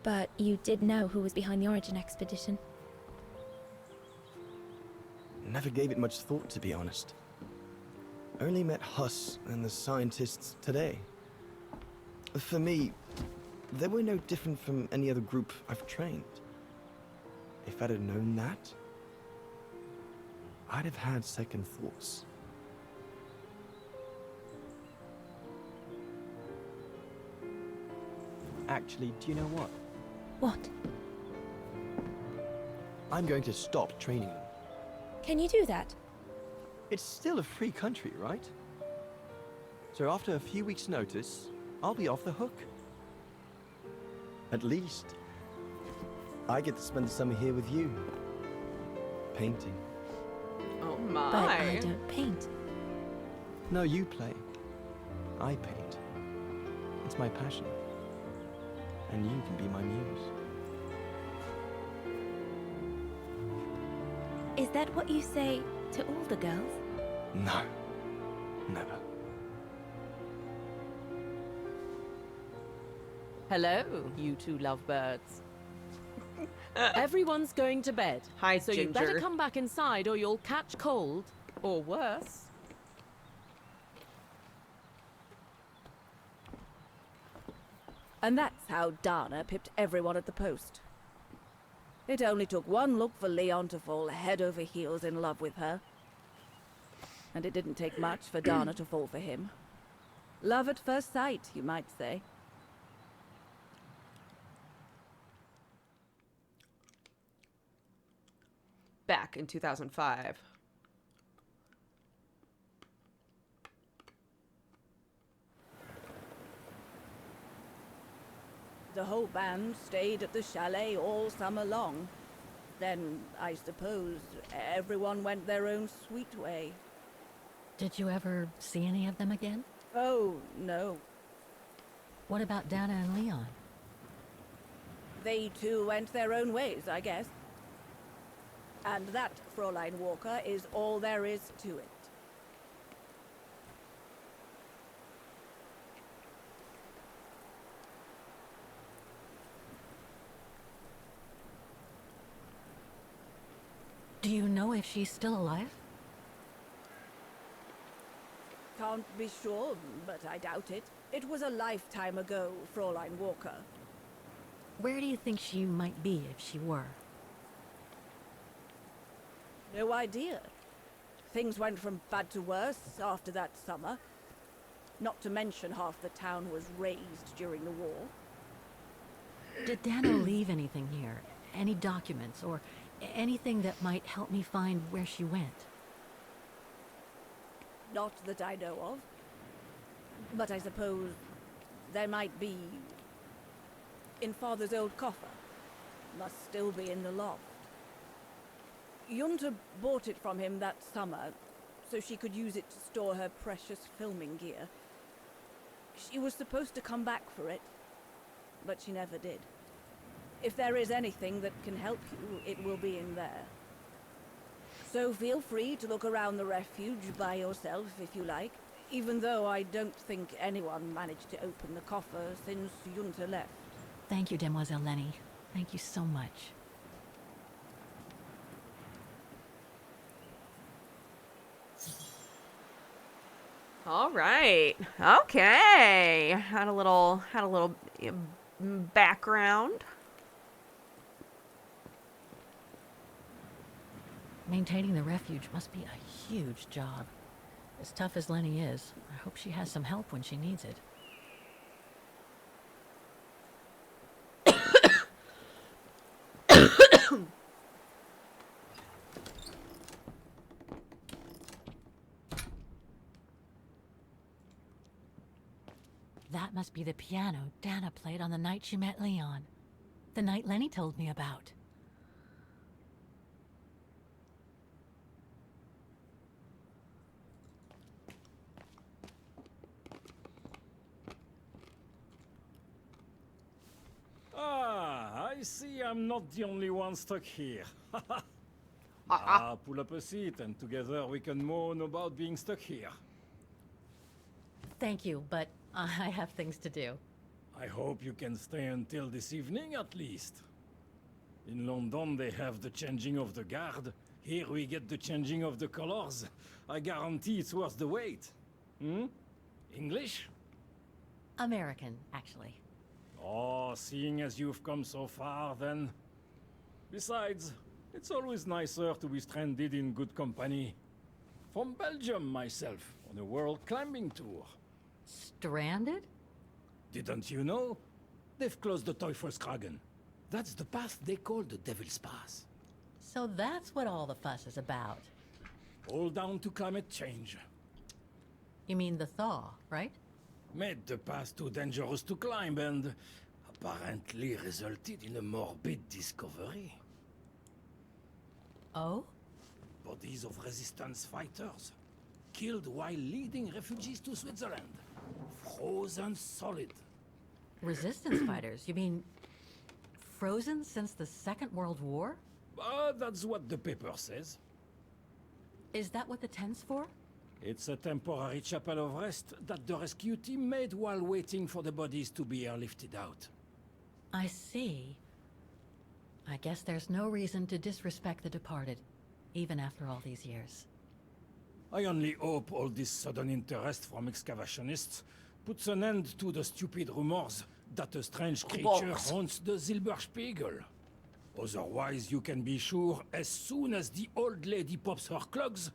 But you did know who was behind the Origin expedition. Never gave it much thought, to be honest. Only met Huss and the scientists today. For me, they were no different from any other group I've trained. If I'd have known that, I'd have had second thoughts. Actually, do you know what? What? I'm going to stop training them. Can you do that? It's still a free country, right? So after a few weeks' notice, I'll be off the hook. At least, I get to spend the summer here with you. Painting. Oh my. But I don't paint. No, you play. I paint. It's my passion. And you can be my muse. Is that what you say to all the girls? No. Never. Hello, you two lovebirds. Everyone's going to bed. Hi, so Ginger. you better come back inside or you'll catch cold. Or worse. And that's how Dana pipped everyone at the post. It only took one look for Leon to fall head over heels in love with her. And it didn't take much for Dana to fall for him. Love at first sight, you might say. Back in 2005. The whole band stayed at the chalet all summer long. Then, I suppose, everyone went their own sweet way. Did you ever see any of them again? Oh, no. What about Dana and Leon? They too went their own ways, I guess. And that, Fräulein Walker, is all there is to it. Do you know if she's still alive? Can't be sure, but I doubt it. It was a lifetime ago, Fräulein Walker. Where do you think she might be if she were? No idea. Things went from bad to worse after that summer. Not to mention half the town was razed during the war. Did Dana leave anything here? Any documents or anything that might help me find where she went? Not that I know of. But I suppose there might be in Father's old coffer. Must still be in the loft. Junta bought it from him that summer, so she could use it to store her precious filming gear. She was supposed to come back for it, but she never did. If there is anything that can help you, it will be in there. So feel free to look around the refuge by yourself if you like, even though I don't think anyone managed to open the coffer since Junta left. Thank you, Demoiselle Lenny. Thank you so much. All right. Okay. Had a little background. Maintaining the refuge must be a huge job. As tough as Lenny is, I hope she has some help when she needs it. That must be the piano Dana played on the night she met Leon. The night Lenny told me about. Ah, I see I'm not the only one stuck here. Pull up a seat and together we can moan about being stuck here. Thank you, but I have things to do. I hope you can stay until this evening at least. In London they have the changing of the guard. Here we get the changing of the colors. I guarantee it's worth the wait. English? American, actually. Oh, seeing as you've come so far, then... Besides, it's always nicer to be stranded in good company. From Belgium myself, on a world climbing tour. Stranded? Didn't you know? They've closed the Teufelskragen. That's the path they call the Devil's Pass. So that's what all the fuss is about. All down to climate change. You mean the thaw, right? Made the path too dangerous to climb and apparently resulted in a morbid discovery. Oh? Bodies of resistance fighters, killed while leading refugees to Switzerland. Frozen solid. Resistance fighters? You mean frozen since the Second World War? That's what the paper says. Is that what the tent's for? It's a temporary chapel of rest that the rescue team made while waiting for the bodies to be airlifted out. I see. I guess there's no reason to disrespect the departed, even after all these years. I only hope all this sudden interest from excavationists puts an end to the stupid rumors that a strange creature haunts the Silberspiegel. Otherwise, you can be sure, as soon as the old lady pops her clogs,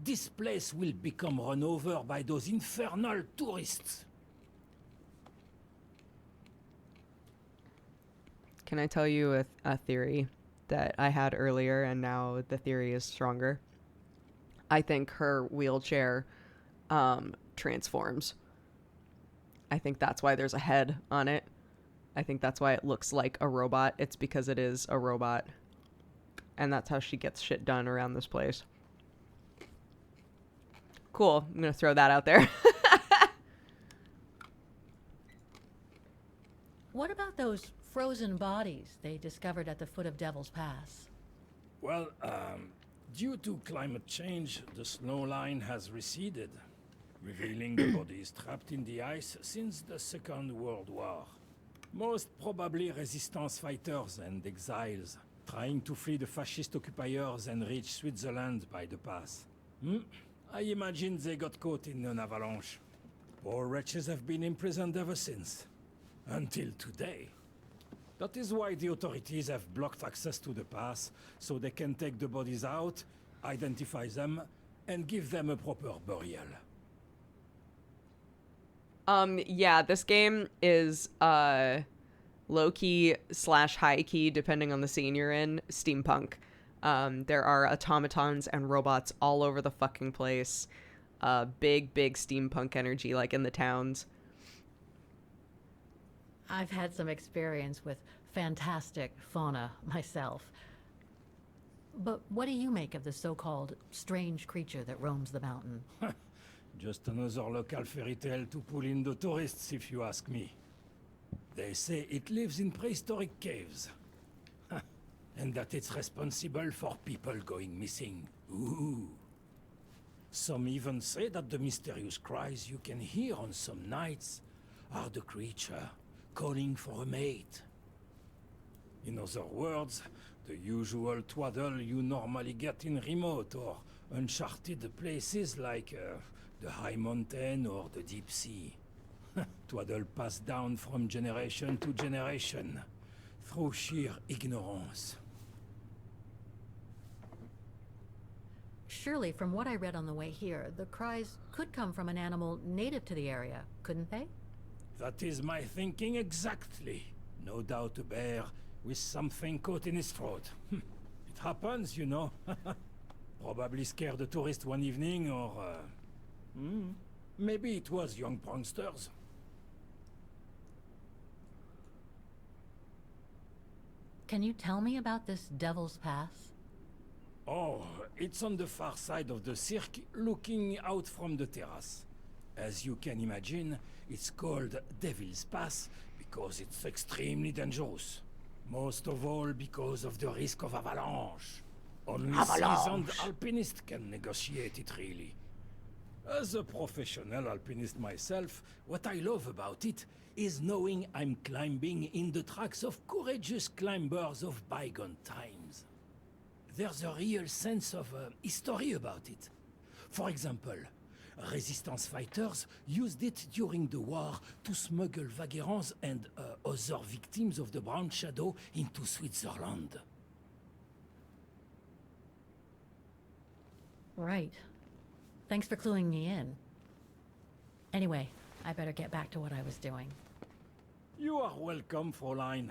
this place will become run over by those infernal tourists. Can I tell you a theory that I had earlier and now the theory is stronger? I think her wheelchair transforms. I think that's why there's a head on it. I think that's why it looks like a robot. It's because it is a robot. And that's how she gets shit done around this place. Cool. I'm going to throw that out there. What about those frozen bodies they discovered at the foot of Devil's Pass? Well, due to climate change, the snow line has receded, revealing the bodies trapped in the ice since the Second World War. Most probably resistance fighters and exiles, trying to flee the fascist occupiers and reach Switzerland by the pass. I imagine they got caught in an avalanche. Poor wretches have been imprisoned ever since. Until today. That is why the authorities have blocked access to the pass, so they can take the bodies out, identify them, and give them a proper burial. Yeah, this game is low-key / high-key, depending on the scene you're in, steampunk. There are automatons and robots all over the fucking place. Big steampunk energy, like in the towns. I've had some experience with fantastic fauna myself. But what do you make of the so-called strange creature that roams the mountain? Just another local fairy tale to pull in the tourists, if you ask me. They say it lives in prehistoric caves. And that it's responsible for people going missing. Ooh. Some even say that the mysterious cries you can hear on some nights are the creature calling for a mate. In other words, the usual twaddle you normally get in remote or uncharted places like the high mountain or the deep sea. Twaddle passed down from generation to generation through sheer ignorance. Surely, from what I read on the way here, the cries could come from an animal native to the area, couldn't they? That is my thinking exactly. No doubt a bear with something caught in his throat. It happens, you know. Probably scared a tourist one evening, or... maybe it was young pranksters. Can you tell me about this Devil's Pass? Oh, it's on the far side of the cirque, looking out from the terrace. As you can imagine, it's called Devil's Pass because it's extremely dangerous. Most of all because of the risk of avalanche. Only seasoned alpinists can negotiate it, really. As a professional alpinist myself, what I love about it is knowing I'm climbing in the tracks of courageous climbers of bygone times. There's a real sense of history about it. For example, resistance fighters used it during the war to smuggle vagrants and other victims of the Brown Shadow into Switzerland. Right. Thanks for cluing me in. Anyway, I better get back to what I was doing. You are welcome, Fräulein.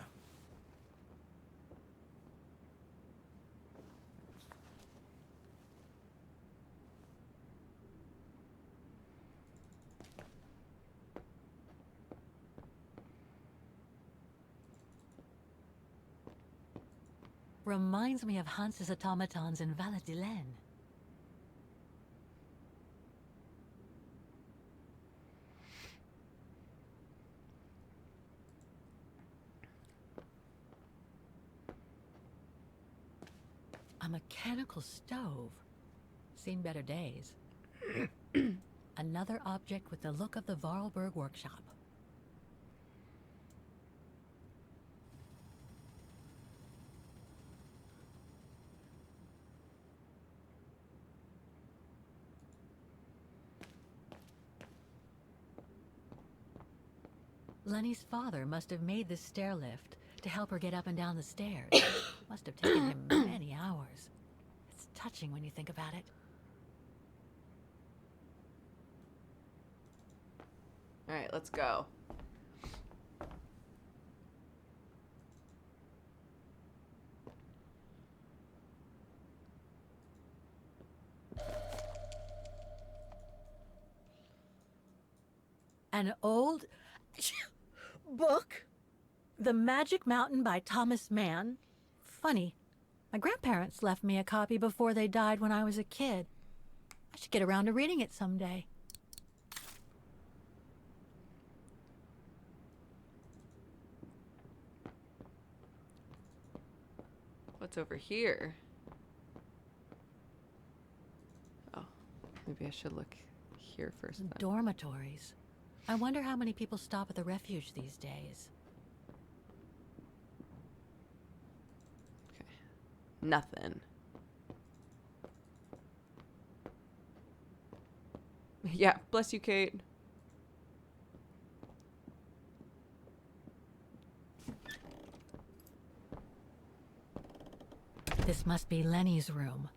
Reminds me of Hans's automatons in Valladolid. A mechanical stove. Seen better days. Another object with the look of the Vorarlberg workshop. Lenny's father must have made this stair lift to help her get up and down the stairs. Must have taken him many hours. It's touching when you think about it. All right, let's go. An old book? The Magic Mountain by Thomas Mann? Funny. My grandparents left me a copy before they died when I was a kid. I should get around to reading it someday. What's over here? Oh, maybe I should look here first then. Dormitories. I wonder how many people stop at the refuge these days. Okay. Nothing. Yeah, bless you, Kate. This must be Lenny's room.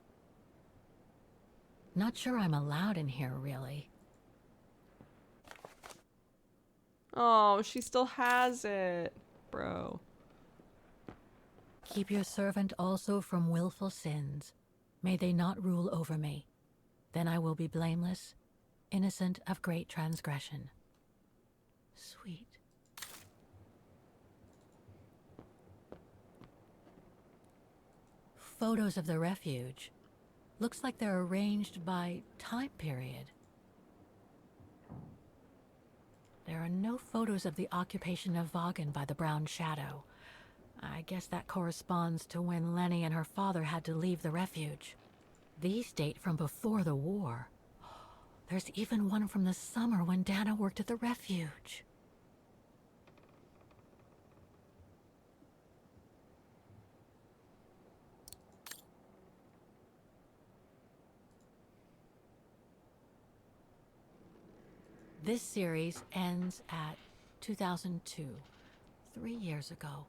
Not sure I'm allowed in here, really. Oh, she still has it, bro. Keep your servant also from willful sins. May they not rule over me. Then I will be blameless, innocent of great transgression. Sweet. Photos of the refuge. Looks like they're arranged by time period. There are no photos of the occupation of Vaughan by the Brown Shadow. I guess that corresponds to when Lenny and her father had to leave the refuge. These date from before the war. There's even one from the summer when Dana worked at the refuge. This series ends at 2002, 3 years ago,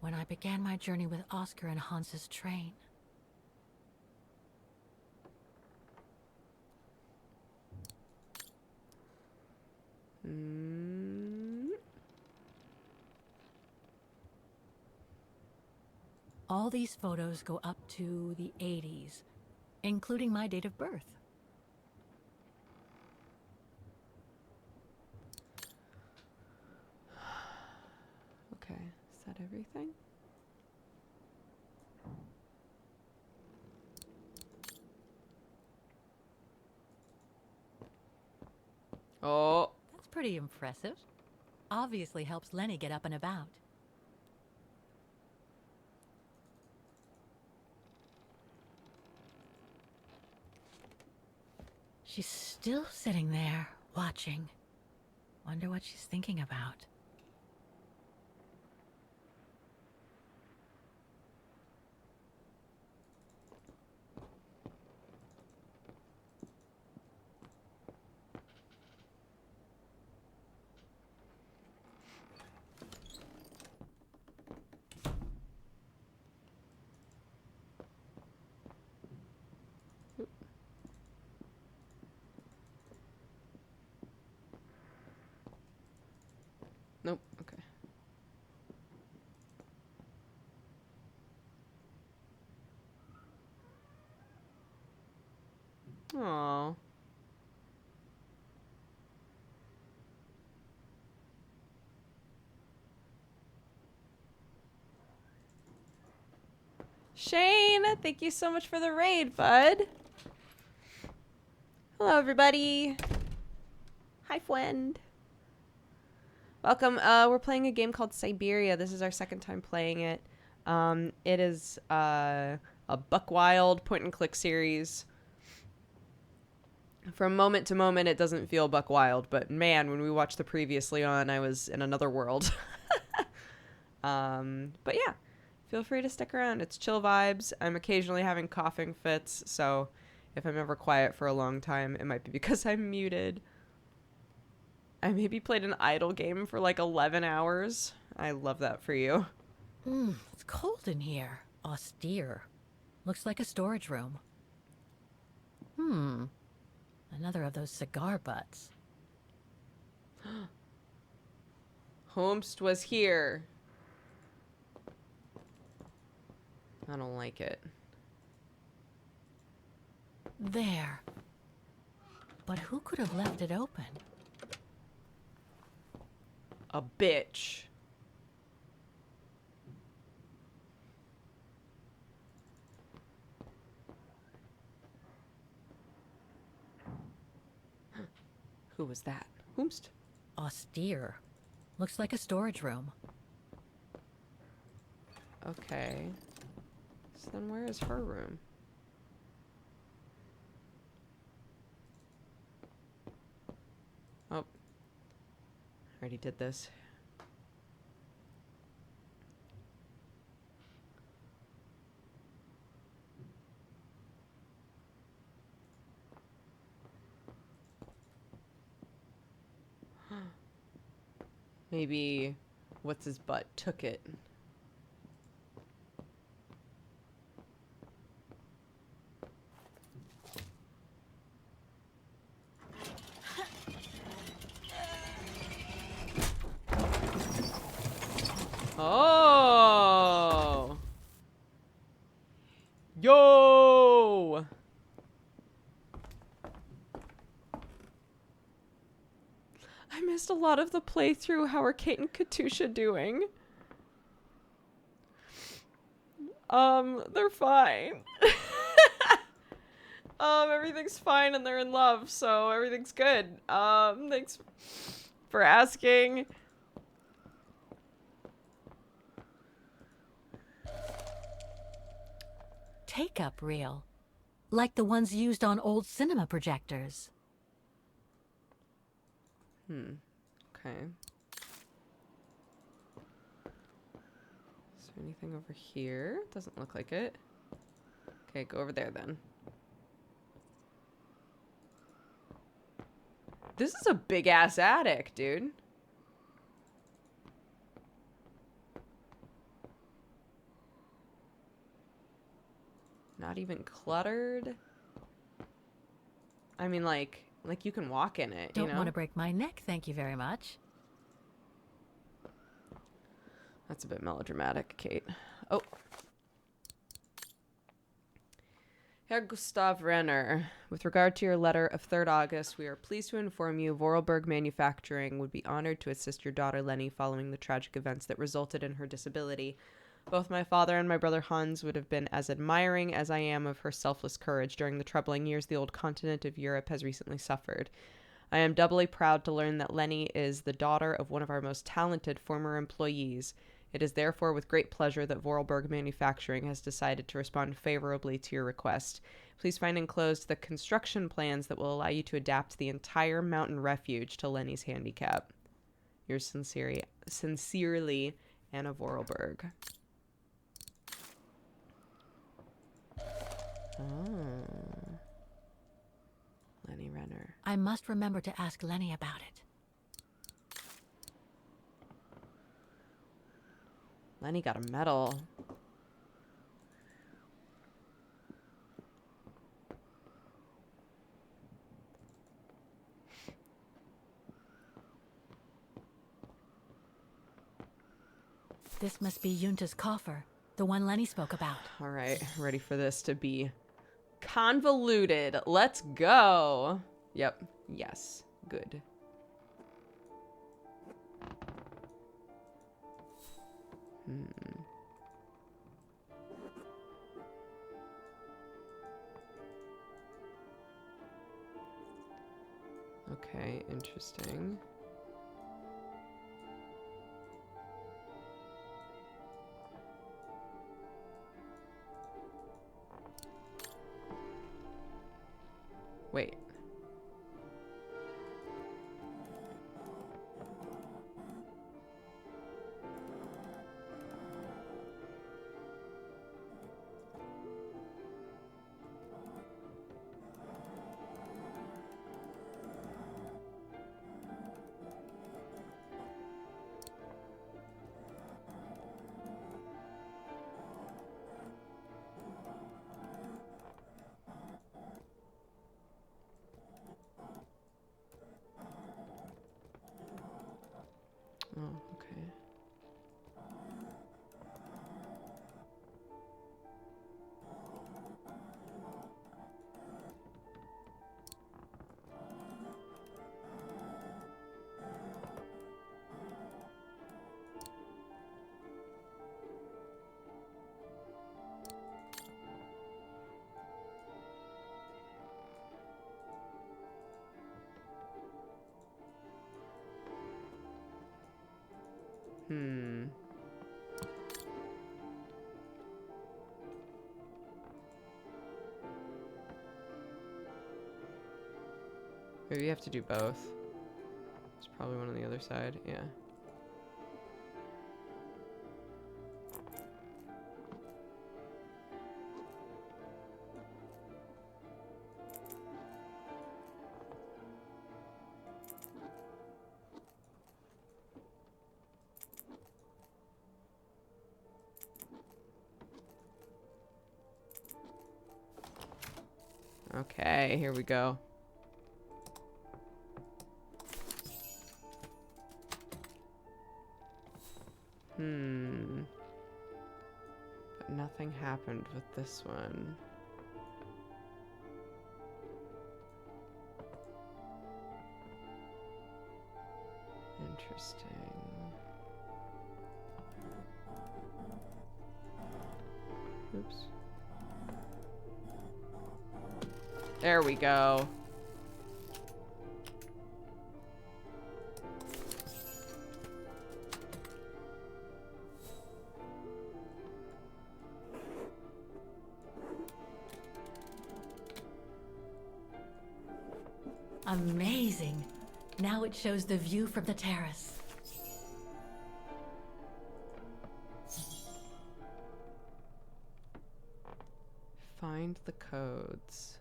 when I began my journey with Oscar and Hans's train. All these photos go up to the 80s, including my date of birth. Okay, is that everything? Oh. That's pretty impressive. Obviously helps Lenny get up and about. She's still sitting there, watching. Wonder what she's thinking about. Aww. Shane, thank you so much for the raid, bud. Hello, everybody. Hi, friend. Welcome. We're playing a game called Syberia. This is our second time playing it. It is a buck wild point-and-click series. From moment to moment, it doesn't feel buck wild, but man, when we watched the previously on, I was in another world. But yeah. Feel free to stick around. It's chill vibes. I'm occasionally having coughing fits, so if I'm ever quiet for a long time, it might be because I'm muted. I maybe played an idle game for like 11 hours. I love that for you. It's cold in here. Austere. Looks like a storage room. Another of those cigar butts. Holmst was here. I don't like it. There. But who could have left it open? A bitch. Who was that? Whomst? Austere. Looks like a storage room. Okay. So then where is her room? Oh. Already did this. Maybe what's his butt took it. Oh. Yo. I missed a lot of the playthrough. How are Kate and Katusha doing? They're fine. Everything's fine and they're in love, so everything's good. Thanks for asking. Take-up reel. Like the ones used on old cinema projectors. Okay. Is there anything over here? Doesn't look like it. Okay, go over there then. This is a big-ass attic, dude. Not even cluttered. I mean, like you can walk in it, Don't you know? want to break my neck, thank you very much. That's a bit melodramatic, Kate. Oh. Herr Gustav Renner, with regard to your letter of 3rd August, we are pleased to inform you Vorarlberg Manufacturing would be honored to assist your daughter Lenny following the tragic events that resulted in her disability. Both my father and my brother Hans would have been as admiring as I am of her selfless courage during the troubling years the old continent of Europe has recently suffered. I am doubly proud to learn that Lenny is the daughter of one of our most talented former employees. It is therefore with great pleasure that Vorarlberg Manufacturing has decided to respond favorably to your request. Please find enclosed the construction plans that will allow you to adapt the entire mountain refuge to Lenny's handicap. Yours sincerely, Anna Vorarlberg. Oh. Lenny Renner. I must remember to ask Lenny about it. Lenny got a medal. This must be Yunta's coffer, the one Lenny spoke about. All right, ready for this to be convoluted. Let's go. Yep. Yes. Good. Okay, interesting. Wait. Oh, okay. Maybe you have to do both. It's probably one on the other side. Yeah. Okay, here we go. But nothing happened with this one. Interesting. Oops. There we go. Amazing. Now it shows the view from the terrace. Find the codes.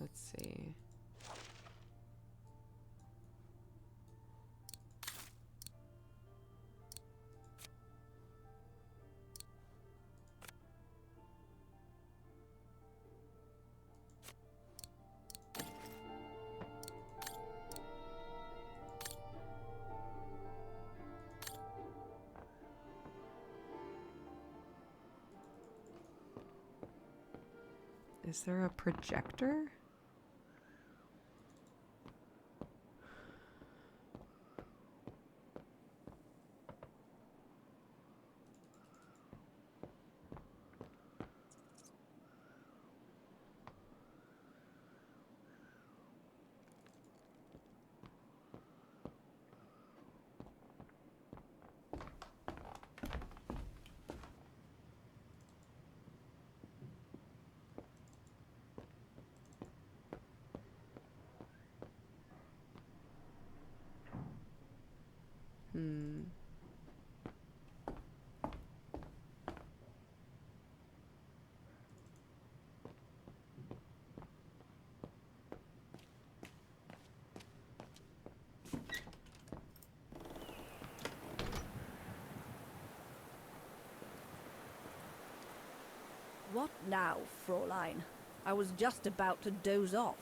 Let's see. Is there a projector? What now, Fraulein? I was just about to doze off.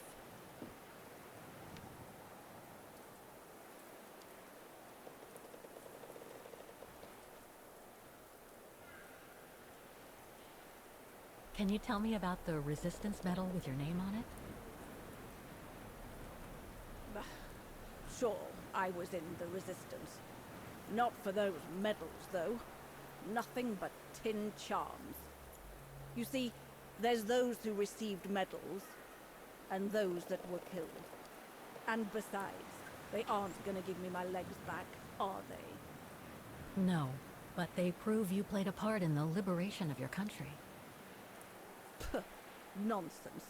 Can you tell me about the resistance medal with your name on it? Sure, I was in the Resistance. Not for those medals, though. Nothing but tin charms. You see, there's those who received medals, and those that were killed. And besides, they aren't gonna give me my legs back, are they? No, but they prove you played a part in the liberation of your country. Puh, nonsense.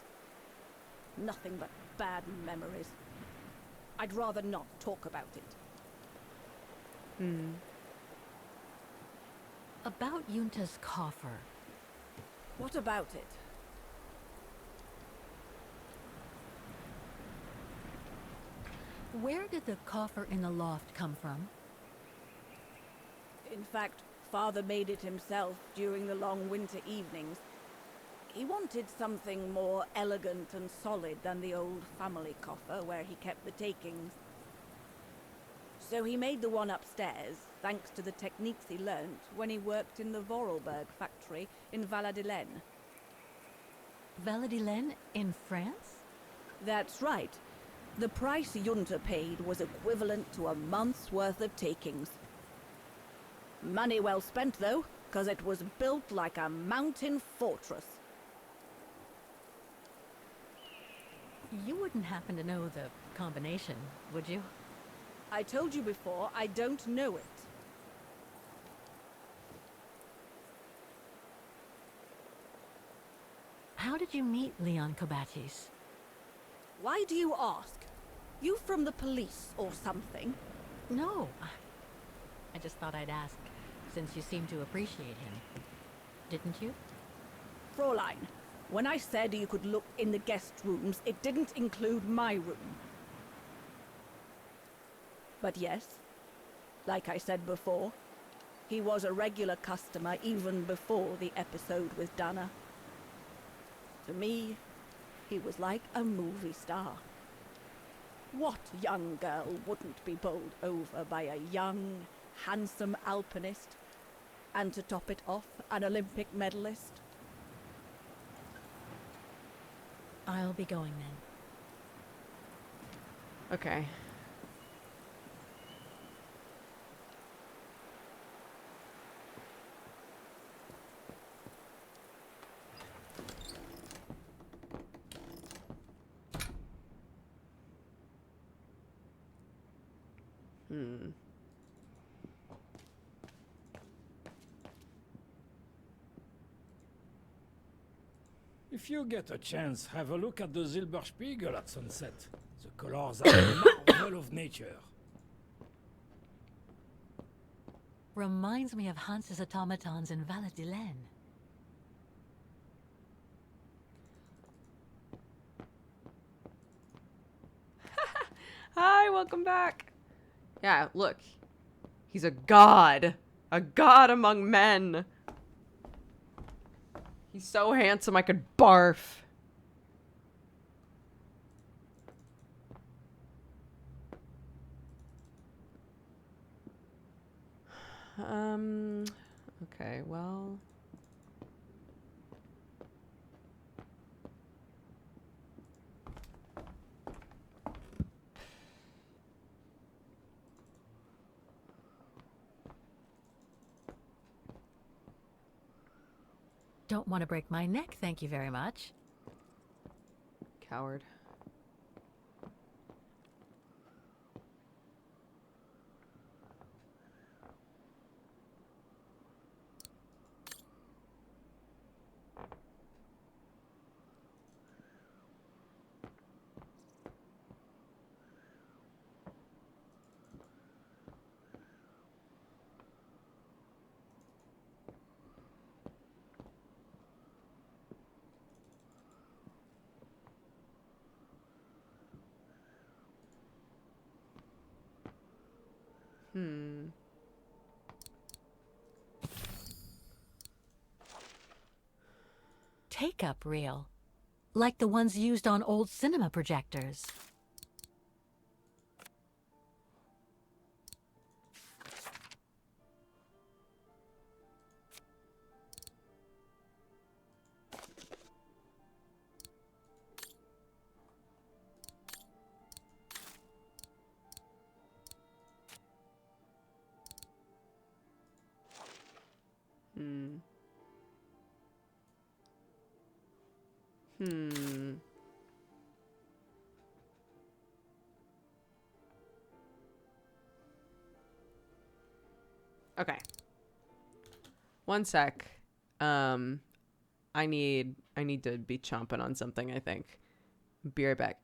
Nothing but bad memories. I'd rather not talk about it. About Yunta's coffer. What about it? Where did the coffer in the loft come from? In fact, Father made it himself during the long winter evenings. He wanted something more elegant and solid than the old family coffer where he kept the takings. So he made the one upstairs, thanks to the techniques he learnt when he worked in the Vorarlberg factory in Valladolid. Valladolid in France? That's right. The price Junta paid was equivalent to a month's worth of takings. Money well spent, though, because it was built like a mountain fortress. You wouldn't happen to know the combination, would you? I told you before, I don't know it. How did you meet Leon Kobatis? Why do you ask? You from the police or something? No. I just thought I'd ask, since you seem to appreciate him. Didn't you? Fräulein, when I said you could look in the guest rooms, it didn't include my room. But yes, like I said before, he was a regular customer even before the episode with Dana. To me, he was like a movie star. What young girl wouldn't be bowled over by a young, handsome alpinist? And to top it off, an Olympic medalist? I'll be going then. Okay. If you get a chance, have a look at the Silberspiegel at sunset. The colors are a marvel of nature. Reminds me of Hans's automatons in Valladolid. Hi, welcome back. Yeah, look. He's a god. A god among men. He's so handsome I could barf. Okay, well. Don't want to break my neck, thank you very much. Coward. Take-up reel. Like the ones used on old cinema projectors. Mm. Hmm. Okay. One sec. I need to be chomping on something, I think. Be right back.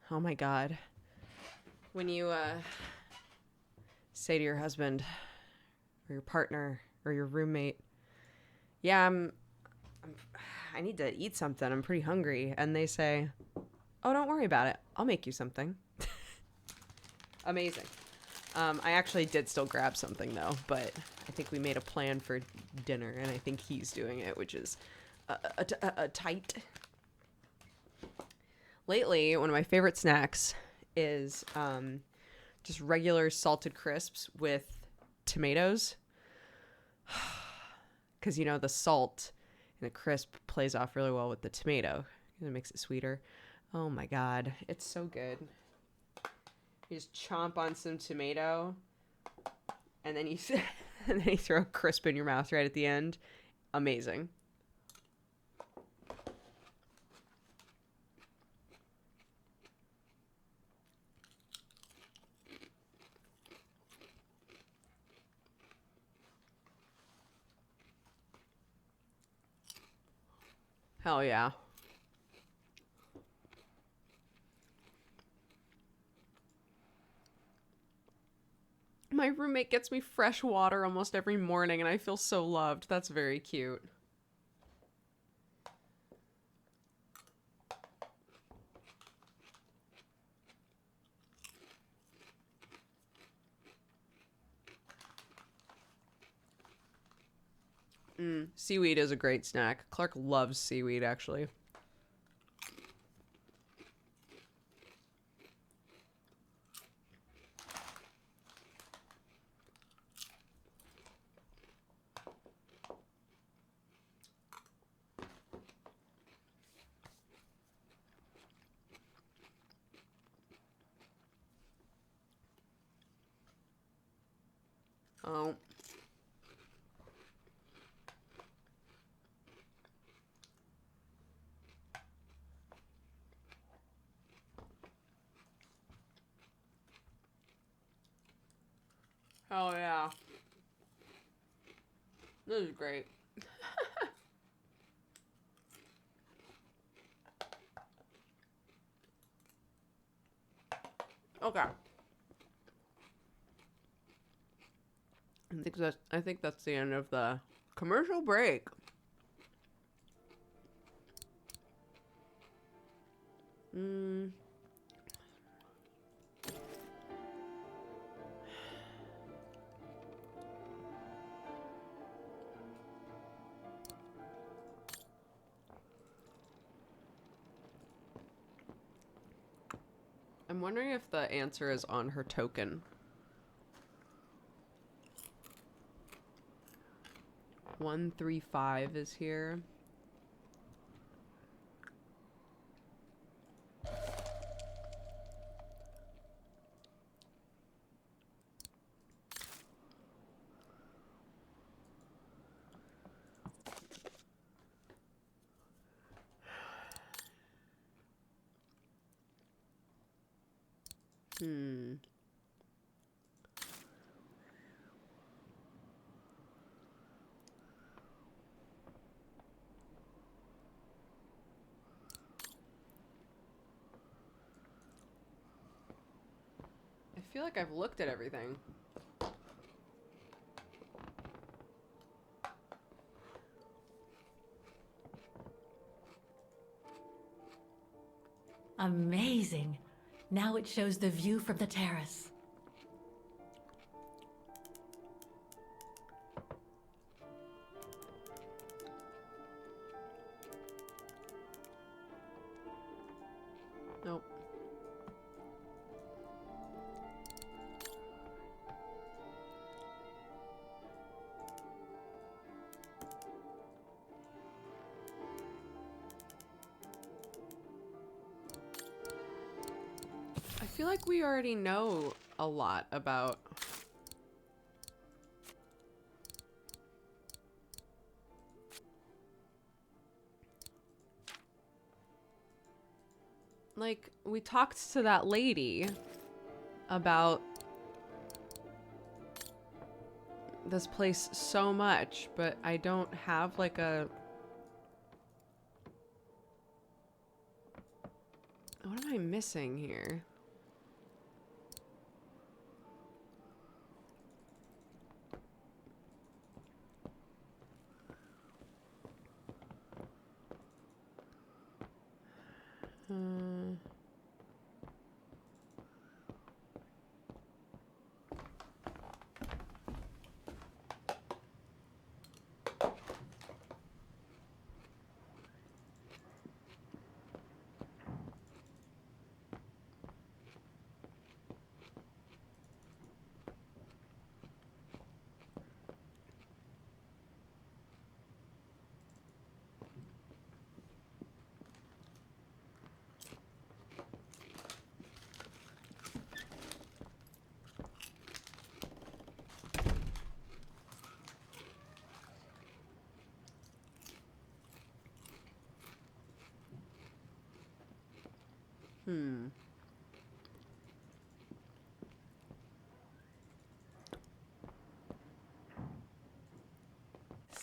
Oh my God. When you say to your husband or your partner or your roommate, yeah, I need to eat something. I'm pretty hungry. And they say, oh, don't worry about it. I'll make you something. Amazing. I actually did still grab something though, but I think we made a plan for dinner and I think he's doing it, which is a tight. Lately, one of my favorite snacks is just regular salted crisps with tomatoes. Because, you know, the salt in the crisp plays off really well with the tomato. It makes it sweeter. Oh my God. It's so good. You just chomp on some tomato and then you throw a crisp in your mouth right at the end. Amazing. Hell yeah. My roommate gets me fresh water almost every morning, and I feel so loved. That's very cute. Seaweed is a great snack. Clark loves seaweed, actually. Oh. Oh, yeah. This is great. Okay. I think that's the end of the commercial break. I'm wondering if the answer is on her token. 135 is here. I feel like I've looked at everything. Amazing. Now it shows the view from the terrace. Nope. I feel like we already know a lot about like we talked to that lady about this place so much, but I don't have like a what am I missing here?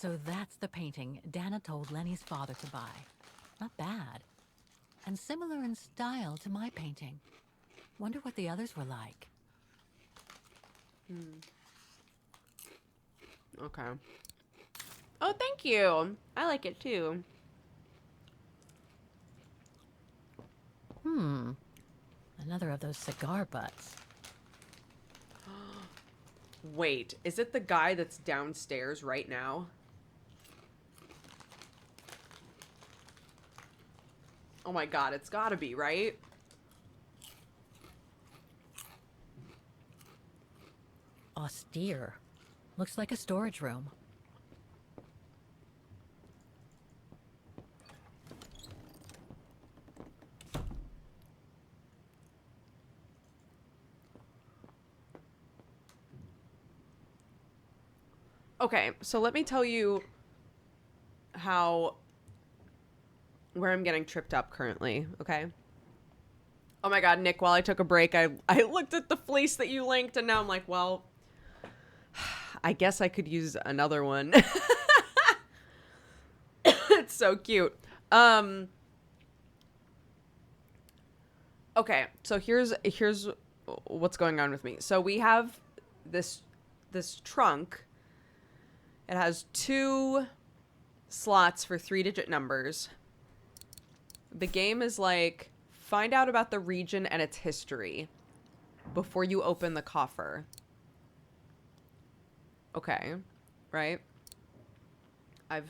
So that's the painting Dana told Lenny's father to buy. Not bad. And similar in style to my painting. Wonder what the others were like. Okay. Oh, thank you. I like it too. Another of those cigar butts. Wait, is it the guy that's downstairs right now? Oh my god, it's gotta be, right? Austere. Looks like a storage room. Okay, so let me tell you where I'm getting tripped up currently, okay? Oh my god, Nick, while I took a break, I looked at the fleece that you linked, and now I'm like, well, I guess I could use another one. It's so cute. Okay, so here's what's going on with me. So we have this trunk. It has 2 slots for 3-digit numbers. The game is like, find out about the region and its history before you open the coffer. Okay, right? I've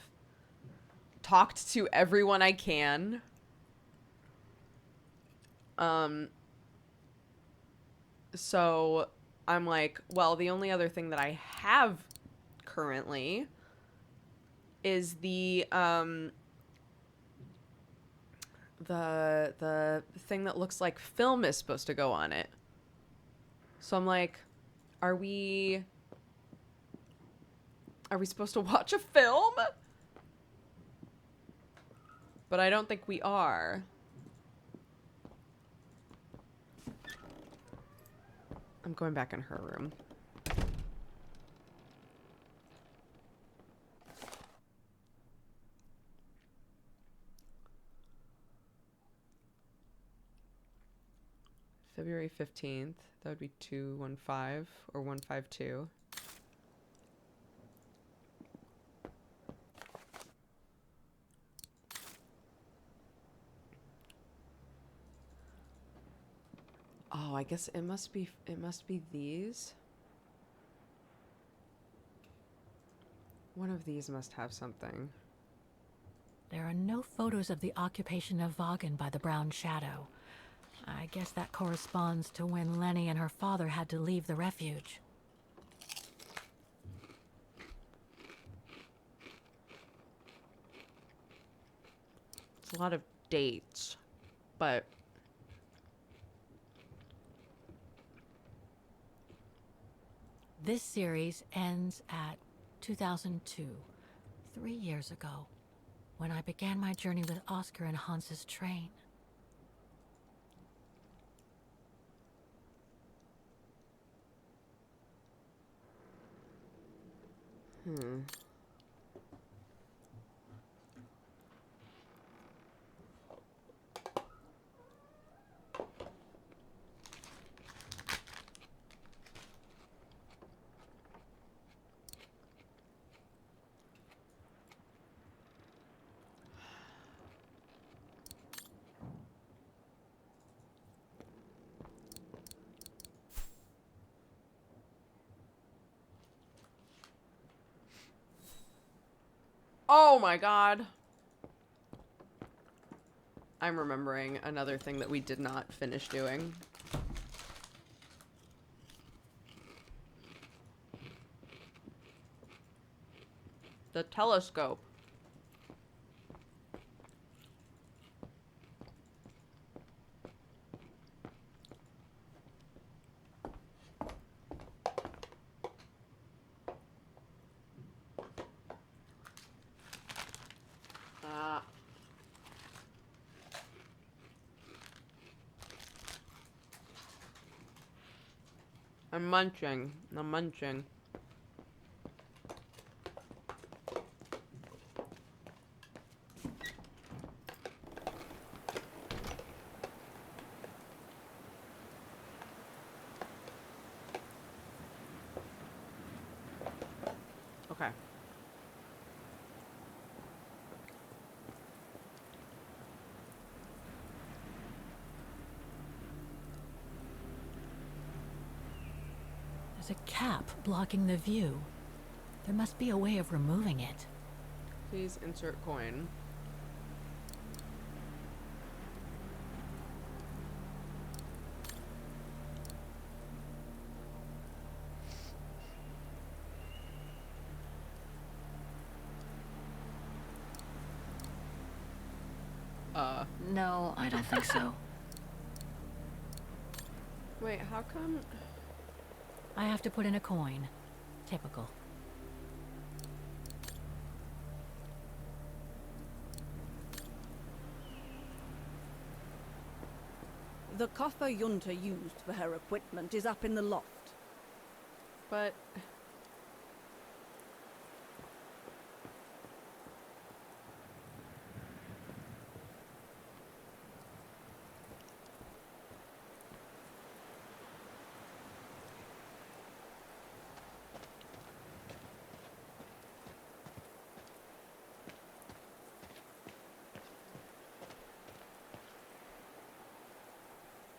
talked to everyone I can. So I'm like, well, the only other thing that I have currently is the thing that looks like film is supposed to go on it. So I'm like, are we supposed to watch a film? But I don't think we are. I'm going back in her room. February 15th. That would be 215 or 152. Oh, I guess it must be these. One of these must have something. There are no photos of the occupation of Vaughan by the Brown Shadow. I guess that corresponds to when Lenny and her father had to leave the refuge. It's a lot of dates, but This series ends at 2002, 3 years ago, when I began my journey with Oscar and Hans's train. Oh my god. I'm remembering another thing that we did not finish doing. The telescope. I'm munching. I'm munching. There's a cap blocking the view. There must be a way of removing it. Please insert coin. No, I don't think so. Wait, how come? I have to put in a coin. Typical. The coffer Yunta used for her equipment is up in the loft. But...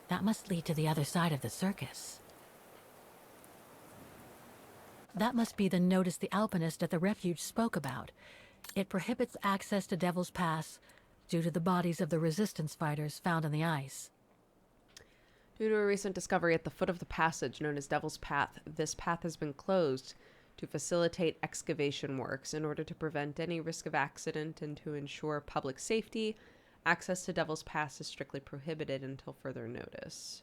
That must lead to the other side of the circus. That must be the notice the alpinist at the refuge spoke about. It prohibits access to Devil's Pass due to the bodies of the resistance fighters found in the ice. Due to a recent discovery at the foot of the passage known as Devil's Path, this path has been closed to facilitate excavation works. In order to prevent any risk of accident and to ensure public safety, access to Devil's Pass is strictly prohibited until further notice.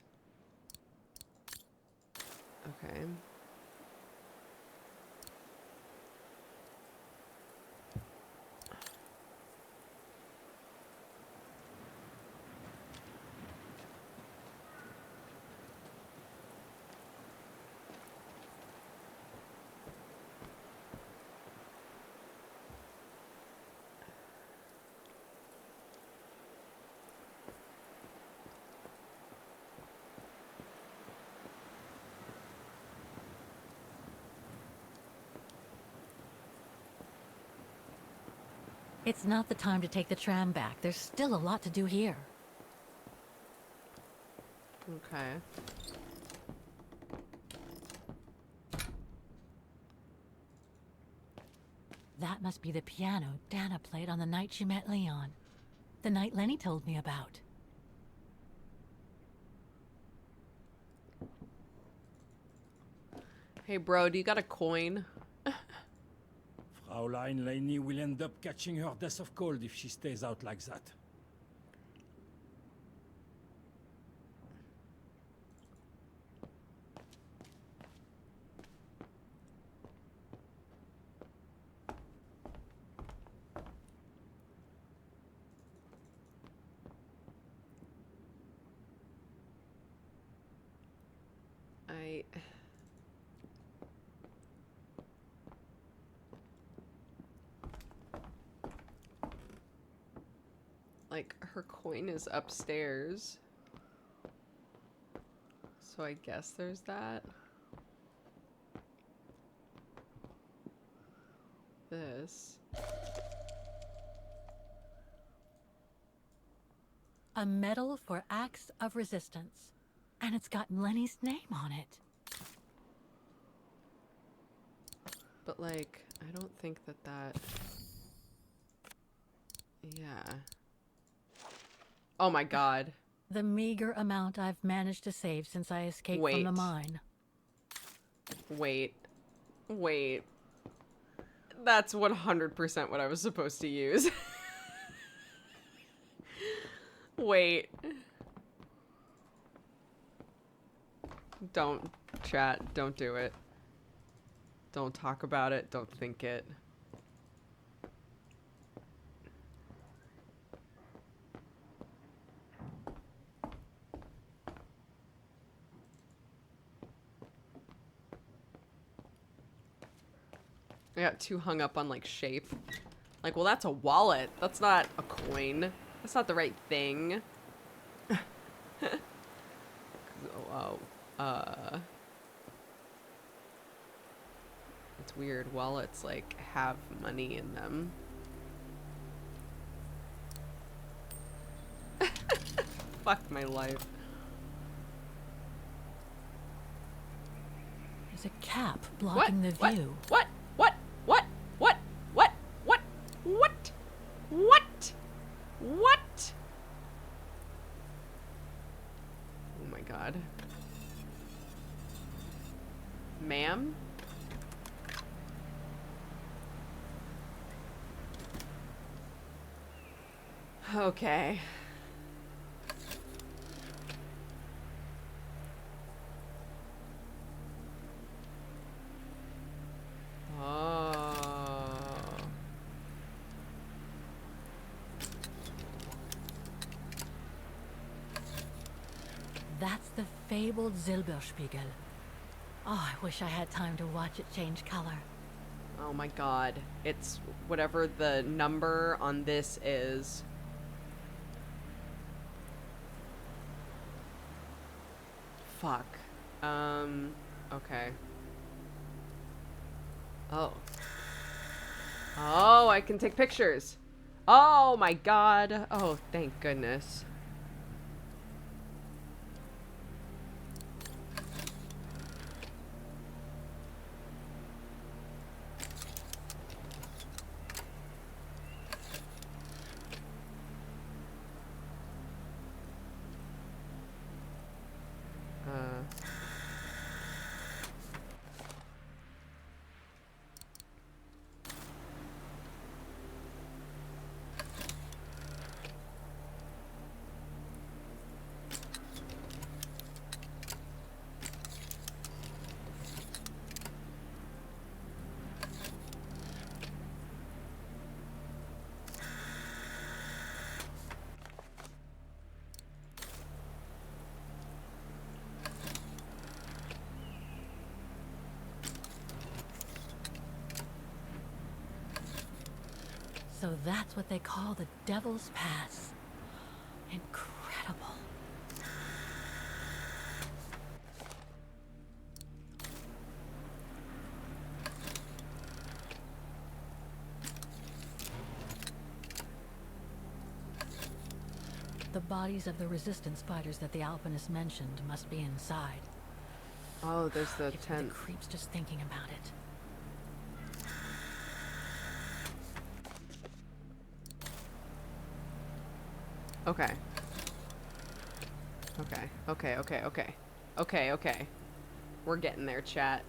Okay. It's not the time to take the tram back. There's still a lot to do here. Okay. That must be the piano Dana played on the night she met Leon. The night Lenny told me about. Hey bro, do you got a coin? Fraulein Leni will end up catching her death of cold if she stays out like that. Like, her coin is upstairs. So I guess there's that. This. A medal for acts of resistance. And it's got Lenny's name on it. But, like, I don't think that... Yeah. Oh my god. The meager amount I've managed to save since I escaped from the mine. Wait. That's 100% what I was supposed to use. Wait. Don't, chat. Don't do it. Don't talk about it. Don't think it. I got too hung up on, like, shape. Like, well, that's a wallet. That's not a coin. That's not the right thing. It's weird. Wallets, like, have money in them. Fuck my life. There's It's a cap blocking the view. What? Oh my god. Ma'am? Okay. Oh. That's the fabled Silberspiegel. Oh, I wish I had time to watch it change color. Oh my god. It's whatever the number on this is. Fuck. Okay. Oh. Oh, I can take pictures. Oh my god. Oh, thank goodness. So that's what they call the Devil's Pass. Incredible. The bodies of the resistance fighters that the alpinist mentioned must be inside. Oh, there's the Gives me tent. the creeps just thinking about it. Okay. Okay. We're getting there, chat.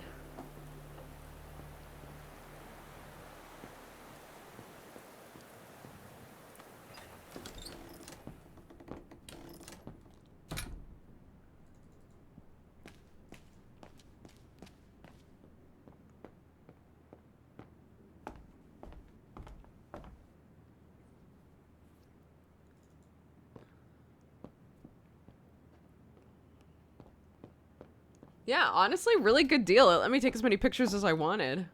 Yeah, honestly, really good deal. It let me take as many pictures as I wanted.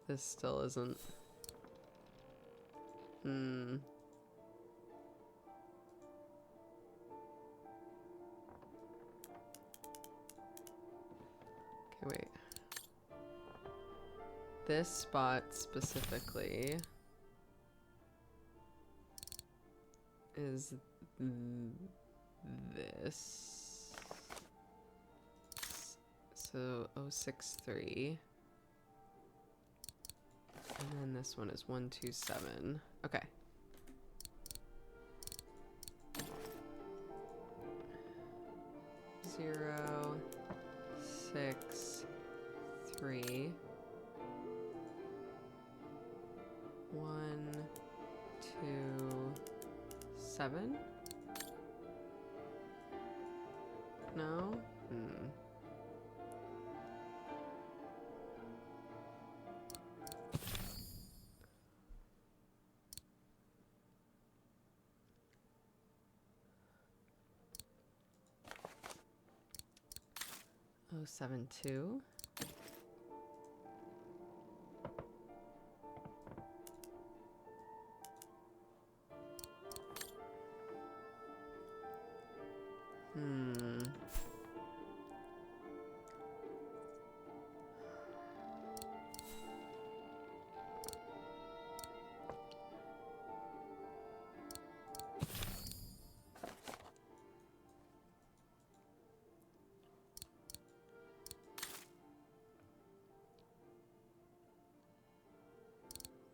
This still isn't. Okay, wait. This spot specifically is this. So 063. And then this one is 127. Okay. Zero, 6, 3, 1, 2, 7. No? 072.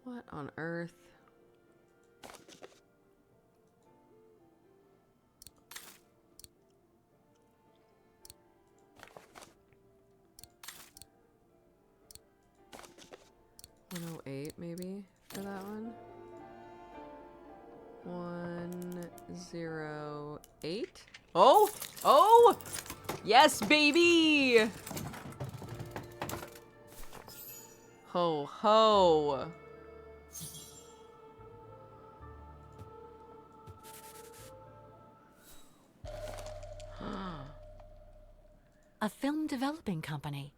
What on earth? $108 maybe for that one. 108. Oh! Oh! Yes, baby! Ho ho! A film developing company.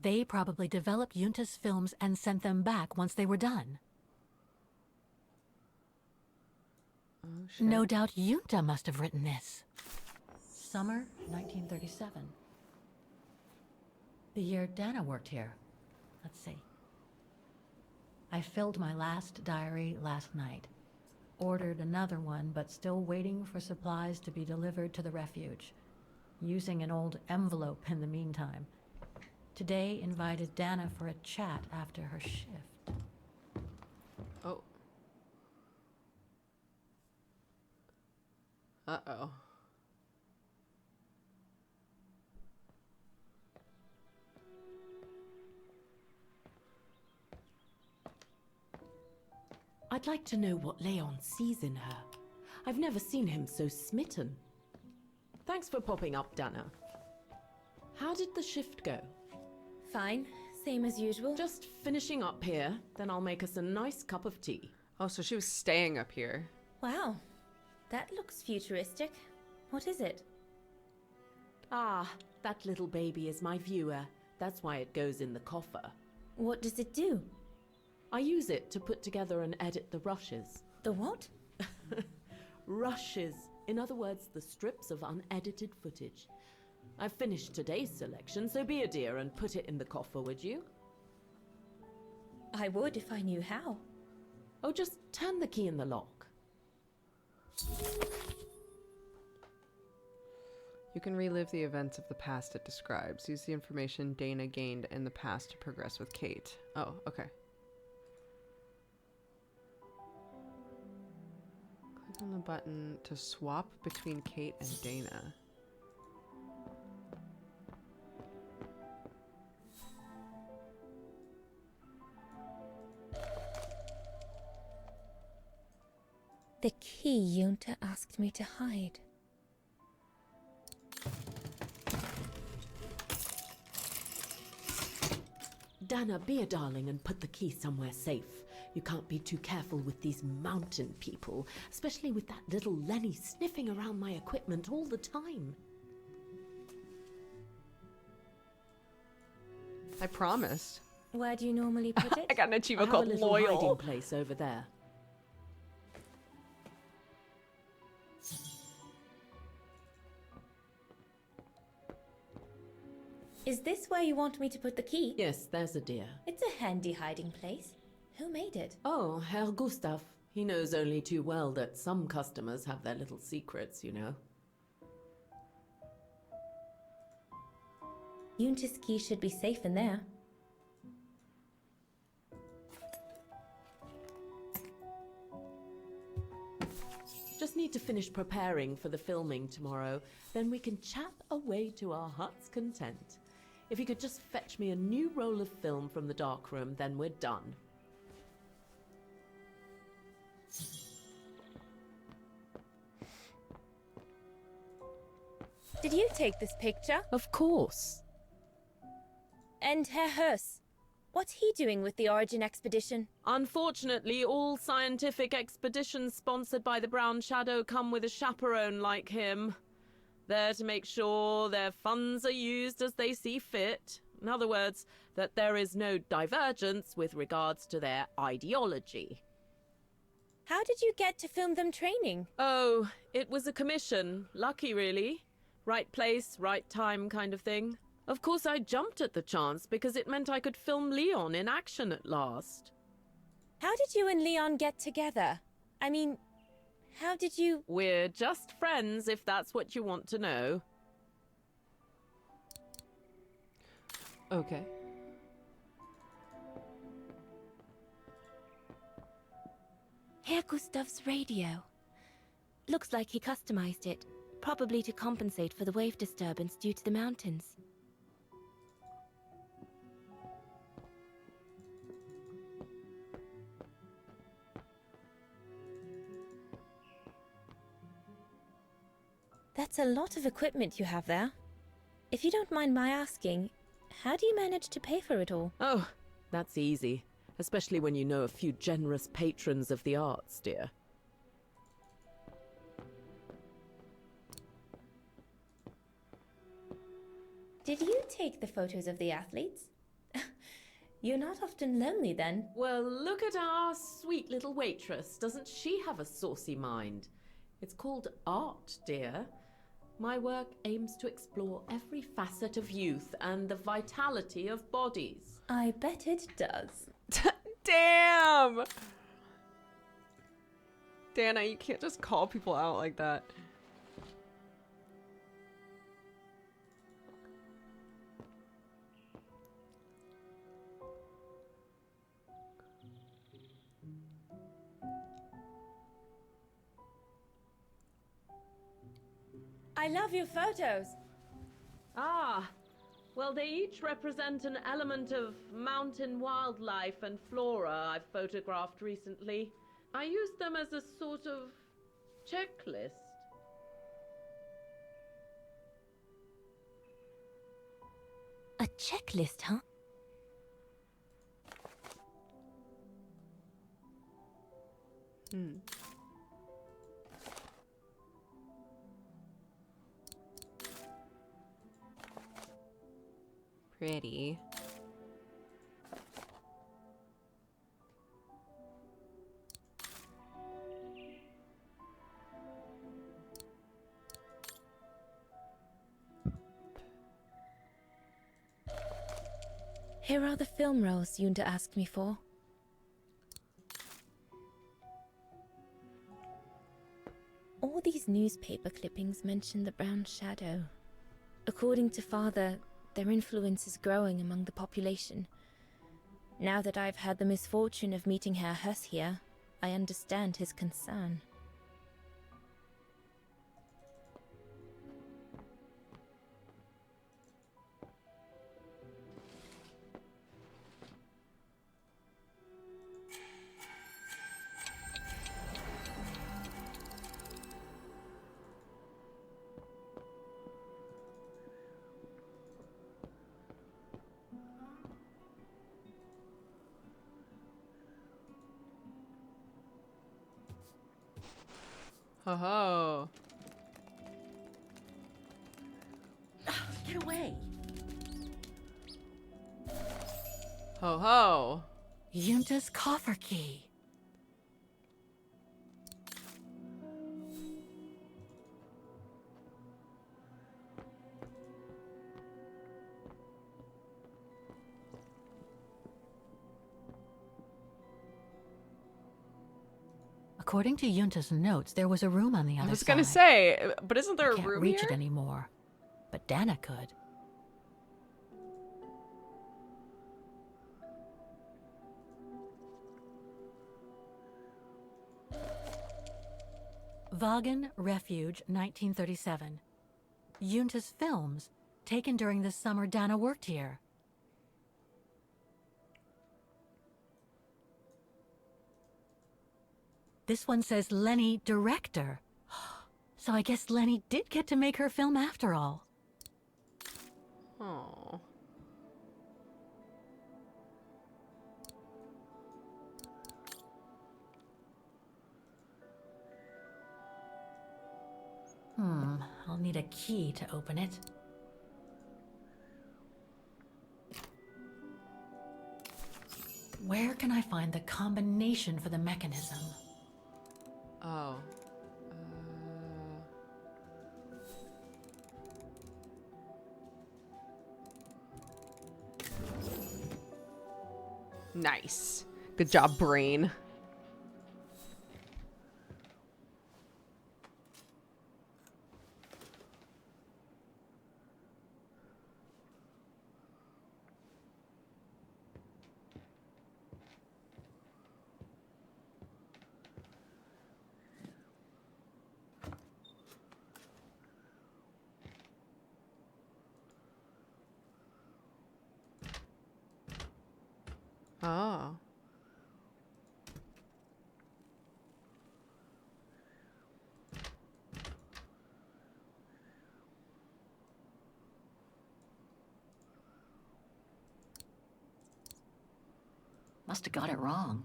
They probably developed Yunta's films and sent them back once they were done. Oh, shit. No doubt Yunta must have written this. Summer 1937. The year Dana worked here. Let's see. I filled my last diary last night. Ordered another one, but still waiting for supplies to be delivered to the refuge. Using an old envelope in the meantime. Today invited Dana for a chat after her shift. Oh. Uh-oh. I'd like to know what Leon sees in her. I've never seen him so smitten. Thanks for popping up, Dana. How did the shift go? Fine, same as usual. Just finishing up here, then I'll make us a nice cup of tea. Oh, so she was staying up here. Wow, that looks futuristic. What is it? Ah, that little baby is my viewer. That's why it goes in the coffer. What does it do? I use it to put together and edit the rushes. The what? Rushes. In other words, the strips of unedited footage. I've finished today's selection, so be a dear and put it in the coffer, would you? I would if I knew how. Oh, just turn the key in the lock. You can relive the events of the past it describes. Use the information Dana gained in the past to progress with Kate. Oh, okay. Click on the button to swap between Kate and Dana. The key Yunta asked me to hide. Dana, be a darling and put the key somewhere safe. You can't be too careful with these mountain people, especially with that little Lenny sniffing around my equipment all the time. I promised. Where do you normally put it? I got an I achievement have a called little Loyal. hiding place over there. Is this where you want me to put the key? Yes, there's a dear. It's a handy hiding place. Who made it? Oh, Herr Gustav. He knows only too well that some customers have their little secrets, you know. Yunta's key should be safe in there. Just need to finish preparing for the filming tomorrow. Then we can chat away to our heart's content. If you could just fetch me a new roll of film from the darkroom, then we're done. Did you take this picture? Of course. And Herr Hurst, what's he doing with the Origin expedition? Unfortunately, all scientific expeditions sponsored by the Brown Shadow come with a chaperone like him. There to make sure their funds are used as they see fit. In other words, that there is no divergence with regards to their ideology. How did you get to film them training? Oh, it was a commission. Lucky, really. Right place, right time kind of thing. Of course, I jumped at the chance because it meant I could film Leon in action at last. How did you and Leon get together? I mean, how did you... We're just friends, if that's what you want to know. Okay. Herr Gustav's radio. Looks like he customized it, probably to compensate for the wave disturbance due to the mountains. That's a lot of equipment you have there. If you don't mind my asking, how do you manage to pay for it all? Oh, that's easy. Especially when you know a few generous patrons of the arts, dear. Did you take the photos of the athletes? You're not often lonely then. Well, look at our sweet little waitress. Doesn't she have a saucy mind? It's called art, dear. My work aims to explore every facet of youth and the vitality of bodies. I bet it does. Damn! Dana, you can't just call people out like that. I love your photos. Ah, well, they each represent an element of mountain wildlife and flora I've photographed recently. I used them as a sort of checklist. A checklist, huh? Pretty. Here are the film rolls Yunta asked me for. All these newspaper clippings mention the Brown Shadow. According to Father, their influence is growing among the population. Now that I've had the misfortune of meeting Herr Huss here, I understand his concern. Ho ho. Get away. Ho ho. Yunta's coffer key. According to Yunta's notes, there was a room on the other side. I was gonna say, but isn't there a Can't room reach here? it anymore, but Dana could. Wagen, Refuge, 1937. Yunta's films, taken during the summer Dana worked here. This one says Lenny, director. So I guess Lenny did get to make her film after all. Oh. I'll need a key to open it. Where can I find the combination for the mechanism? Oh. Nice. Good job, brain. Oh. Must have got it wrong.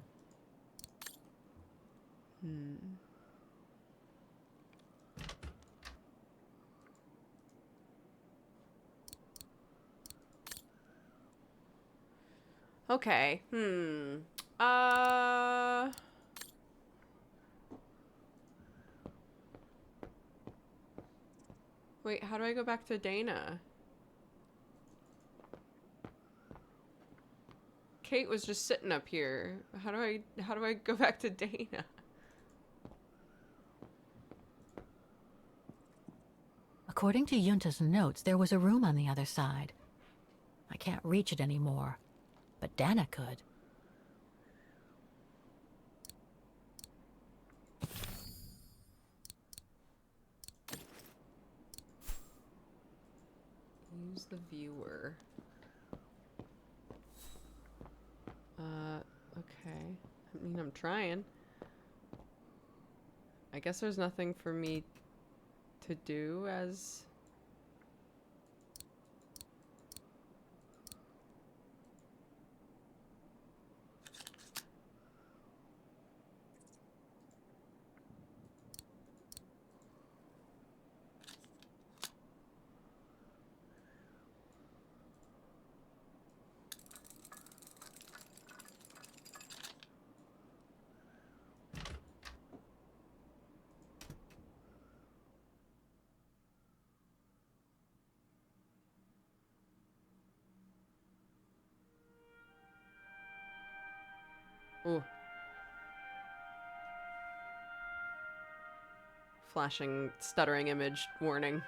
Okay. Wait, how do I go back to Dana? Kate was just sitting up here. How do I go back to Dana? According to Yunta's notes, there was a room on the other side. I can't reach it anymore, but Dana could. Use the viewer. Okay. I mean, I'm trying. I guess there's nothing for me to do as... Ooh. Flashing, stuttering image warning.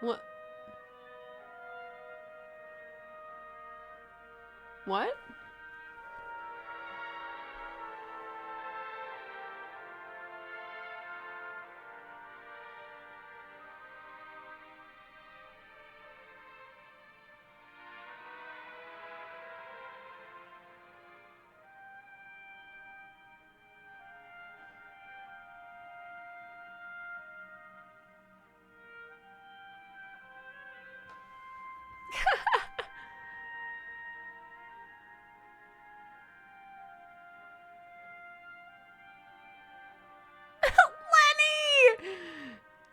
What? What? Lenny!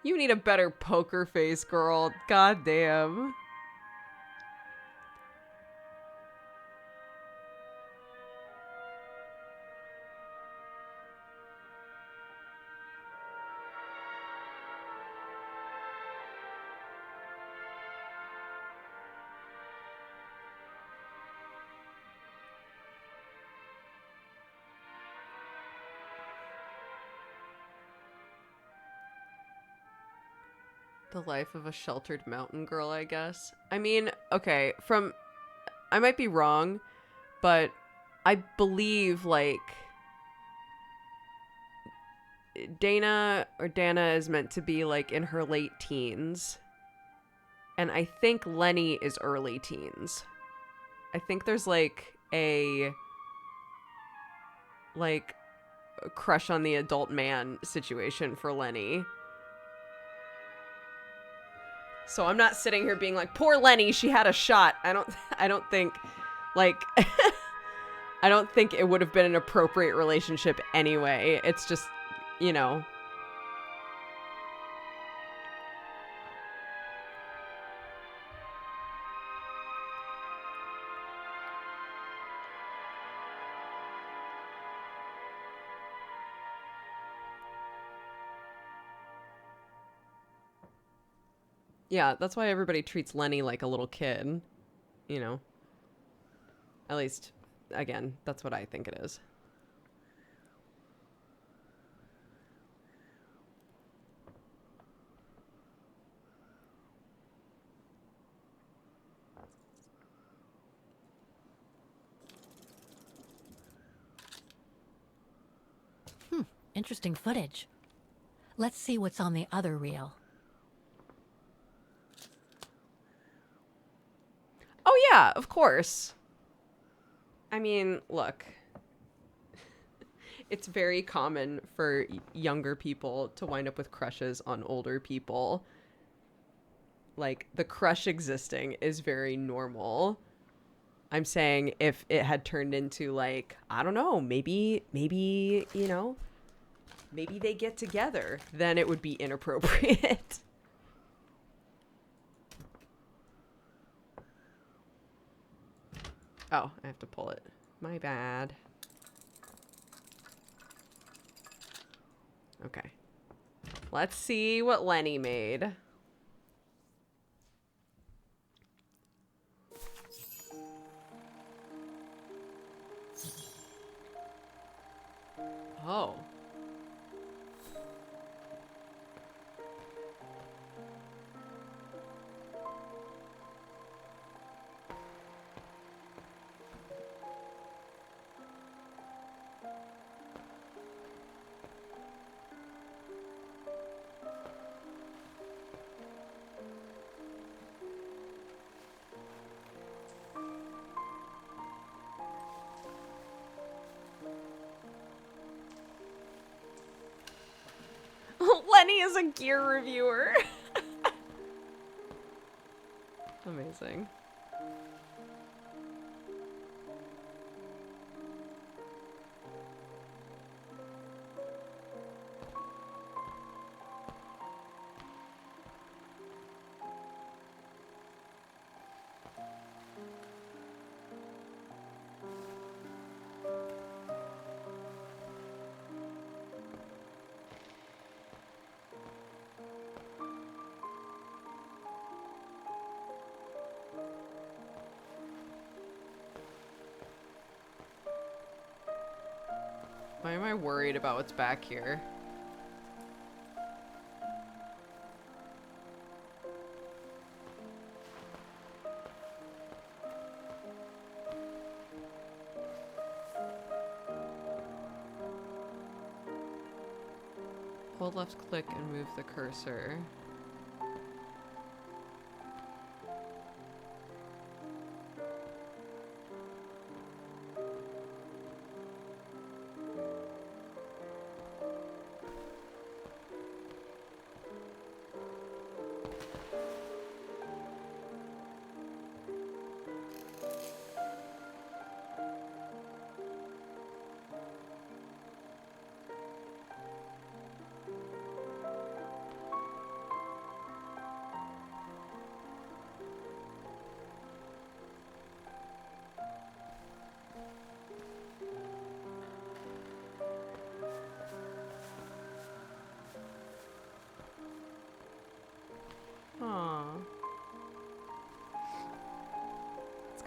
You need a better poker face, girl. God damn. The life of a sheltered mountain girl, I guess. I mean, okay, I might be wrong, but I believe, like, Dana is meant to be, like, in her late teens. And I think Lenny is early teens. I think there's, like, a crush on the adult man situation for Lenny. So I'm not sitting here being like, poor Lenny, she had a shot. I don't think, like, I don't think it would have been an appropriate relationship anyway. It's just, you know. Yeah, that's why everybody treats Lenny like a little kid, you know. At least, again, that's what I think it is. Interesting footage. Let's see what's on the other reel. Oh yeah, of course. I mean, look. It's very common for younger people to wind up with crushes on older people. Like, the crush existing is very normal. I'm saying if it had turned into, like, I don't know, maybe, you know, maybe they get together, then it would be inappropriate. Oh, I have to pull it. My bad. Okay. Let's see what Lenny made. Oh. Lenny is a gear reviewer. Amazing. Why am I worried about what's back here? Hold left click and move the cursor.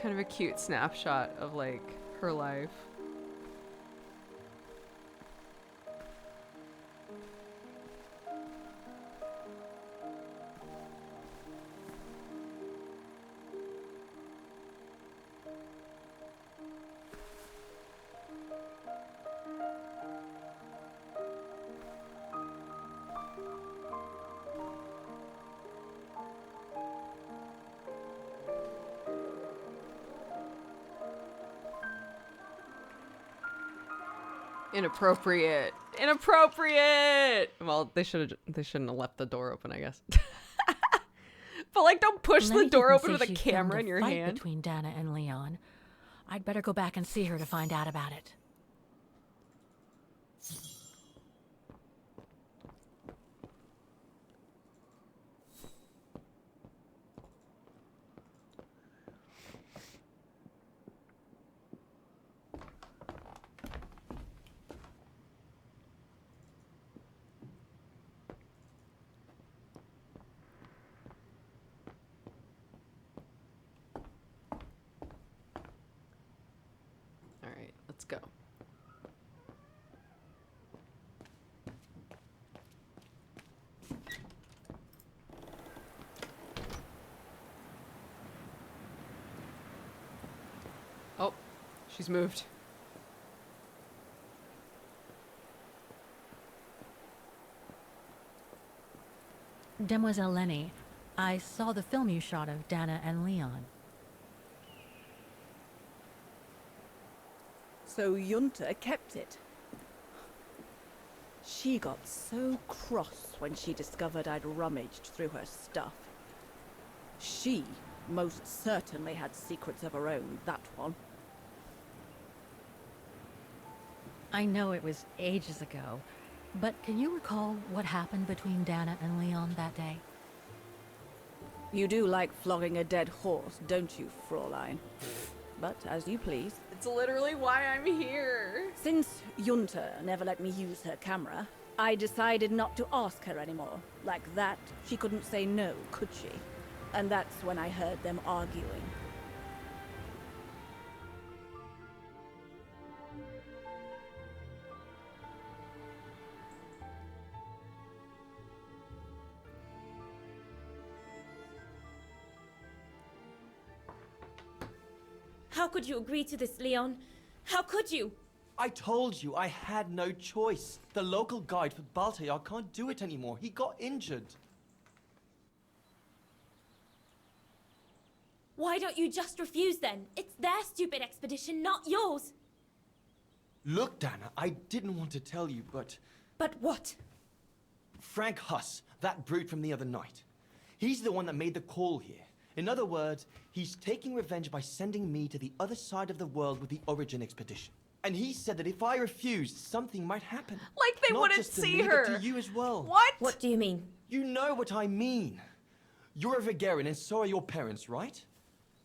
Kind of a cute snapshot of like her life. Inappropriate. Inappropriate. Well, they shouldn't have left the door open, I guess. But like, don't push the door open with a camera in your hand. Between Dana and Leon. I'd better go back and see her to find out about it. All right, let's go. Oh, she's moved. Demoiselle Lenny, I saw the film you shot of Dana and Leon. So Yunta kept it. She got so cross when she discovered I'd rummaged through her stuff. She most certainly had secrets of her own, that one. I know it was ages ago, but can you recall what happened between Dana and Leon that day? You do like flogging a dead horse, don't you, Fraulein? But as you please. It's literally why I'm here. Since Yunta never let me use her camera, I decided not to ask her anymore. Like that, she couldn't say no, could she? And that's when I heard them arguing. How could you agree to this, Leon? How could you? I told you I had no choice. The local guide for Baltayar can't do it anymore. He got injured. Why don't you just refuse then? It's their stupid expedition, not yours. Look, Dana, I didn't want to tell you, but... But what? Frank Huss, that brute from the other night. He's the one that made the call here. In other words, he's taking revenge by sending me to the other side of the world with the Origin expedition. And he said that if I refused, something might happen. Like they Not wouldn't just to see me, her. but to you as well. What? What do you mean? You know what I mean. You're a Vigarian and so are your parents, right?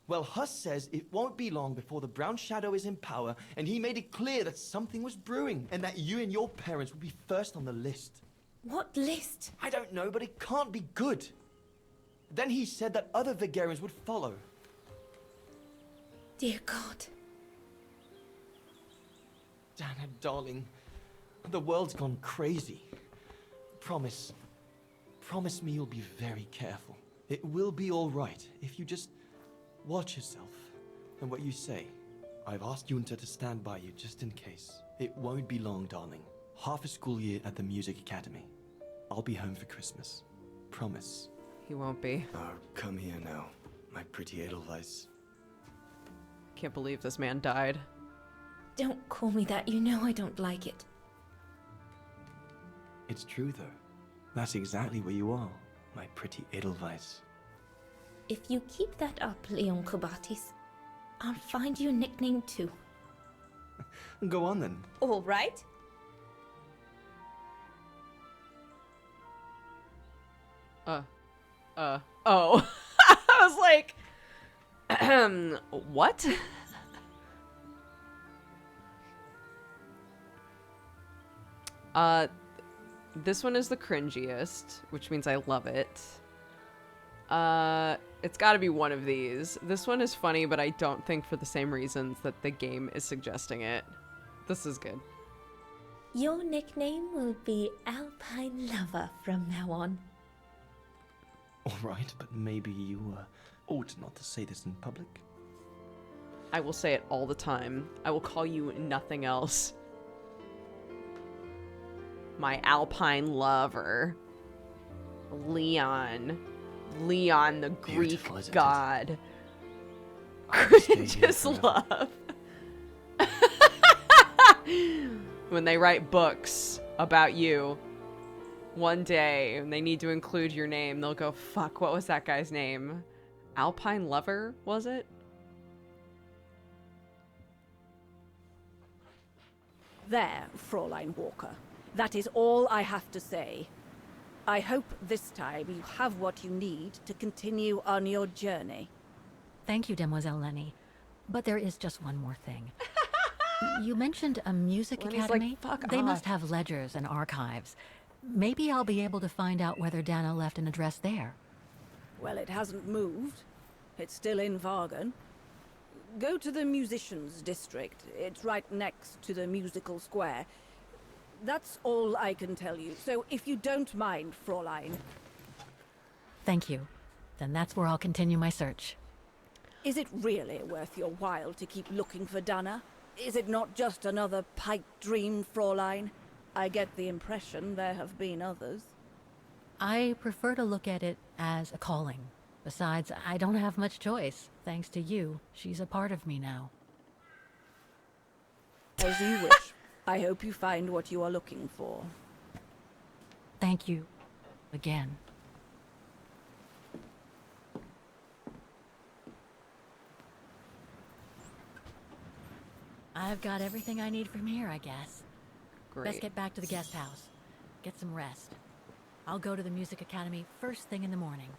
Well, Huss says it won't be long before the Brown Shadow is in power, and he made it clear that something was brewing, and that you and your parents would be first on the list. What list? I don't know, but it can't be good. Then he said that other Vigarians would follow. Dear God. Dana, darling, the world's gone crazy. Promise me you'll be very careful. It will be all right if you just watch yourself and what you say. I've asked Yunta to stand by you just in case. It won't be long, darling. Half a school year at the Music Academy. I'll be home for Christmas. Promise. He won't be. Oh, come here now, my pretty Edelweiss. Can't believe this man died. Don't call me that. You know I don't like it. It's true, though. That's exactly where you are, my pretty Edelweiss. If you keep that up, Leon Kobatis, I'll find you a nickname too. Go on, then. All right. Oh. I was like, what? This one is the cringiest, which means I love it. It's gotta be one of these. This one is funny, but I don't think for the same reasons that the game is suggesting it. This is good. Your nickname will be Alpine Lover from now on. All right, but maybe you ought not to say this in public. I will say it all the time. I will call you nothing else. My Alpine Lover. Leon. Leon, the Greek god. Just love. When they write books about you, one day, and they need to include your name, they'll go, fuck, what was that guy's name? Alpine Lover, was it? There, Fräulein Walker. That is all I have to say. I hope this time you have what you need to continue on your journey. Thank you, Demoiselle Lenny. But there is just one more thing. You mentioned a music Lenny's academy? like, "Fuck They off." must have ledgers and archives. Maybe I'll be able to find out whether Dana left an address there. Well, it hasn't moved. It's still in Vagen. Go to the musicians' district. It's right next to the musical square. That's all I can tell you. So if you don't mind, Fräulein. Thank you. Then that's where I'll continue my search. Is it really worth your while to keep looking for Dana? Is it not just another pipe dream, Fräulein? I get the impression there have been others. I prefer to look at it as a calling. Besides, I don't have much choice. Thanks to you, she's a part of me now. As you wish. I hope you find what you are looking for. Thank you. Again. I've got everything I need from here, I guess. Great. Best get back to the guest house. Get some rest. I'll go to the music academy first thing in the morning.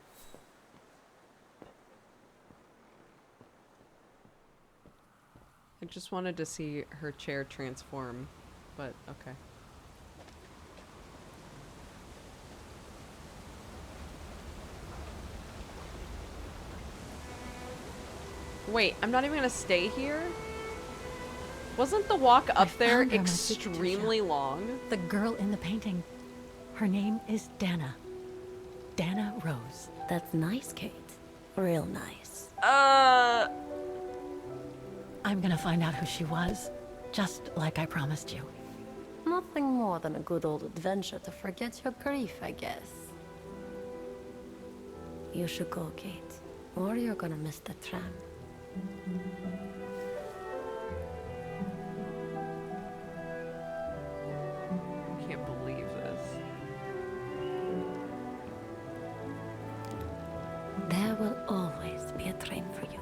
I just wanted to see her chair transform, but okay. Wait, I'm not even gonna stay here? Wasn't the walk up there found her, my secret extremely long? The girl in the painting, her name is Dana. Dana Rose. That's nice, Kate. Real nice. I'm gonna find out who she was, just like I promised you. Nothing more than a good old adventure to forget your grief, I guess. You should go, Kate, or you're gonna miss the tram. I can't believe this. There will always be a train for you.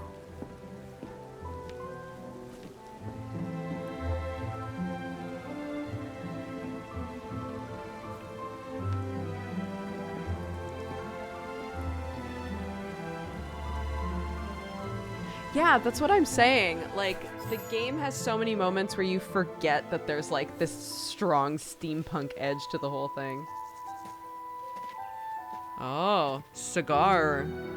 Yeah, that's what I'm saying. Like, the game has so many moments where you forget that there's like this strong steampunk edge to the whole thing. Oh, Cigarman.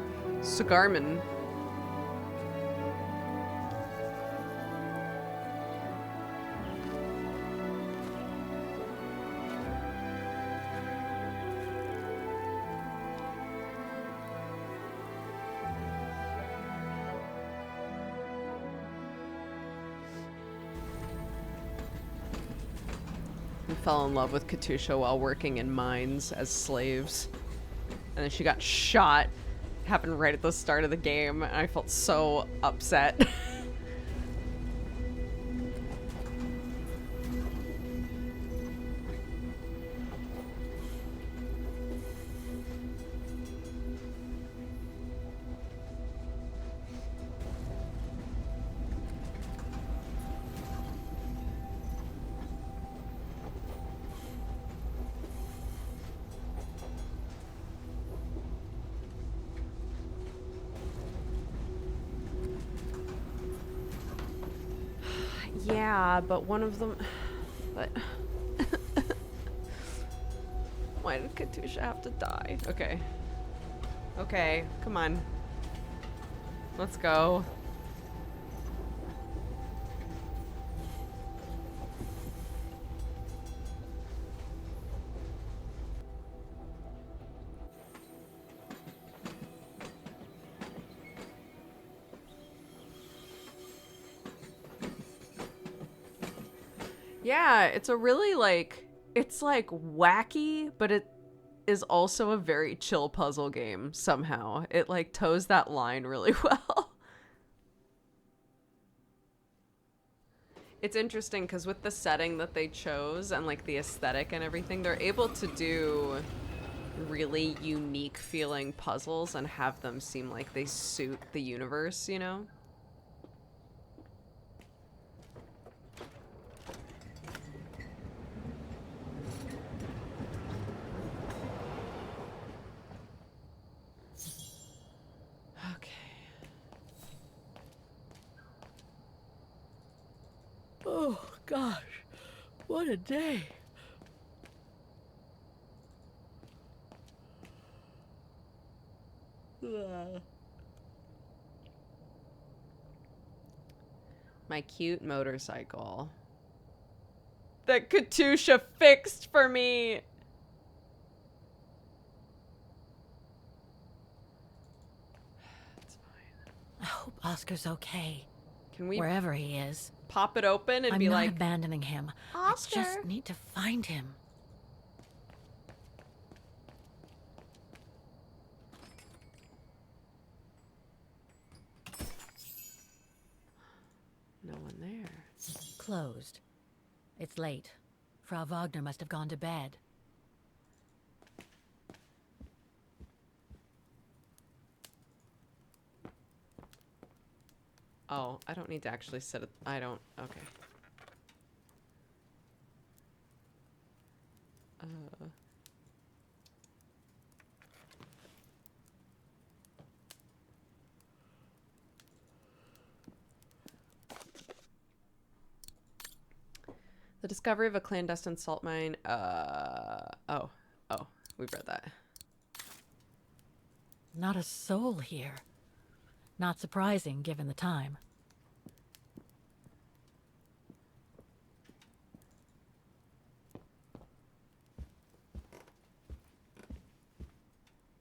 Fell in love with Katusha while working in mines as slaves. And then she got shot. Happened right at the start of the game, and I felt so upset. Yeah, but one of them... But... Why did Katusha have to die? Okay. Okay, come on. Let's go. Yeah, it's a really like, it's like wacky, but it is also a very chill puzzle game somehow. It like toes that line really well. It's interesting because with the setting that they chose and like the aesthetic and everything, they're able to do really unique feeling puzzles and have them seem like they suit the universe, you know? Gosh, what a day. My cute motorcycle that Katusha fixed for me. I hope Oscar's okay. Can we wherever he is, pop it open and I'm be not like, abandoning him. Oscar. I just need to find him. No one there. Closed. It's late. Frau Wagner must have gone to bed. Oh, I don't need to actually set it. I don't. Okay. The discovery of a clandestine salt mine. Oh, we've read that. Not a soul here. Not surprising, given the time.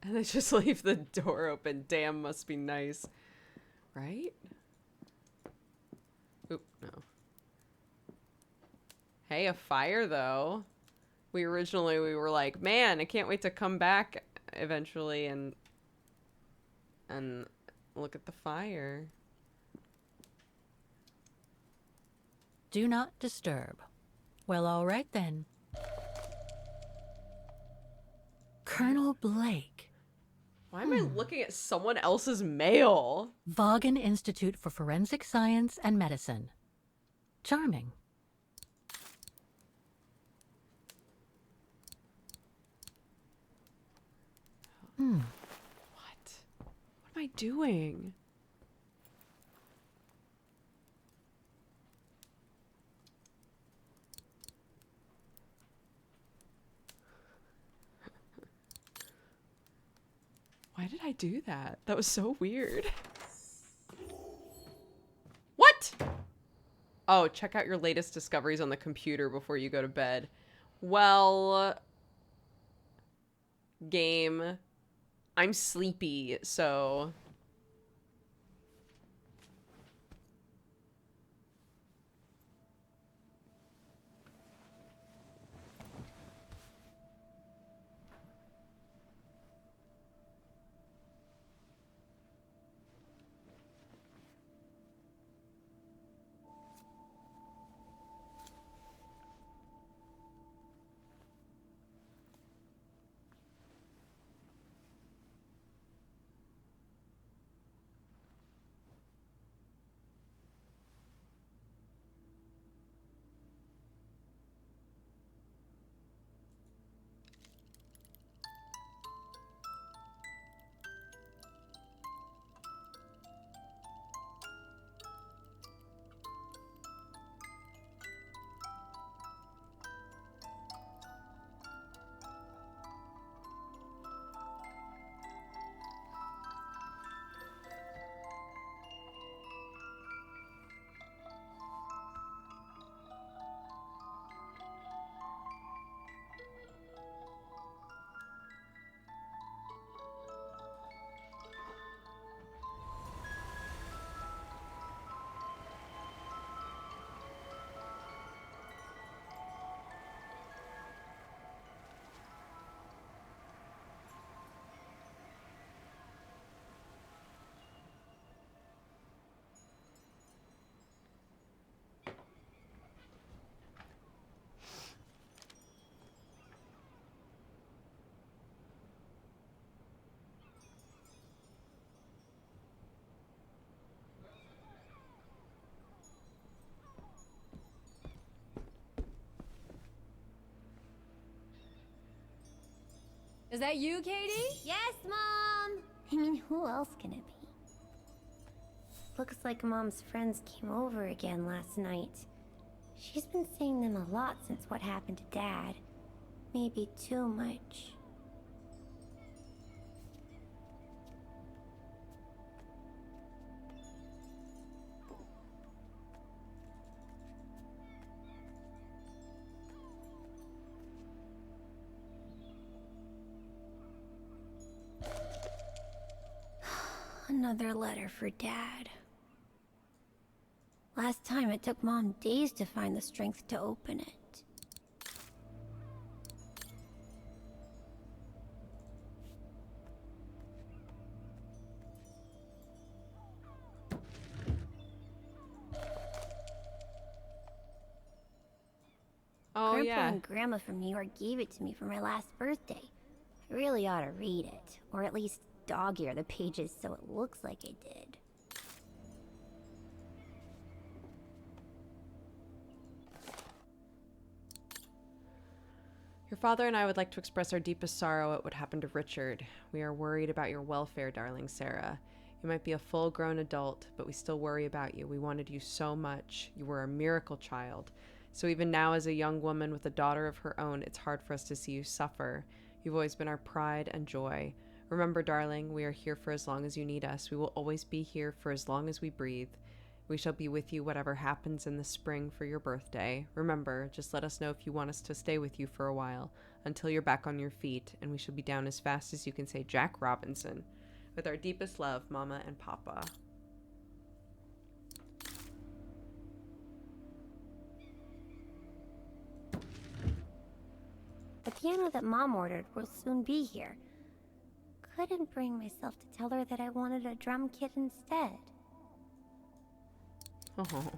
And they just leave the door open. Damn, must be nice. Right? Oop, no. Hey, a fire, though. We were like, man, I can't wait to come back eventually and look at the fire. Do not disturb. Well, all right then. Colonel Blake. Why am I looking at someone else's mail? Vaughan Institute for Forensic Science and Medicine. Charming. What? What am I doing? Why did I do that? That was so weird. What? Oh, check out your latest discoveries on the computer before you go to bed. Well, game, I'm sleepy, so... Is that you, Katie? Yes, Mom! I mean, who else can it be? Looks like Mom's friends came over again last night. She's been saying them a lot since what happened to Dad. Maybe too much. Another letter for Dad. Last time it took Mom days to find the strength to open it. Oh, Grandpa yeah. and Grandma from New York gave it to me for my last birthday. I really ought to read it, or at least dog-ear the pages so it looks like I did. Your father and I would like to express our deepest sorrow at what happened to Richard. We are worried about your welfare, darling Sarah. You might be a full-grown adult, but we still worry about you. We wanted you so much. You were a miracle child. So even now, as a young woman with a daughter of her own, it's hard for us to see you suffer. You've always been our pride and joy. Remember, darling, we are here for as long as you need us. We will always be here for as long as we breathe. We shall be with you whatever happens in the spring for your birthday. Remember, just let us know if you want us to stay with you for a while, until you're back on your feet, and we shall be down as fast as you can say Jack Robinson. With our deepest love, Mama and Papa. The piano that Mom ordered will soon be here. Couldn't bring myself to tell her that I wanted a drum kit instead. Oh.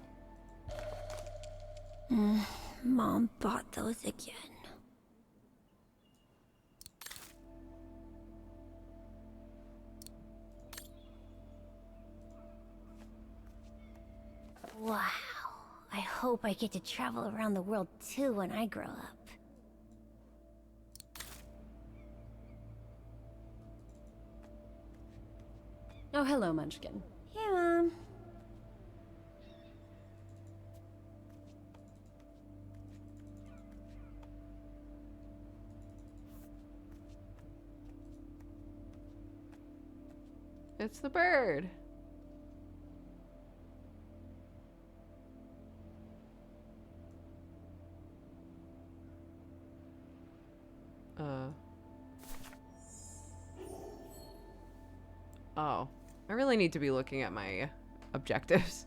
Mom bought those again. Wow. I hope I get to travel around the world too when I grow up. Oh, hello, Munchkin. Hey, Mom. It's the bird. Oh. I really need to be looking at my objectives.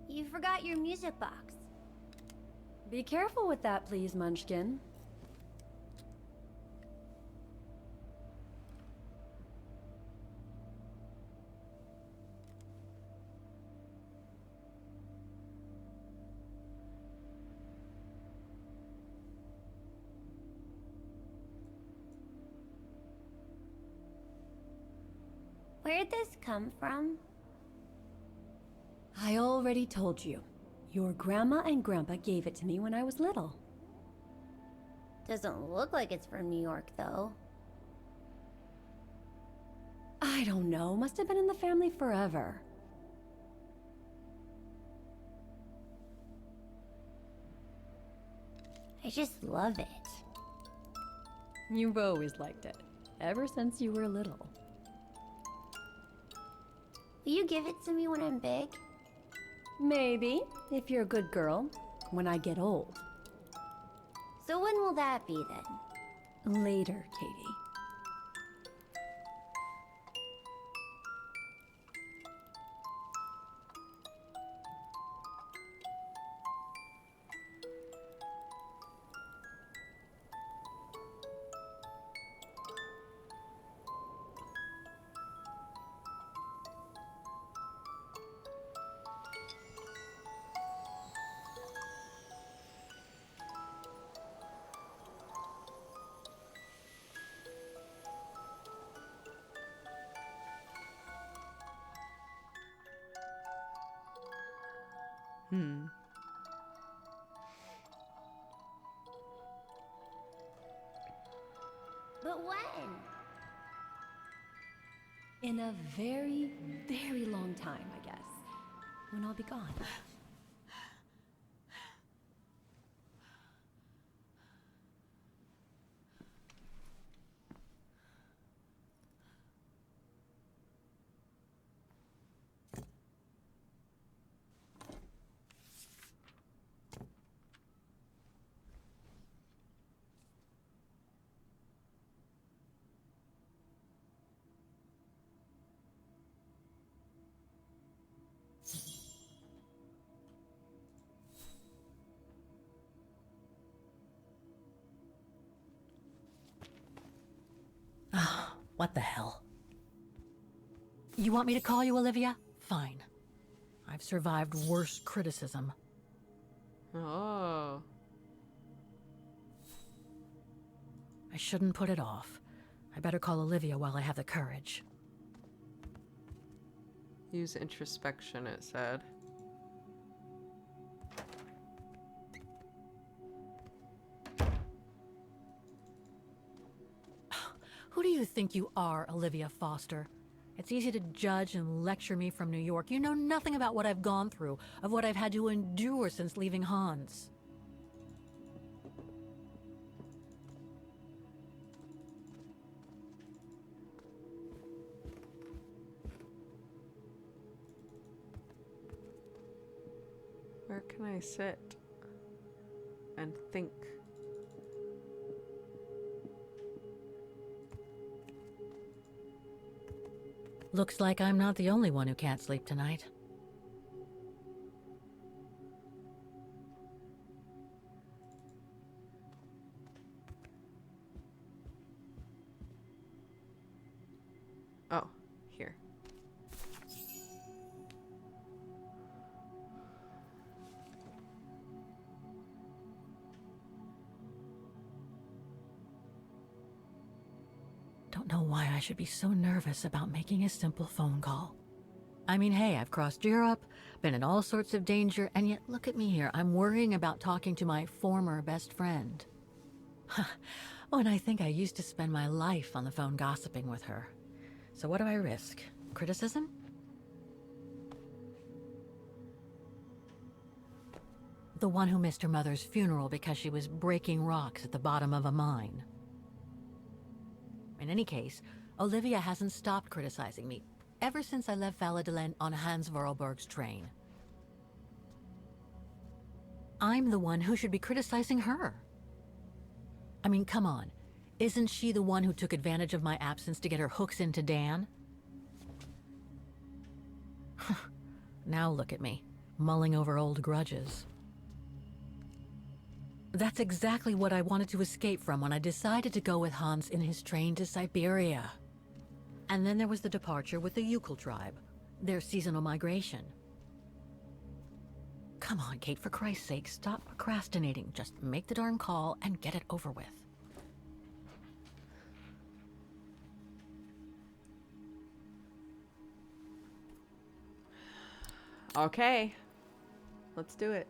You forgot your music box. Be careful with that, please, Munchkin. Where'd this come from? I already told you. Your grandma and grandpa gave it to me when I was little. Doesn't look like it's from New York, though. I don't know. Must have been in the family forever. I just love it. You've always liked it. Ever since you were little. Will you give it to me when I'm big? Maybe, if you're a good girl, when I get old. So when will that be then? Later, Katie. In a very, very long time, I guess. When I'll be gone. What the hell? You want me to call you Olivia? Fine. I've survived worse criticism. Oh. I shouldn't put it off. I better call Olivia while I have the courage. Use introspection, it said. Who do you think you are, Olivia Foster? It's easy to judge and lecture me from New York. You know nothing about what I've gone through, of what I've had to endure since leaving Hans. Where can I sit and think? Looks like I'm not the only one who can't sleep tonight. Oh, here. Don't know why I should be so nervous about making a simple phone call. I mean, hey, I've crossed Europe, been in all sorts of danger, and yet look at me here. I'm worrying about talking to my former best friend. Oh, and I think I used to spend my life on the phone gossiping with her. So what do I risk? Criticism? The one who missed her mother's funeral because she was breaking rocks at the bottom of a mine. In any case, Olivia hasn't stopped criticizing me ever since I left Valladolid on Hans Vorarlberg's train. I'm the one who should be criticizing her. I mean, come on. Isn't she the one who took advantage of my absence to get her hooks into Dan? Now look at me, mulling over old grudges. That's exactly what I wanted to escape from when I decided to go with Hans in his train to Syberia. And then there was the departure with the Yukon tribe, their seasonal migration. Come on, Kate, for Christ's sake, stop procrastinating. Just make the darn call and get it over with. Okay. Let's do it.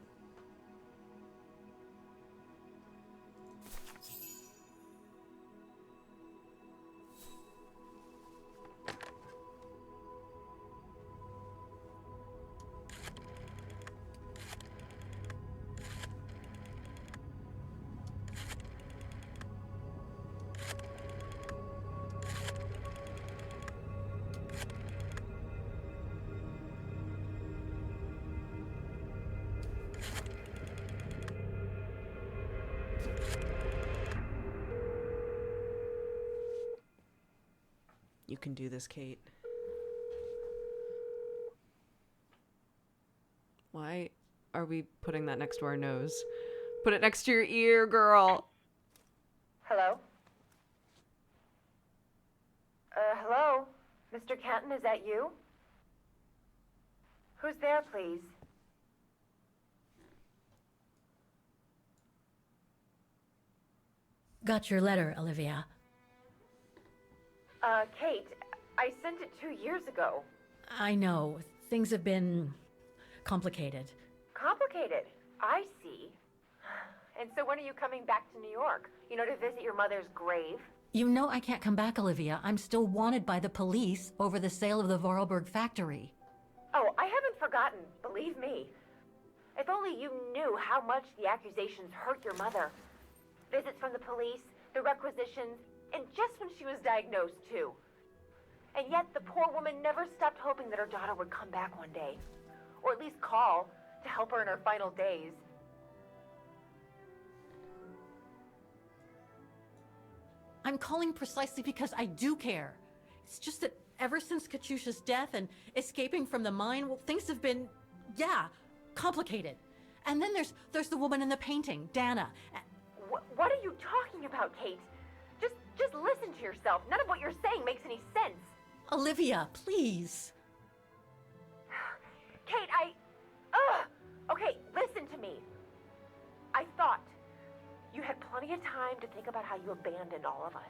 You can do this, Kate. Why are we putting that next to our nose? Put it next to your ear, girl. Hello? Hello? Mr. Canton, is that you? Who's there, please? Got your letter, Olivia. Kate, I sent it 2 years ago. I know, things have been complicated. Complicated? I see. And so when are you coming back to New York? You know, to visit your mother's grave? You know I can't come back, Olivia. I'm still wanted by the police over the sale of the Vorarlberg factory. Oh, I haven't forgotten, believe me. If only you knew how much the accusations hurt your mother. Visits from the police, the requisitions, and just when she was diagnosed, too. And yet the poor woman never stopped hoping that her daughter would come back one day. Or at least call to help her in her final days. I'm calling precisely because I do care. It's just that ever since Katyusha's death and escaping from the mine, well, things have been, yeah, complicated. And then there's the woman in the painting, Dana. What are you talking about, Kate? Just listen to yourself. None of what you're saying makes any sense. Olivia, please. Kate, Okay, listen to me. I thought you had plenty of time to think about how you abandoned all of us.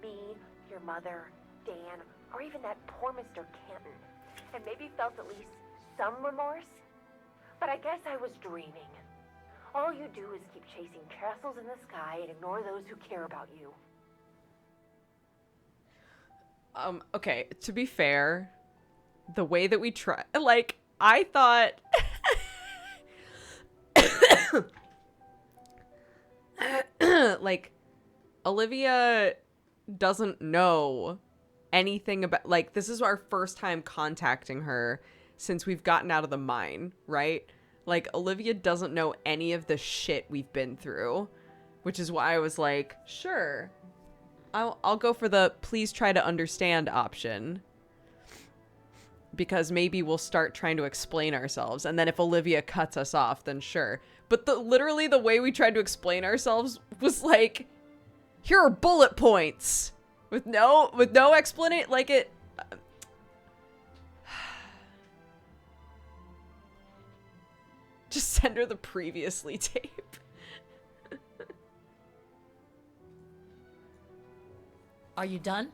Me, your mother, Dan, or even that poor Mr. Canton. And maybe felt at least some remorse. But I guess I was dreaming. All you do is keep chasing castles in the sky and ignore those who care about you. Okay, to be fair, the way that we try, like, I thought... like, Olivia doesn't know anything about, like, this is our first time contacting her since we've gotten out of the mine, right? Like, Olivia doesn't know any of the shit we've been through, which is why I was like, sure, I'll go for the please try to understand option, because maybe we'll start trying to explain ourselves, and then if Olivia cuts us off, then sure. But literally the way we tried to explain ourselves was like, here are bullet points with no explanation. Like, it just send her the previously tape. Are you done?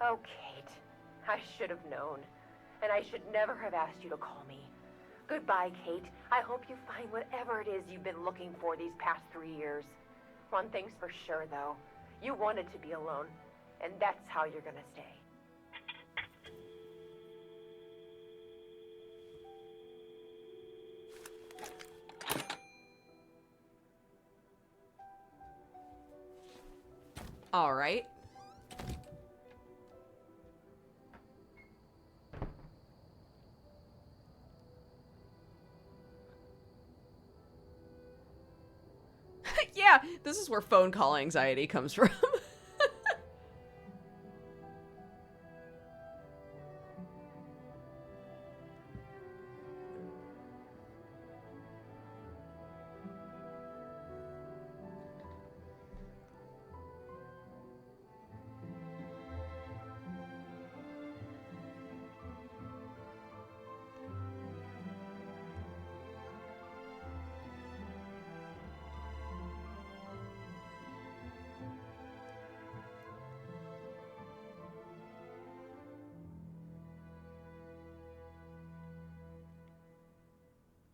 Oh, Kate. I should have known. And I should never have asked you to call me. Goodbye, Kate. I hope you find whatever it is you've been looking for these past 3 years. One thing's for sure, though. You wanted to be alone. And that's how you're gonna stay. All right. Yeah, this is where phone call anxiety comes from.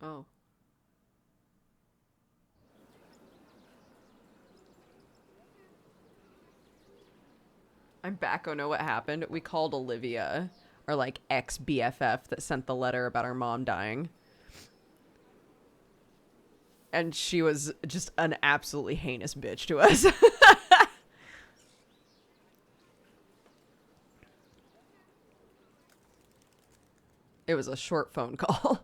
Oh. I'm back. Oh no, what happened? We called Olivia, our like ex-BFF that sent the letter about our mom dying. And she was just an absolutely heinous bitch to us. It was a short phone call.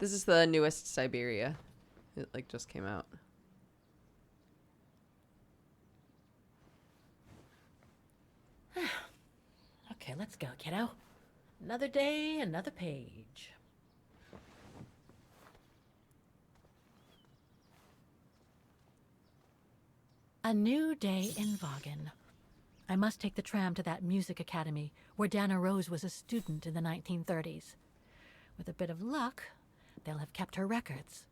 This is the newest Syberia. It like just came out. Okay, let's go, kiddo. Another day, another page. A new day in Vaughan. I must take the tram to that music academy where Dana Rose was a student in the 1930s. With a bit of luck, they'll have kept her records.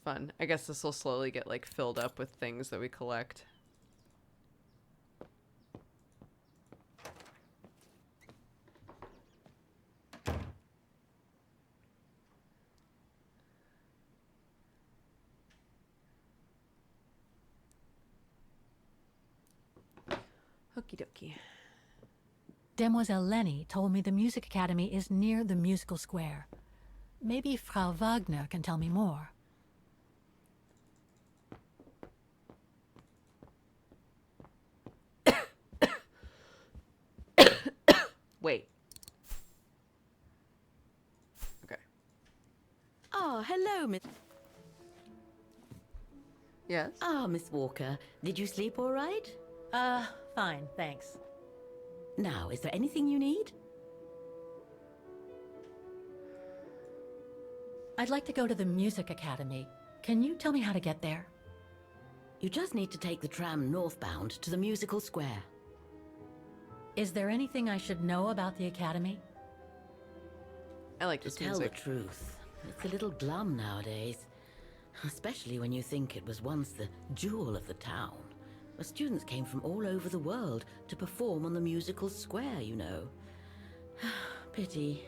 fun. I guess this will slowly get like filled up with things that we collect. Okie dokie. Demoiselle Lenny told me the Music Academy is near the musical square. Maybe Frau Wagner can tell me more. Wait. Okay. Oh, hello, Miss... Yes? Ah, Miss Walker. Did you sleep all right? Fine, thanks. Now, is there anything you need? I'd like to go to the Music Academy. Can you tell me how to get there? You just need to take the tram northbound to the musical square. Is there anything I should know about the Academy? I like To this tell music. the truth, it's a little glum nowadays. Especially when you think it was once the jewel of the town. Where students came from all over the world to perform on the musical square, you know. Pity.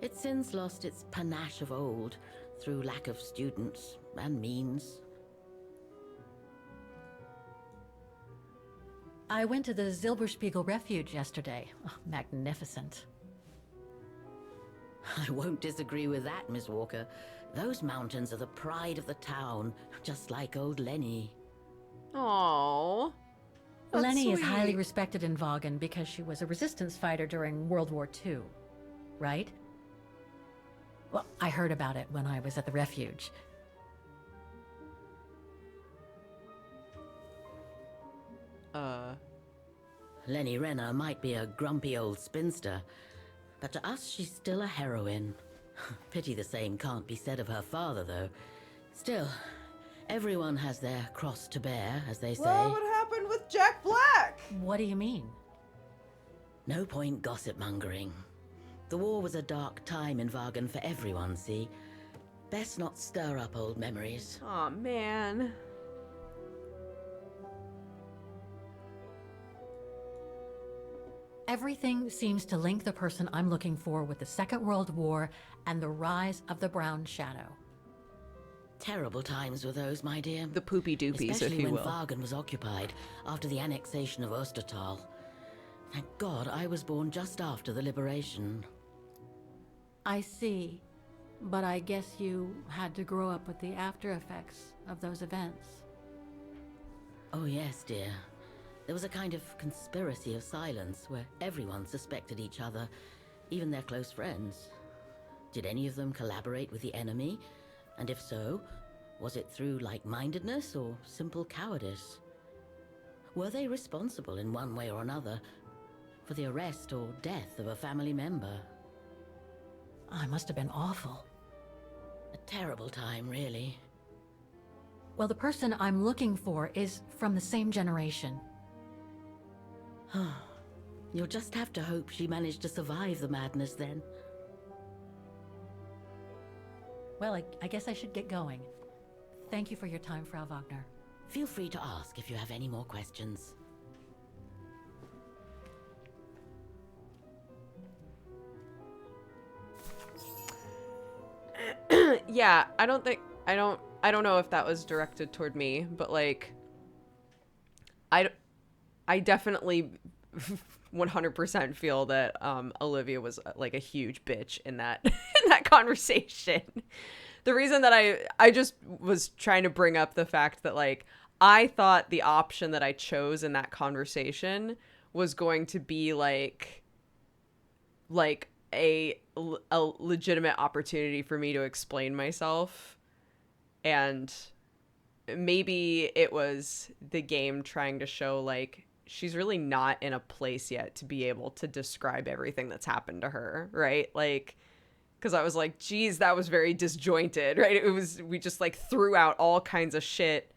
It's since lost its panache of old through lack of students and means. I went to the Silberspiegel Refuge yesterday. Oh, magnificent. I won't disagree with that, Miss Walker. Those mountains are the pride of the town, just like old Lenny. Aww. Lenny is highly respected in Vaughan because she was a resistance fighter during World War II, right? Well, I heard about it when I was at the refuge. Lenny Renner might be a grumpy old spinster, but to us she's still a heroine. Pity the same can't be said of her father, though. Still, everyone has their cross to bear, as they say. Well, what happened with Jack Black? What do you mean? No point gossip-mongering. The war was a dark time in Vaughan for everyone, see? Best not stir up old memories. Aw, man. Everything seems to link the person I'm looking for with the Second World War and the rise of the Brown Shadow. Terrible times were those, my dear. The poopy doopies, Especially if you when will. Vaughan was occupied after the annexation of Ostertal. Thank God I was born just after the liberation. I see. But I guess you had to grow up with the after effects of those events. Oh yes, dear. There was a kind of conspiracy of silence where everyone suspected each other, even their close friends. Did any of them collaborate with the enemy? And if so, was it through like-mindedness or simple cowardice? Were they responsible in one way or another for the arrest or death of a family member? I must have been awful. A terrible time, really. Well, the person I'm looking for is from the same generation. You'll just have to hope she managed to survive the madness then. Well, I guess I should get going. Thank you for your time, Frau Wagner. Feel free to ask if you have any more questions. Yeah, I don't know if that was directed toward me, but like I definitely 100% feel that Olivia was like a huge bitch in that in that conversation. The reason that I just was trying to bring up the fact that like I thought the option that I chose in that conversation was going to be like a legitimate opportunity for me to explain myself, and maybe it was the game trying to show like she's really not in a place yet to be able to describe everything that's happened to her, right? Like, because I was like, geez, that was very disjointed, right? We just like threw out all kinds of shit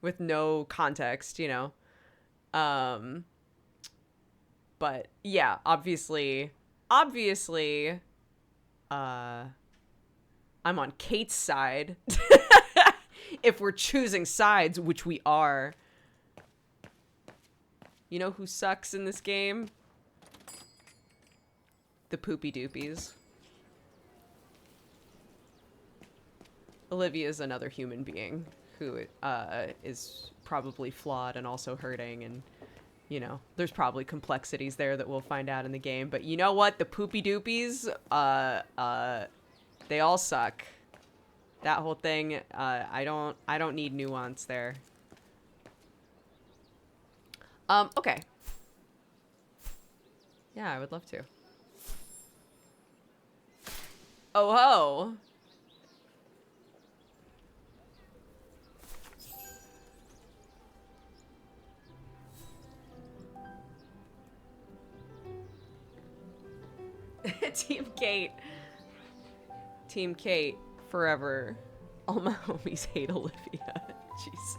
with no context, you know? But yeah, obviously, I'm on Kate's side. if we're choosing sides, which we are. You know who sucks in this game? The poopy doopies. Olivia is another human being who is probably flawed and also hurting, and you know, there's probably complexities there that we'll find out in the game. But you know what? The poopy doopies, they all suck. That whole thing, I don't need nuance there. Okay. Yeah, I would love to. Oh ho! Team Kate. Team Kate forever. All my homies hate Olivia. Jeez.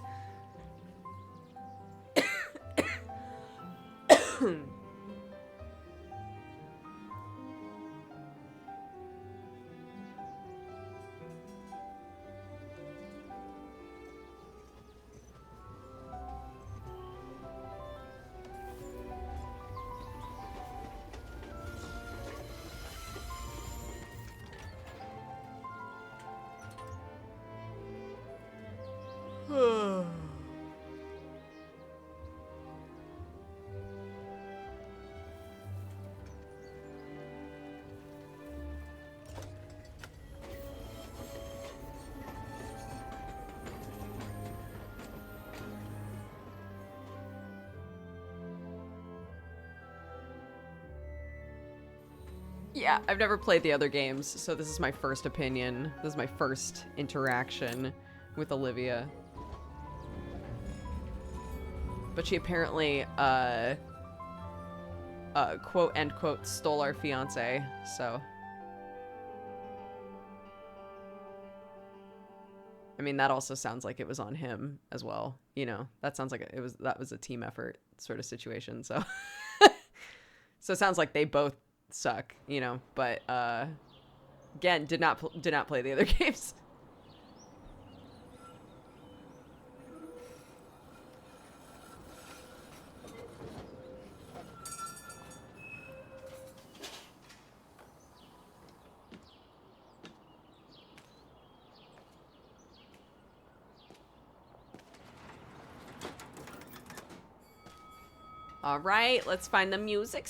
Yeah, I've never played the other games, so this is my first opinion. This is my first interaction with Olivia. But she apparently, quote, end quote, stole our fiance, so. I mean, that also sounds like it was on him as well. You know, that sounds like that was a team effort sort of situation, so. So it sounds like they both suck, you know, but again, did not play the other games. All right, let's find the music.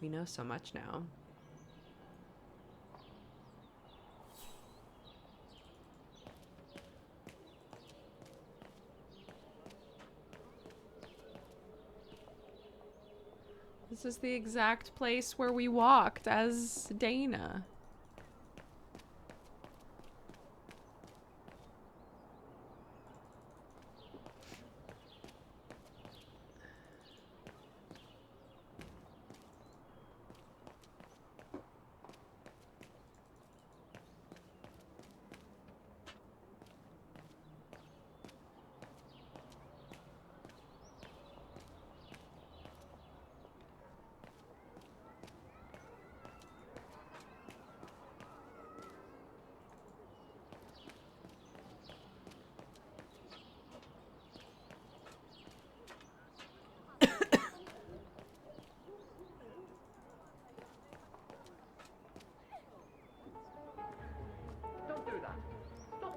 We know so much now. This is the exact place where we walked as Dana.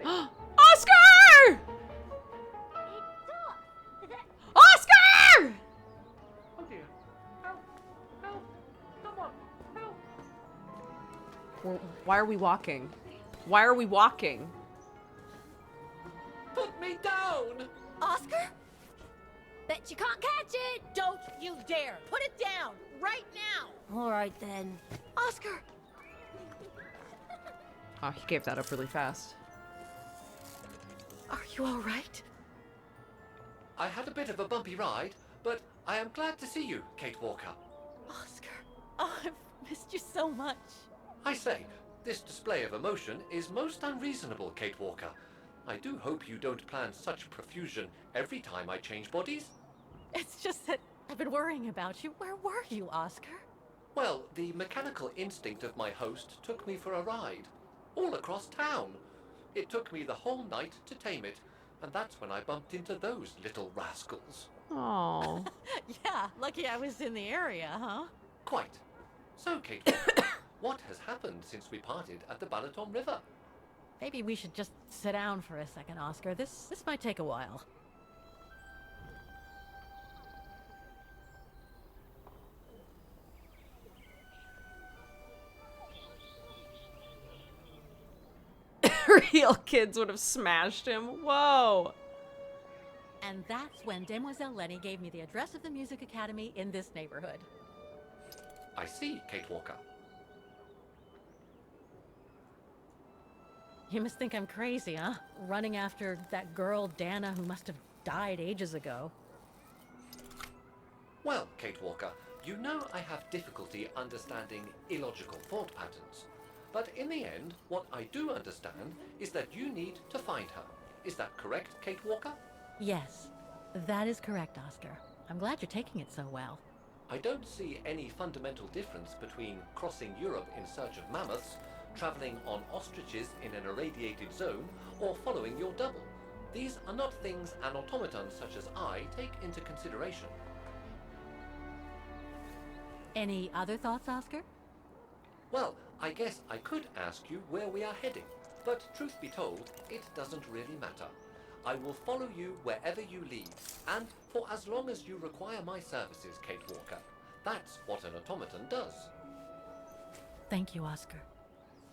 Oscar! Oscar! Oh dear. Help! Help! Someone! Help! Why are we walking? Why are we walking? Put me down! Oscar? Bet you can't catch it! Don't you dare! Put it down! Right now! Alright then. Oscar! Oh, he gave that up really fast. Are you alright? I had a bit of a bumpy ride, but I am glad to see you, Kate Walker. Oscar, oh, I've missed you so much. I say, this display of emotion is most unreasonable, Kate Walker. I do hope you don't plan such profusion every time I change bodies. It's just that I've been worrying about you. Where were you, Oscar? Well, the mechanical instinct of my host took me for a ride. All across town. It took me the whole night to tame it, and that's when I bumped into those little rascals. Oh. Yeah, lucky I was in the area, huh? Quite. So, Kate Walker, what has happened since we parted at the Balaton River? Maybe we should just sit down for a second, Oscar. This might take a while. Real kids would have smashed him. Whoa. And that's when Demoiselle Lenny gave me the address of the Music Academy in this neighborhood. I see, Kate Walker. You must think I'm crazy, huh? Running after that girl, Dana, who must have died ages ago. Well, Kate Walker, you know I have difficulty understanding illogical thought patterns. But in the end, what I do understand is that you need to find her. Is that correct, Kate Walker? Yes, that is correct, Oscar. I'm glad you're taking it so well. I don't see any fundamental difference between crossing Europe in search of mammoths, traveling on ostriches in an irradiated zone, or following your double. These are not things an automaton such as I take into consideration. Any other thoughts, Oscar? Well, I guess I could ask you where we are heading, but truth be told, it doesn't really matter. I will follow you wherever you lead, and for as long as you require my services, Kate Walker. That's what an automaton does. Thank you, Oscar.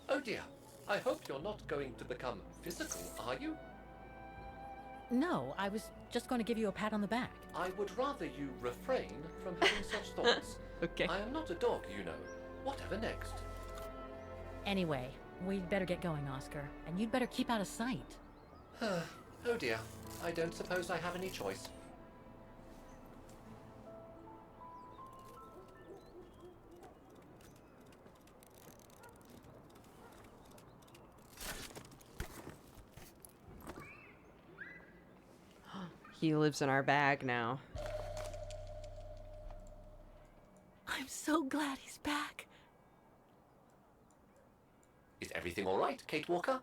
Oh dear, I hope you're not going to become physical, are you? No, I was just going to give you a pat on the back. I would rather you refrain from having such thoughts. Okay. I am not a dog, you know. Whatever next? Anyway, we'd better get going, Oscar, and you'd better keep out of sight. Oh dear, I don't suppose I have any choice. He lives in our bag now. I'm so glad he's back. Is everything all right, Kate Walker?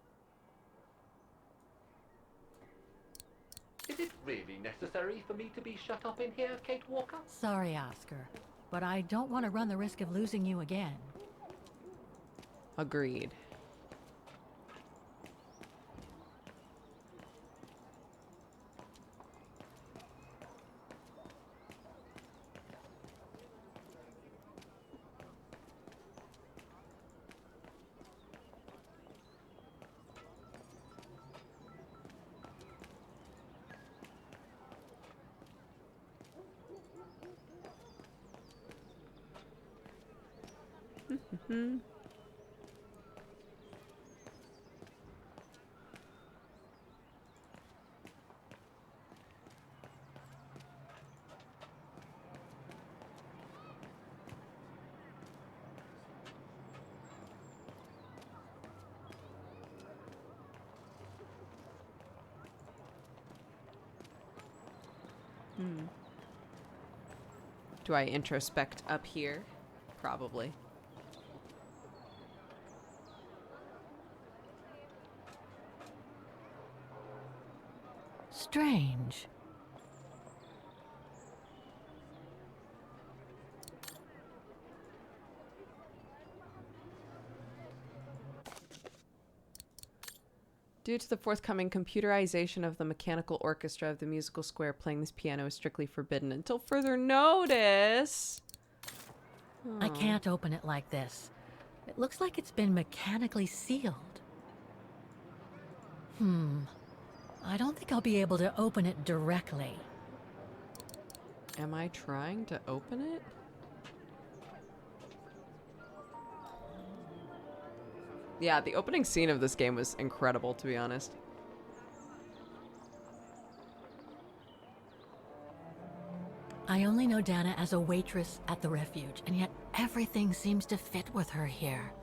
Is it really necessary for me to be shut up in here, Kate Walker? Sorry, Oscar, but I don't want to run the risk of losing you again. Agreed. Do I introspect up here? Probably. Strange. Due to the forthcoming computerization of the mechanical orchestra of the musical square, playing this piano is strictly forbidden until further notice. I can't open it like this. It looks like it's been mechanically sealed. I don't think I'll be able to open it directly. Am I trying to open it? Yeah, the opening scene of this game was incredible, to be honest. I only know Dana as a waitress at the refuge, and yet everything seems to fit with her here.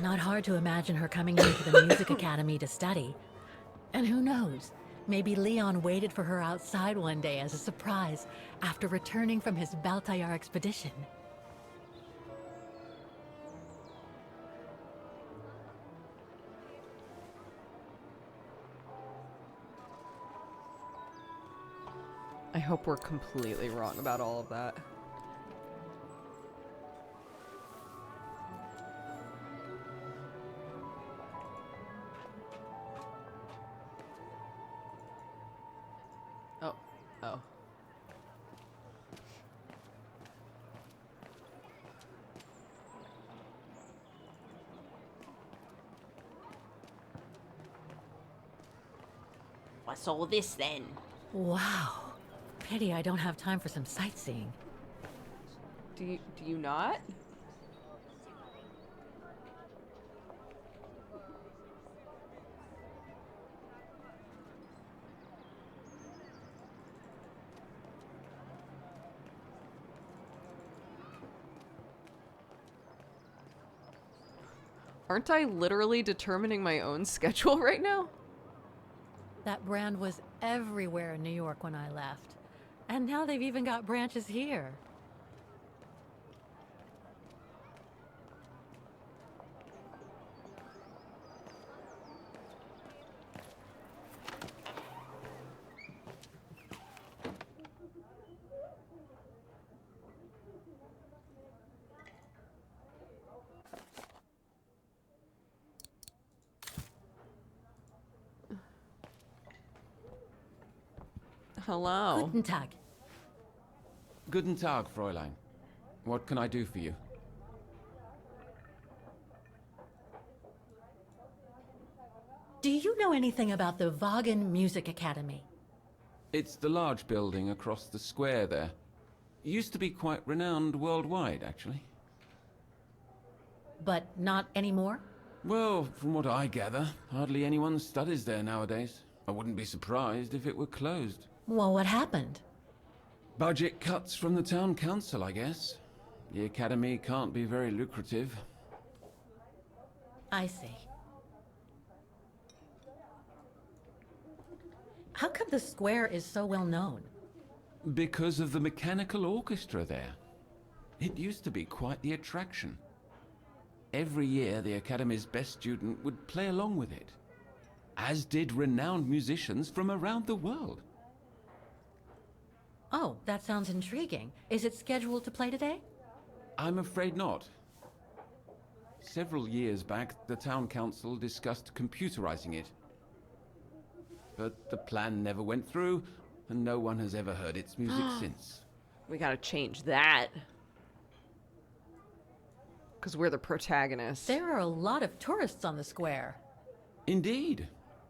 Not hard to imagine her coming into the music academy to study. And who knows, Maybe Leon waited for her outside one day as a surprise after returning from his Baltayar expedition. I hope we're completely wrong about all of that. Oh. What's all this then? Wow. Pity I don't have time for some sightseeing. Do you not? Aren't I literally determining my own schedule right now? That brand was everywhere in New York when I left. And now they've even got branches here. Hello. Guten Tag. Guten Tag, Fräulein. What can I do for you? Do you know anything about the Wagen Music Academy? It's the large building across the square there. Used to be quite renowned worldwide, actually. But not anymore? Well, from what I gather, hardly anyone studies there nowadays. I wouldn't be surprised if it were closed. Well, what happened? Budget cuts from the town council, I guess. The academy can't be very lucrative. I see. How come the square is so well known? Because of the mechanical orchestra there. It used to be quite the attraction. Every year, the academy's best student would play along with it, as did renowned musicians from around the world. Oh, that sounds intriguing. Is it scheduled to play today? I'm afraid not. Several years back, the town council discussed computerizing it. But the plan never went through, and no one has ever heard its music since. We gotta change that. Because we're the protagonists. There are a lot of tourists on the square. Indeed.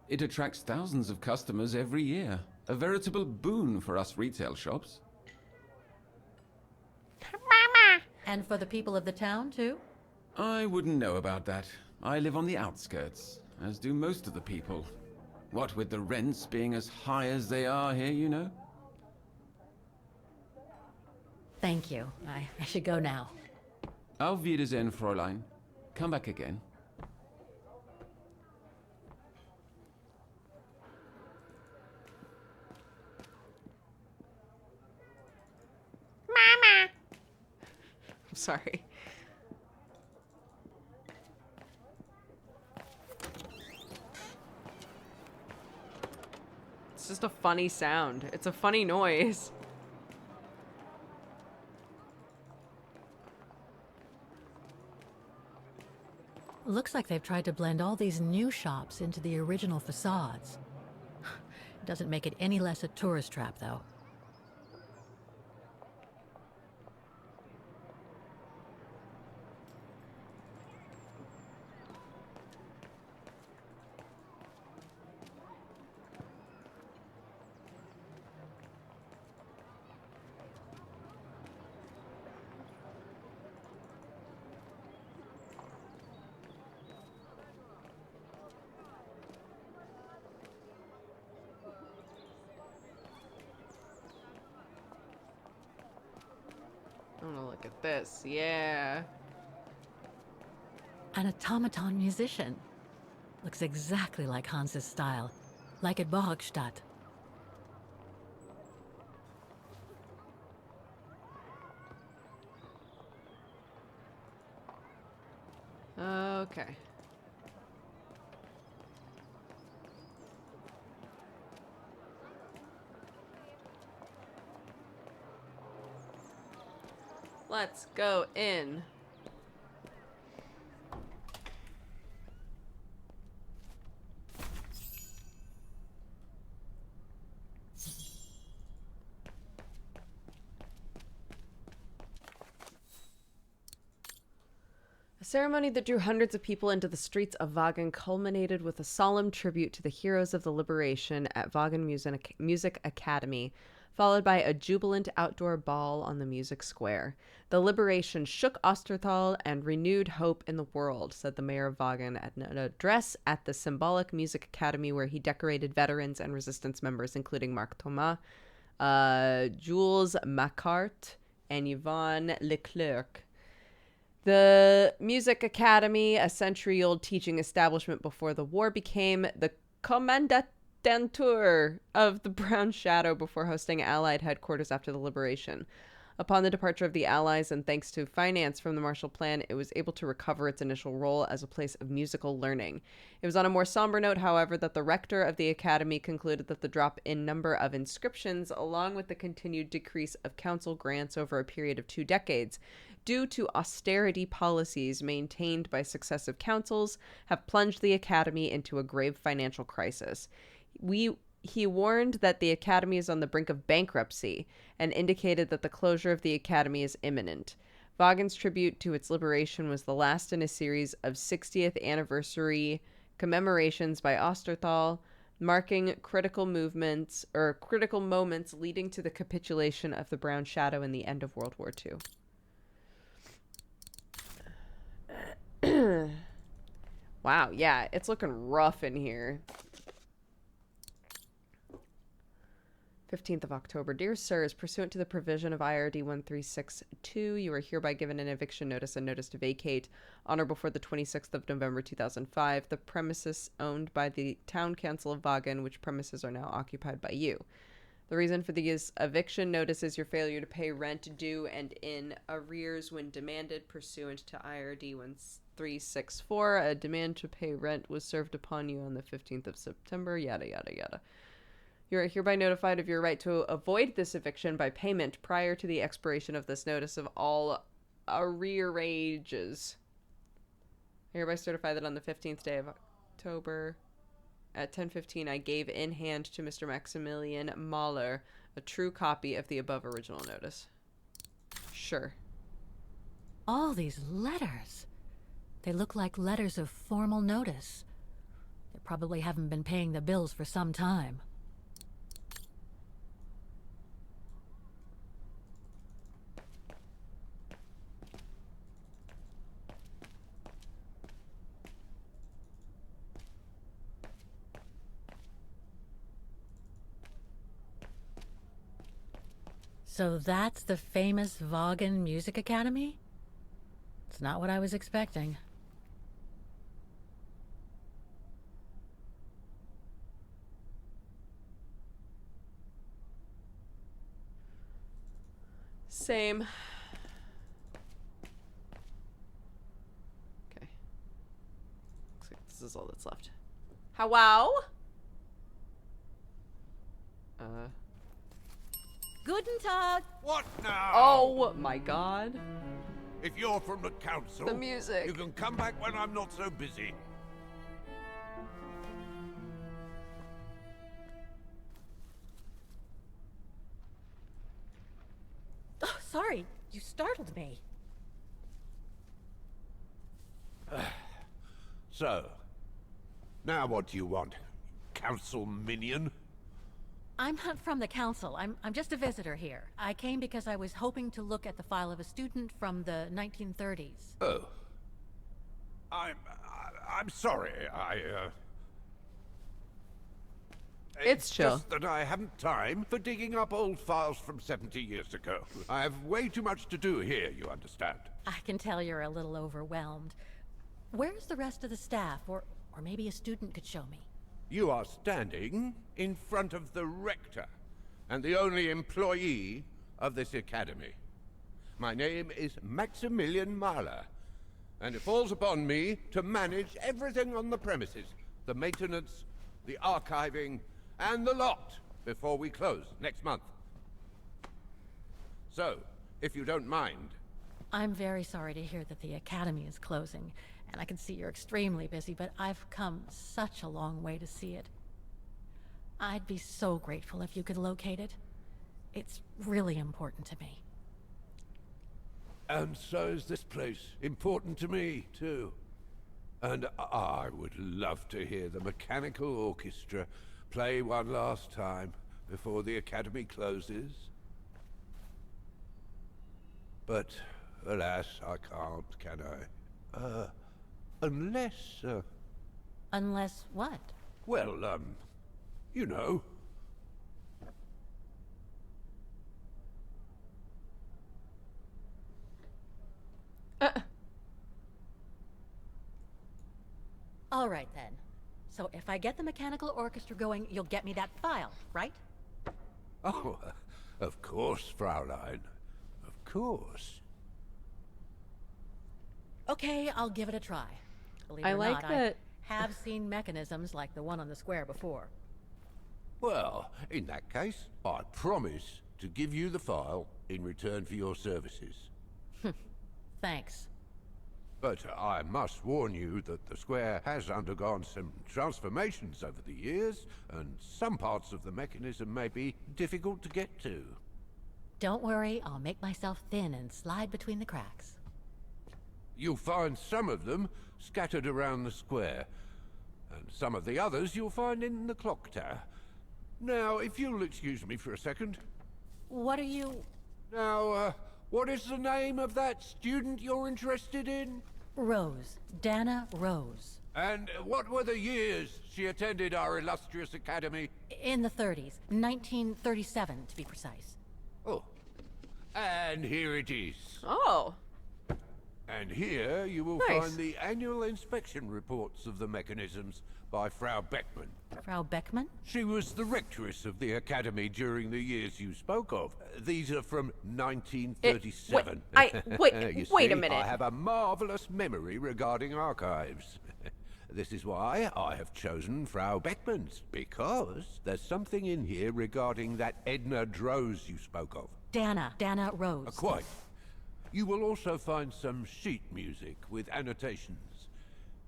It attracts thousands of customers every year. A veritable boon for us retail shops. Mama! And for the people of the town, too? I wouldn't know about that. I live on the outskirts, as do most of the people. What with the rents being as high as they are here, you know? Thank you. I should go now. Auf Wiedersehen, Fräulein. Come back again. Mama! I'm sorry. It's just a funny sound. It's a funny noise. Looks like they've tried to blend all these new shops into the original facades. Doesn't make it any less a tourist trap, though. Oh, look at this. Yeah. An automaton musician. Looks exactly like Hans's style. Like at Borgstadt. Okay. Let's go in. A ceremony that drew hundreds of people into the streets of Vagan culminated with a solemn tribute to the heroes of the liberation at Vagan Music Academy, followed by a jubilant outdoor ball on the music square. The liberation shook Osterthal and renewed hope in the world, said the mayor of Vagan at an address at the symbolic music academy, where he decorated veterans and resistance members, including Marc Thomas, Jules Macart, and Yvonne Leclerc. The Music Academy, a century-old teaching establishment before the war, became the commandantur of the Brown Shadow before hosting Allied headquarters after the liberation. Upon the departure of the Allies, and thanks to finance from the Marshall Plan, it was able to recover its initial role as a place of musical learning. It was on a more somber note, however, that the rector of the academy concluded that the drop in number of inscriptions, along with the continued decrease of council grants over a period of 2 decades, due to austerity policies maintained by successive councils, have plunged the academy into a grave financial crisis. He warned that the academy is on the brink of bankruptcy and indicated that the closure of the academy is imminent. Vagan's tribute to its liberation was the last in a series of 60th anniversary commemorations by Osterthal, marking critical moments leading to the capitulation of the Brown Shadow and the end of World War II. Wow, yeah, it's looking rough in here. 15th of October. Dear Sirs, pursuant to the provision of IRD 1362, you are hereby given an eviction notice and notice to vacate on or before the 26th of November 2005 the premises owned by the Town Council of Vagan, which premises are now occupied by you. The reason for these eviction notice is your failure to pay rent due and in arrears when demanded pursuant to IRD 1364. A demand to pay rent was served upon you on the 15th of September, yada, yada, yada. You are hereby notified of your right to avoid this eviction by payment prior to the expiration of this notice of all arrearages. I hereby certify that on the 15th day of October at 10:15 I gave in hand to Mr. Maximilian Mahler a true copy of the above original notice. Sure. All these letters. They look like letters of formal notice. They probably haven't been paying the bills for some time. So that's the famous Vagan Music Academy? It's not what I was expecting. Same. Okay. Looks like this is all that's left. Wow. Guten Tag! What now? Oh my god. If you're from the council, The music. you can come back when I'm not so busy. Oh, sorry. You startled me. So, now what do you want? Council minion? I'm not from the council. I'm just a visitor here. I came because I was hoping to look at the file of a student from the 1930s. Oh. I'm sorry, It's chill. Just that I haven't time for digging up old files from 70 years ago. I have way too much to do here, you understand. I can tell you're a little overwhelmed. Where's the rest of the staff? Or maybe a student could show me. You are standing in front of the rector and the only employee of this academy. My name is Maximilian Mahler, and it falls upon me to manage everything on the premises. The maintenance, the archiving, and the lot before we close next month. So, if you don't mind... I'm very sorry to hear that the Academy is closing, and I can see you're extremely busy, but I've come such a long way to see it. I'd be so grateful if you could locate it. It's really important to me. And so is this place important to me, too. And I would love to hear the mechanical orchestra play one last time before the Academy closes. But, alas, I can't, can I? Unless, Unless what? well, you know. All right, then. So if I get the mechanical orchestra going, you'll get me that file, right? Oh, of course, Fraulein. Of course. Okay, I'll give it a try. Believe it I or like not, that. I have seen mechanisms like the one on the square before. Well, in that case, I promise to give you the file in return for your services. Thanks. But I must warn you that the square has undergone some transformations over the years, and some parts of the mechanism may be difficult to get to. Don't worry, I'll make myself thin and slide between the cracks. You'll find some of them scattered around the square, and some of the others you'll find in the clock tower. Now, if you'll excuse me for a second. What are you... Now, what is the name of that student you're interested in? Rose. Dana Rose. And what were the years she attended our illustrious academy? In the 30s. 1937, to be precise. Oh. And here it is. Oh. And here you will Nice. find the annual inspection reports of the mechanisms by Frau Beckmann. Frau Beckmann? She was the rectoress of the academy during the years you spoke of. These are from 1937. Wait a minute. I have a marvelous memory regarding archives. This is why I have chosen Frau Beckmann's, because there's something in here regarding that Edna Droz you spoke of. Dana Rose. Quite. You will also find some sheet music with annotations.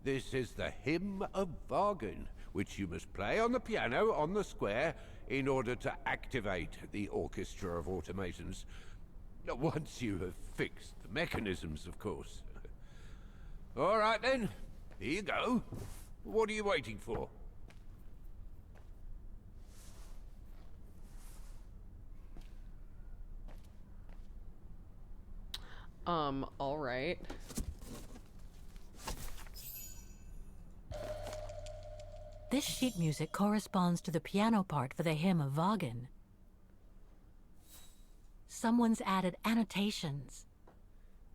This is the Hymn of Wagen, which you must play on the piano on the square in order to activate the Orchestra of Automatons. Once you have fixed the mechanisms, of course. All right then, here you go. What are you waiting for? All right. This sheet music corresponds to the piano part for the Hymn of Wagen. Someone's added annotations.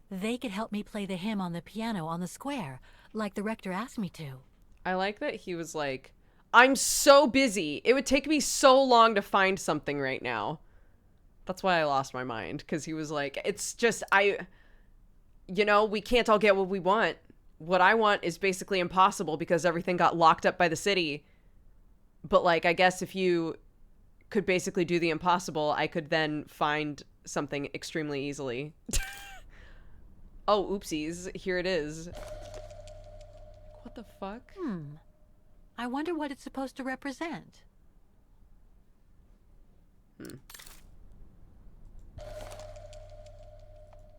They could help me play the hymn on the piano on the square, like the rector asked me to. I like that he was like, I'm so busy. It would take me so long to find something right now. That's why I lost my mind, because he was like, it's just, we can't all get what we want. What I want is basically impossible because everything got locked up by the city. But, like, I guess if you could basically do the impossible, I could then find something extremely easily. Oh, oopsies. Here it is. What the fuck? I wonder what it's supposed to represent.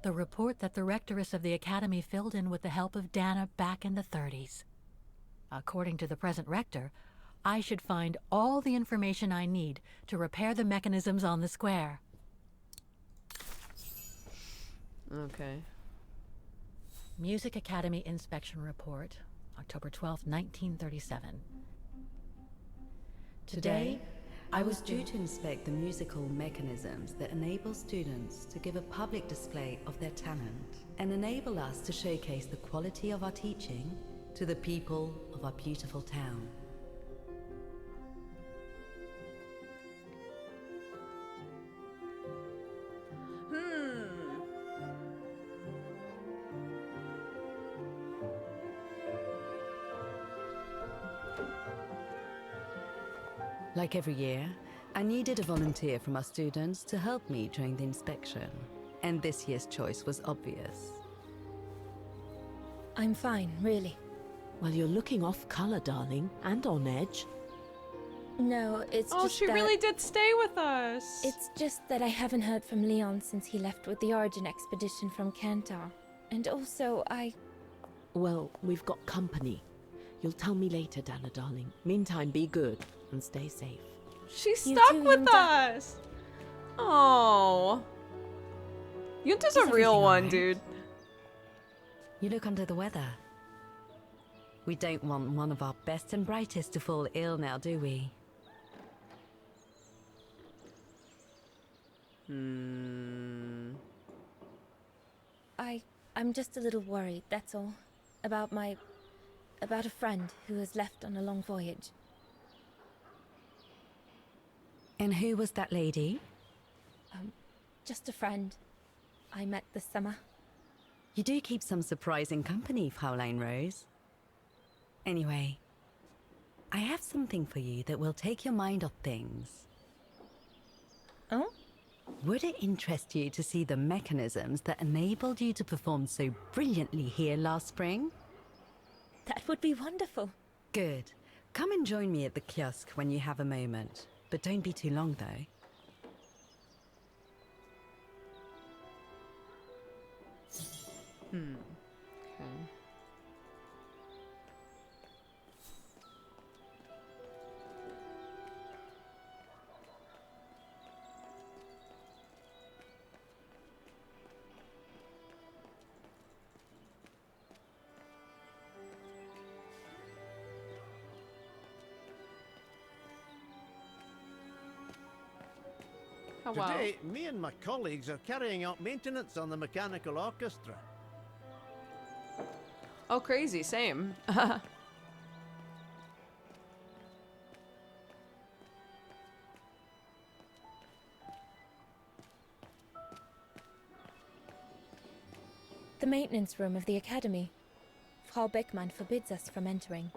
The report that the rectoress of the academy filled in with the help of Dana back in the 30s. According to the present rector, I should find all the information I need to repair the mechanisms on the square. Okay. Music Academy Inspection Report, October 12th, 1937. Today, I was due to inspect the musical mechanisms that enable students to give a public display of their talent and enable us to showcase the quality of our teaching to the people of our beautiful town. Like every year, I needed a volunteer from our students to help me during the inspection. And this year's choice was obvious. I'm fine, really. Well, you're looking off color, darling, and on edge. No, it's Oh, just she that... really did stay with us. It's just that I haven't heard from Leon since he left with the Origin expedition from Kantar. And also, Well, we've got company. You'll tell me later, Dana, darling. Meantime, be good and stay safe. She's You stuck too, with Yunta. us. Oh. Yunta's a real one, dude. You look under the weather. We don't want one of our best and brightest to fall ill now, do we? I'm just a little worried, that's all. About a friend who has left on a long voyage. And who was that lady? Just a friend I met this summer. You do keep some surprising company, Fraulein Rose. Anyway, I have something for you that will take your mind off things. Oh? Would it interest you to see the mechanisms that enabled you to perform so brilliantly here last spring? That would be wonderful. Good. Come and join me at the kiosk when you have a moment. But don't be too long, though. Okay. Oh, wow. Today, me and my colleagues are carrying out maintenance on the mechanical orchestra. Oh, crazy. Same. The maintenance room of the academy. Frau Beckmann forbids us from entering.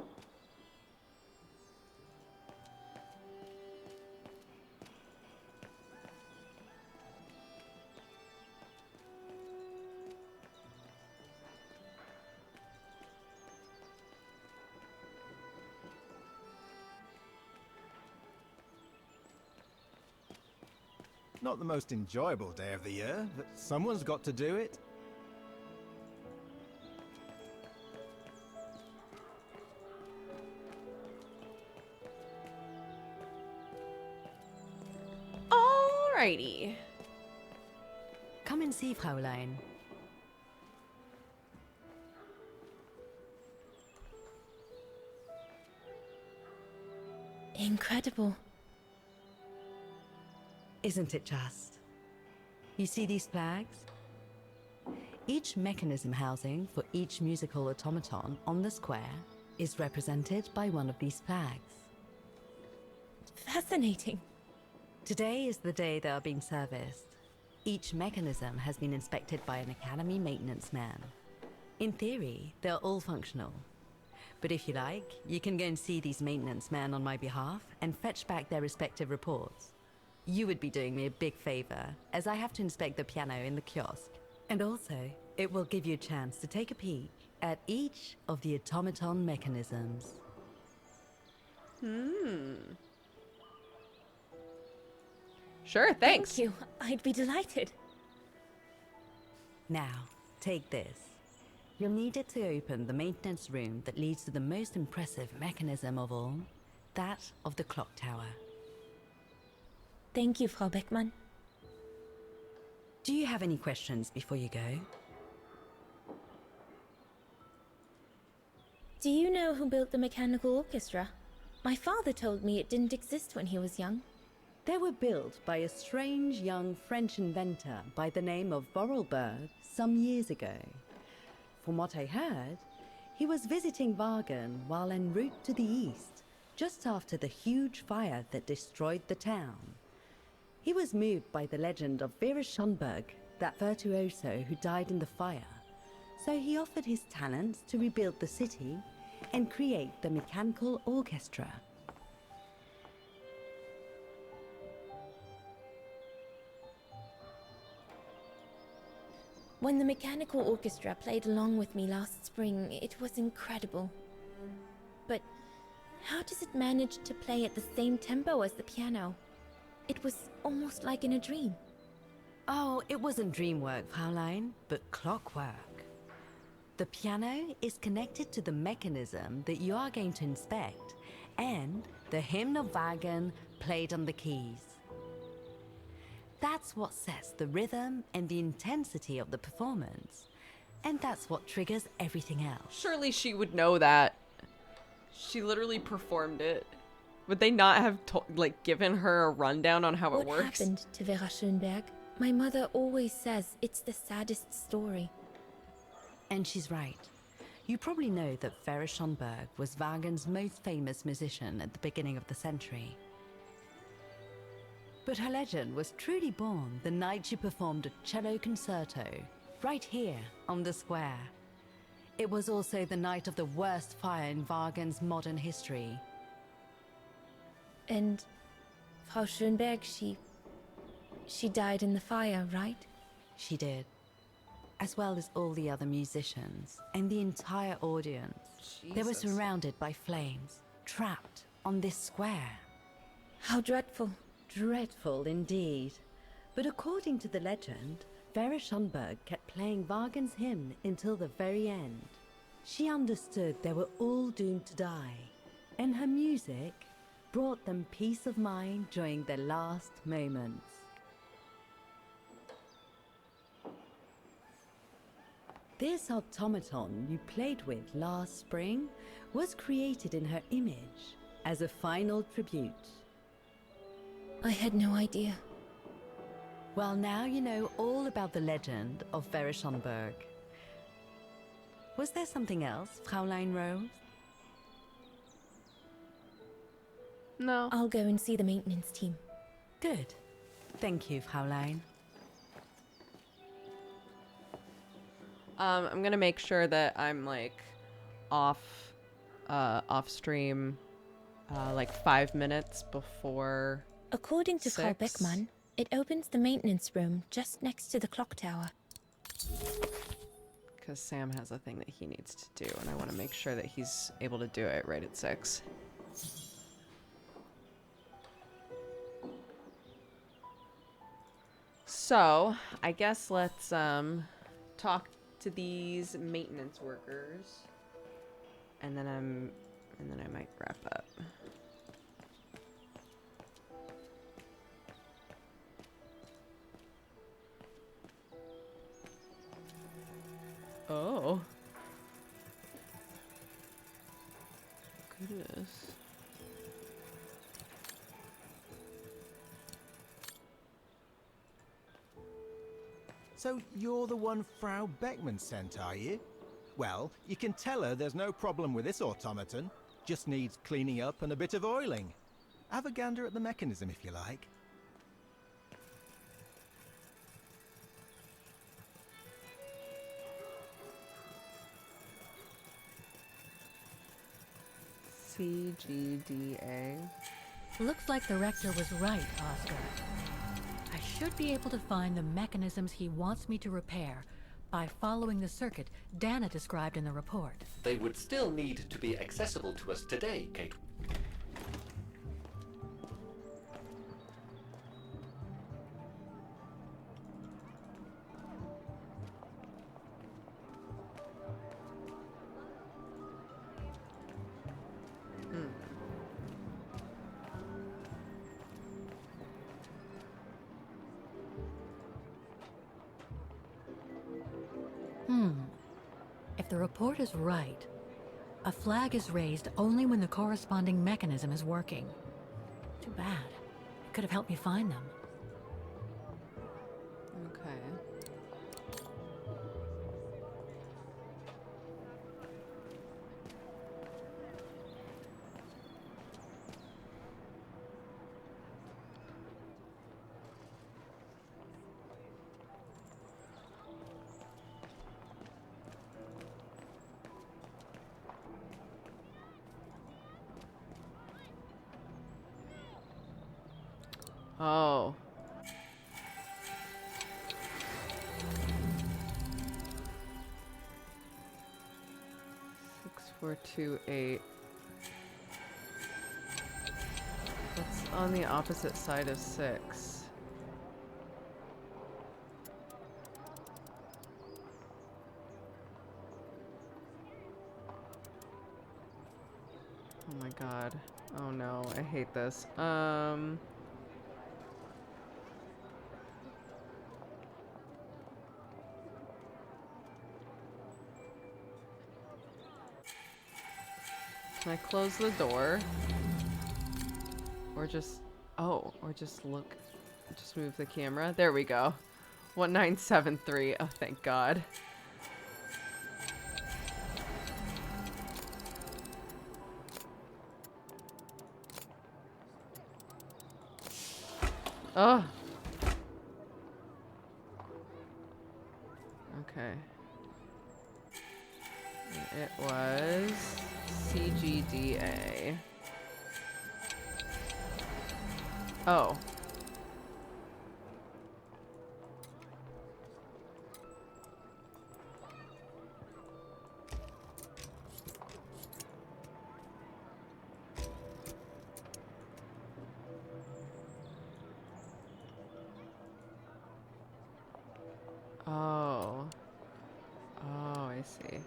Not the most enjoyable day of the year, but someone's got to do it. Alrighty. Come and see, Fraulein. Incredible. Isn't it just? You see these flags? Each mechanism housing for each musical automaton on the square is represented by one of these flags. Fascinating. Today is the day they are being serviced. Each mechanism has been inspected by an academy maintenance man. In theory, they're all functional. But if you like, you can go and see these maintenance men on my behalf and fetch back their respective reports. You would be doing me a big favor, as I have to inspect the piano in the kiosk. And also, it will give you a chance to take a peek at each of the automaton mechanisms. Sure, thanks. Thank you. I'd be delighted. Now, take this. You'll need it to open the maintenance room that leads to the most impressive mechanism of all, that of the clock tower. Thank you, Frau Beckmann. Do you have any questions before you go? Do you know who built the mechanical orchestra? My father told me it didn't exist when he was young. They were built by a strange young French inventor by the name of Vorarlberg some years ago. From what I heard, he was visiting Wagen while en route to the east, just after the huge fire that destroyed the town. He was moved by the legend of Vera Schönberg, that virtuoso who died in the fire, so he offered his talents to rebuild the city and create the mechanical orchestra. When the mechanical orchestra played along with me last spring, it was incredible. But how does it manage to play at the same tempo as the piano? It was almost like in a dream. Oh, it wasn't dream work, Fraulein, but clockwork. The piano is connected to the mechanism that you are going to inspect, and the hymn of Wagen played on the keys. That's what sets the rhythm and the intensity of the performance, and that's what triggers everything else. Surely she would know that. She literally performed it. Would they not have given her a rundown on how it works? What happened to Vera Schönberg? My mother always says it's the saddest story. And she's right. You probably know that Vera Schönberg was Wagen's most famous musician at the beginning of the century. But her legend was truly born the night she performed a cello concerto, right here on the square. It was also the night of the worst fire in Wagen's modern history. And Frau Schönberg, she died in the fire, right? She did. As well as all the other musicians and the entire audience. They were surrounded by flames, trapped on this square. How dreadful. Dreadful indeed. But according to the legend, Vera Schönberg kept playing Wagen's hymn until the very end. She understood they were all doomed to die, and her music brought them peace of mind during their last moments. This automaton you played with last spring was created in her image as a final tribute. I had no idea. Well, now you know all about the legend of Vera Schönberg. Was there something else, Fraulein Rose? No. I'll go and see the maintenance team. Good. Thank you, Fraulein. I'm gonna make sure that I'm off stream 5 minutes before. According to Frau 6. Beckmann, it opens the maintenance room just next to the clock tower. Because Sam has a thing that he needs to do, and I want to make sure that he's able to do it right at 6. So, I guess let's talk to these maintenance workers, and then I might wrap up. Oh. Goodness. So you're the one Frau Beckmann sent, are you? Well, you can tell her there's no problem with this automaton. Just needs cleaning up and a bit of oiling. Have a gander at the mechanism if you like. CGDA. Looks like the rector was right, Oscar. I should be able to find the mechanisms he wants me to repair by following the circuit Dana described in the report. They would still need to be accessible to us today, Kate. If the report is right, a flag is raised only when the corresponding mechanism is working. Too bad. It could have helped me find them. Okay. Oh. 428. What's on the opposite side of 6? Oh my god. Oh no, I hate this. Can I close the door? Or just... Oh, or just look... Just move the camera. There we go. 1973. Oh, thank God. Oh. Okay. It was CGDA. Oh. Oh. Oh, I see.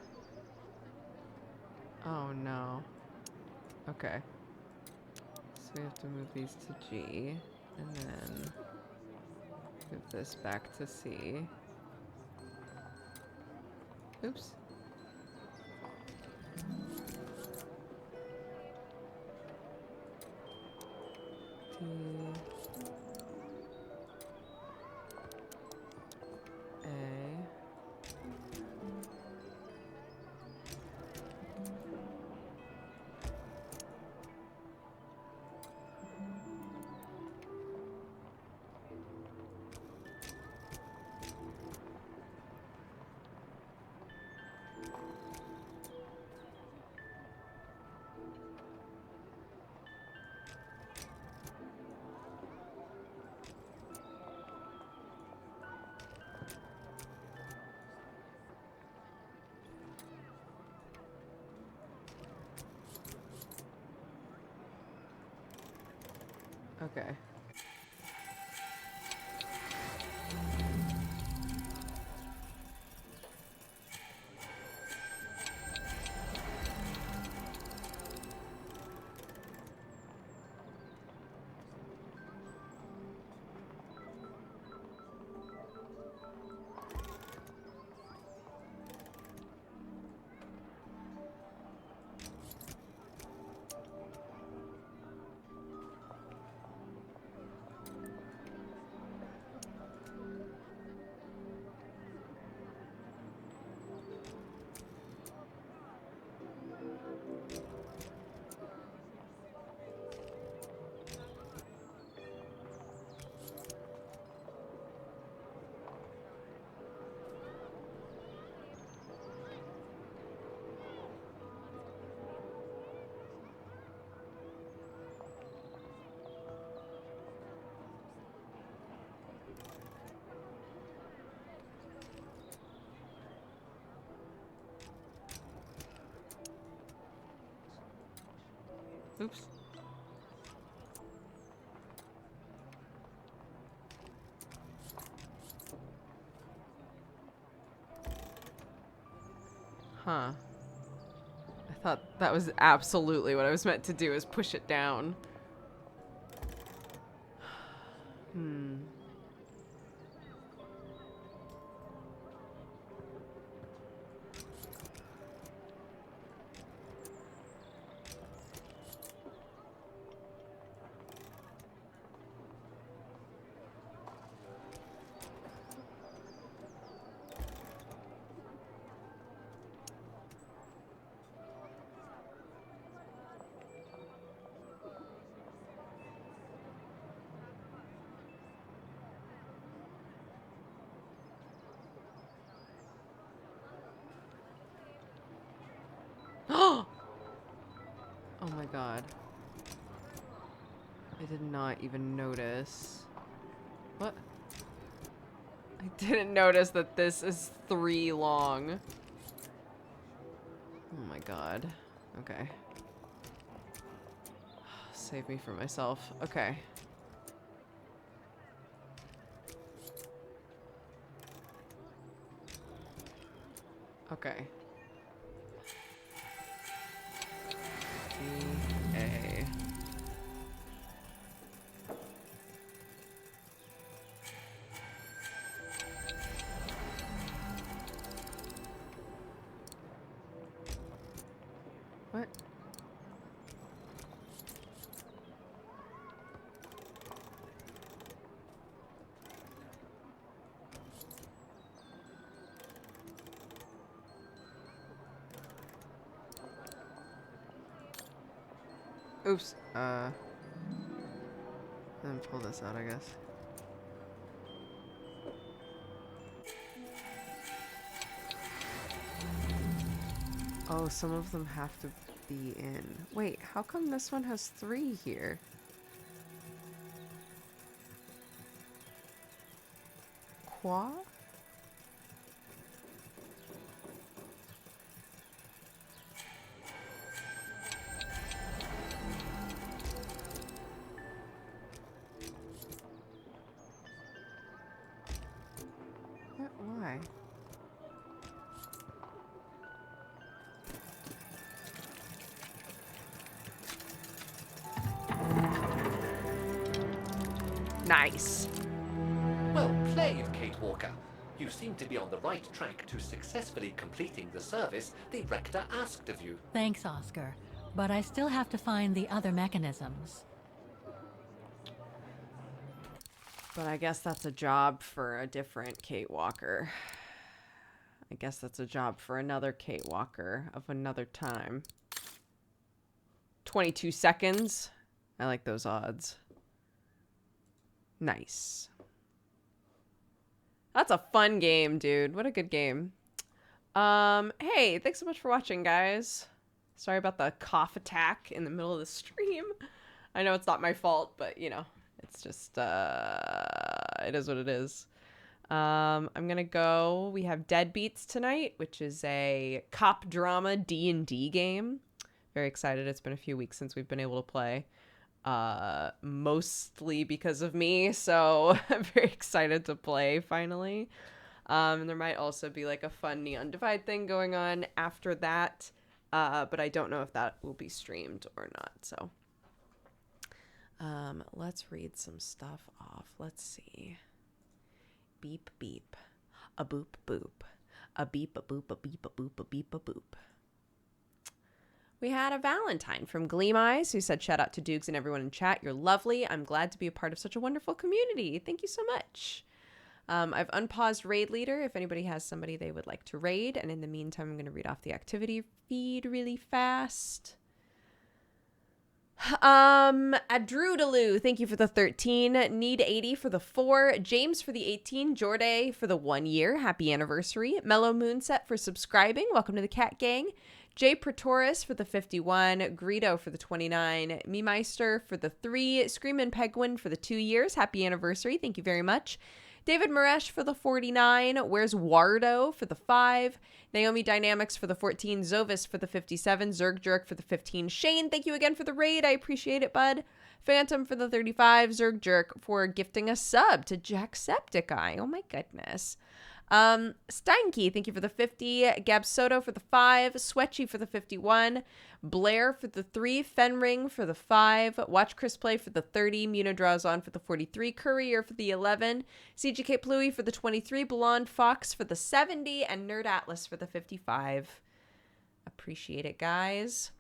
Oh no. Okay. So we have to move these to G, and then move this back to C. Oops. D. A. Okay. Oops. Huh. I thought that was absolutely what I was meant to do, is push it down. Hmm. Oh my god. I did not even notice. What? I didn't notice that this is 3 long. Oh my God. Okay. Save me from myself. Okay. Okay. A. What? Oops. Then pull this out, I guess. Oh, some of them have to be in. Wait, how come this one has 3 here? Qua? Why? Nice. Well played, Kate Walker. You seem to be on the right track to successfully completing the service the rector asked of you. Thanks, Oscar. But I still have to find the other mechanisms. But I guess that's a job for a different Kate Walker. I guess that's a job for another Kate Walker of another time. 22 seconds. I like those odds. Nice. That's a fun game, dude. What a good game. Hey, thanks so much for watching, guys. Sorry about the cough attack in the middle of the stream. I know it's not my fault, but, you know, it's just, it is what it is. I'm gonna go. We have Deadbeats tonight, which is a cop drama D&D game. Very excited. It's been a few weeks since we've been able to play. Mostly because of me, so I'm very excited to play finally. And there might also be like a fun Neon Divide thing going on after that, but I don't know if that will be streamed or not. So let's read some stuff off. Let's see. Beep beep, a boop boop, a beep a boop, a beep a boop, a beep a boop. We had a Valentine from Gleam Eyes who said, shout out to Dukes and everyone in chat. You're lovely. I'm glad to be a part of such a wonderful community. Thank you so much. I've unpaused Raid Leader if anybody has somebody they would like to raid. And in the meantime, I'm going to read off the activity feed really fast. Adrudaloo, thank you for the 13. Need 80 for the 4. James for the 18. Jorday for the 1 year. Happy anniversary. Mellow Moonset for subscribing. Welcome to the Cat Gang. Jay Praetoris for the 51, Greedo for the 29, Memeister for the 3, Screamin' Penguin for the 2 years. Happy anniversary. Thank you very much. David Maresh for the 49, Where's Wardo for the 5, Naomi Dynamics for the 14, Zovis for the 57, Zerg Jerk for the 15. Shane, thank you again for the raid. I appreciate it, bud. Phantom for the 35, Zerg Jerk for gifting a sub to Jacksepticeye. Oh my goodness. Steinkey, thank you for the 50. Gab Soto for the 5. Swetchy for the 51. Blair for the 3. Fenring for the 5. Watch Chris Play for the 30. Muna Draws On for the 43. Courier for the 11. CGK Pluey for the 23. Blonde Fox for the 70. And Nerd Atlas for the 55. Appreciate it, guys.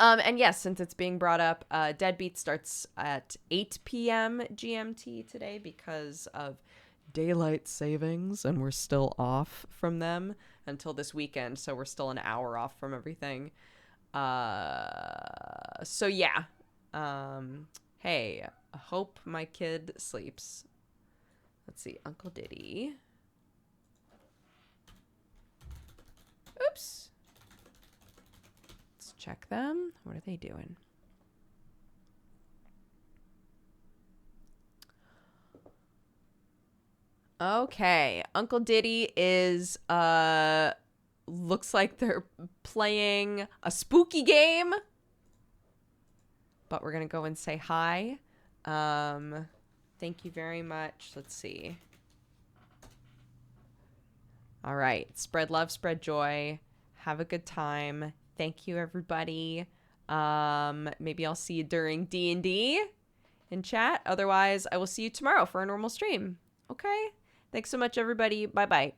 And yes, since it's being brought up, Deadbeat starts at 8 p.m. GMT today because of daylight savings, and we're still off from them until this weekend, so we're still an hour off from everything. So yeah. Hey, I hope my kid sleeps. Let's see, Uncle Diddy. Oops. Let's check them. What are they doing? Okay, Uncle Diddy is looks like they're playing a spooky game. But we're going to go and say hi. Thank you very much. Let's see. All right. Spread love, spread joy. Have a good time. Thank you, everybody. Maybe I'll see you during D&D in chat. Otherwise, I will see you tomorrow for a normal stream. Okay? Thanks so much, everybody. Bye-bye.